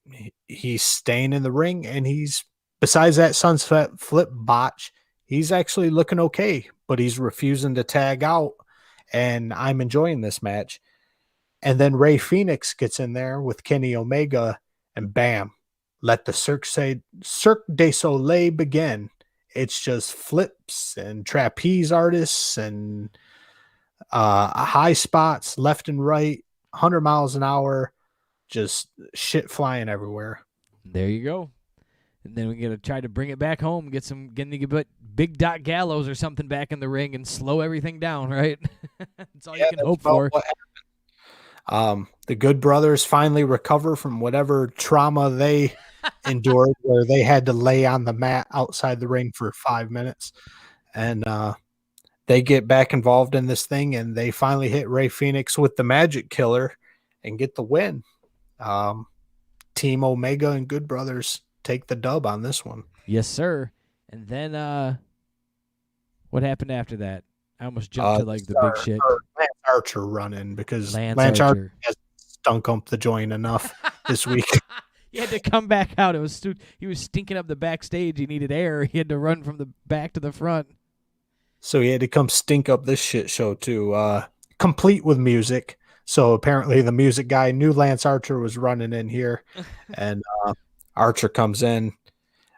he's staying in the ring, and besides that sunset flip botch, he's actually looking okay, but he's refusing to tag out, and I'm enjoying this match. And then Rey Fenix gets in there with Kenny Omega, and bam, let the Cirque du Soleil begin. It's just flips and trapeze artists and high spots left and right, 100 miles an hour, just shit flying everywhere. There you go. And then we got to try to bring it back home, get Big Doc Gallows or something back in the ring and slow everything down, right? That's all you can hope for. The Good Brothers finally recover from whatever trauma they endured, where they had to lay on the mat outside the ring for 5 minutes, and they get back involved in this thing, and they finally hit Rey Fenix with the Magic Killer and get the win. Team Omega and Good Brothers take the dub on this one. Yes, sir. And then what happened after that? I almost jumped to the big shit. Lance Archer running because Lance Archer has stunk up the joint enough this week. He had to come back out. He was stinking up the backstage. He needed air. He had to run from the back to the front. So he had to come stink up this shit show too, complete with music. So apparently the music guy knew Lance Archer was running in here, and Archer comes in,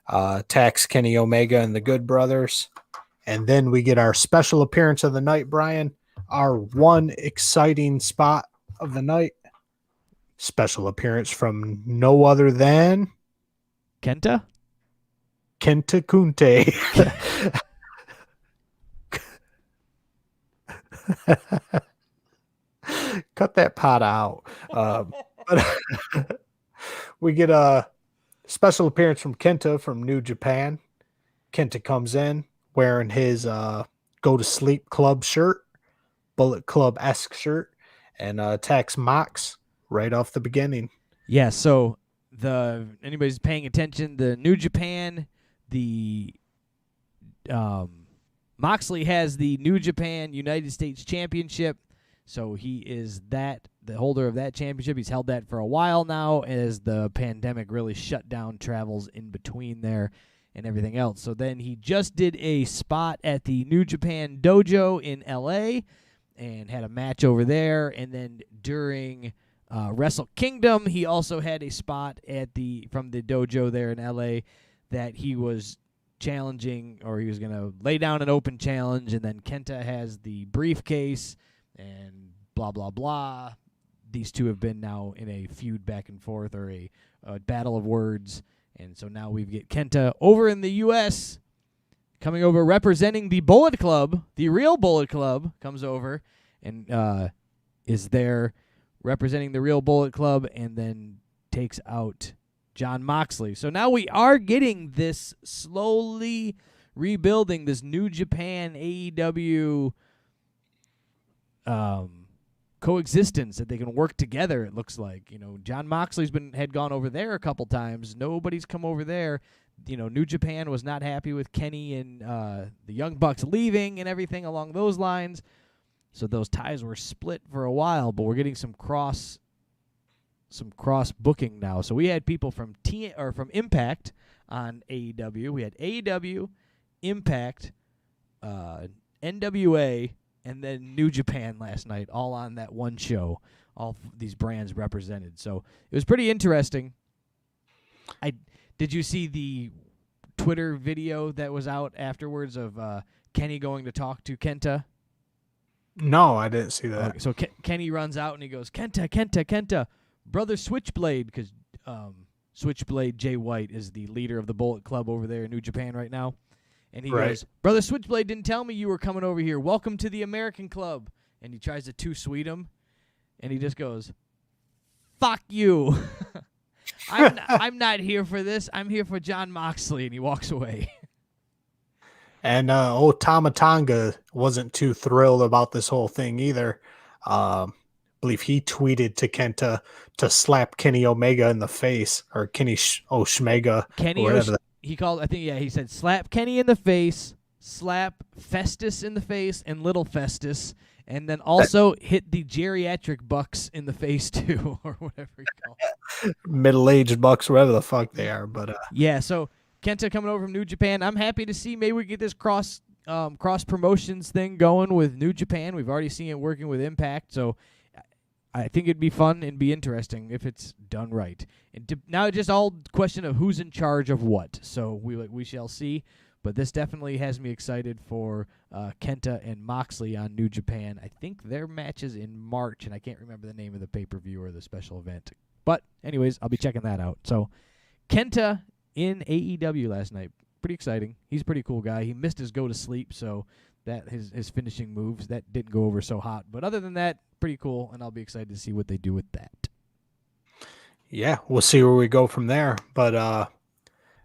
attacks Kenny Omega and the Good Brothers. And then we get our special appearance of the night, Brian, our one exciting spot of the night. Special appearance from no other than Kenta Kunte. Cut that pot out. But we get a special appearance from Kenta from New Japan. Kenta comes in wearing his Go to Sleep Club shirt, Bullet Club-esque shirt, and attacks Mox right off the beginning. Yeah, so anybody's paying attention, the New Japan, Moxley has the New Japan United States Championship, so he is the holder of that championship. He's held that for a while now as the pandemic really shut down travels in between there and everything else. So then he just did a spot at the New Japan Dojo in L.A. and had a match over there, and then during Wrestle Kingdom, he also had a spot from the dojo there in L.A. that he was challenging, or he was going to lay down an open challenge, and then Kenta has the briefcase and blah, blah, blah. These two have been now in a feud back and forth, or a a battle of words. And so now we get Kenta over in the U.S., coming over representing the Bullet Club. The real Bullet Club comes over and is there representing the real Bullet Club, and then takes out Jon Moxley. So now we are getting this slowly rebuilding, this New Japan AEW coexistence, that they can work together, it looks like. Jon Moxley's had gone over there a couple times. Nobody's come over there. New Japan was not happy with Kenny and the Young Bucks leaving and everything along those lines. So those ties were split for a while, but we're getting some cross booking now. So we had people from from Impact on AEW. We had AEW, Impact, NWA, and then New Japan last night, all on that one show. All these brands represented. So it was pretty interesting. Did you see the Twitter video that was out afterwards of Kenny going to talk to Kenta? No, I didn't see that. Okay, so Kenny runs out and he goes, Kenta, brother Switchblade, because Switchblade Jay White is the leader of the Bullet Club over there in New Japan right now. And he goes, brother Switchblade didn't tell me you were coming over here. Welcome to the American Club. And he tries to too-sweet him, and he just goes, fuck you. I'm not here for this. I'm here for Jon Moxley, and he walks away. And old Tama Tonga wasn't too thrilled about this whole thing either. I believe he tweeted to Kenta to slap Kenny Omega in the face, or Kenny Oshmega. He said slap Kenny in the face, slap Festus in the face, and little Festus, and then also hit the geriatric bucks in the face too, or whatever he called it. Middle-aged bucks, whatever the fuck they are. But yeah, so Kenta coming over from New Japan. I'm happy to see maybe we get this cross promotions thing going with New Japan. We've already seen it working with Impact, so I think it'd be fun and be interesting if it's done right. Now it's just all question of who's in charge of what. So we shall see. But this definitely has me excited for Kenta and Moxley on New Japan. I think their match is in March, and I can't remember the name of the pay-per-view or the special event. But anyways, I'll be checking that out. So Kenta in AEW last night. Pretty exciting. He's a pretty cool guy. He missed his go to sleep, so that his finishing moves, that didn't go over so hot. But other than that, pretty cool, and I'll be excited to see what they do with that. Yeah, we'll see where we go from there. But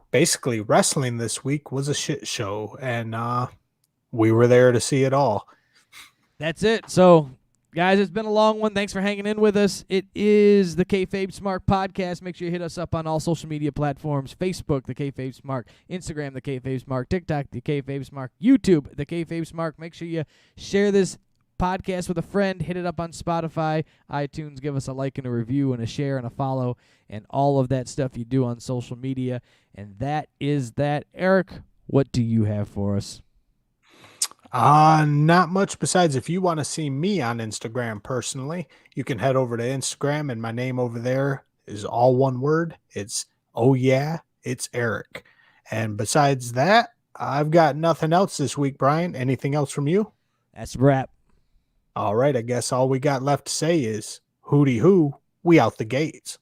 basically, wrestling this week was a shit show, and we were there to see it all. That's it. So, guys, it's been a long one. Thanks for hanging in with us. It is the KayFabe Smark podcast. Make sure you hit us up on all social media platforms: Facebook, the KayFabe Smark; Instagram, the KayFabe Smark; TikTok, the KayFabe Smark; YouTube, the KayFabe Smark. Make sure you share this podcast with a friend. Hit it up on Spotify, iTunes. Give us a like and a review and a share and a follow and all of that stuff you do on social media. And that is that. Eric, what do you have for us? Not much besides if you want to see me on Instagram personally, you can head over to Instagram, and my name over there is all one word. It's it's Eric. And besides that, I've got nothing else this week, Brian. Anything else from you? That's a wrap. All right, I guess all we got left to say is hooty hoo, we out the gates.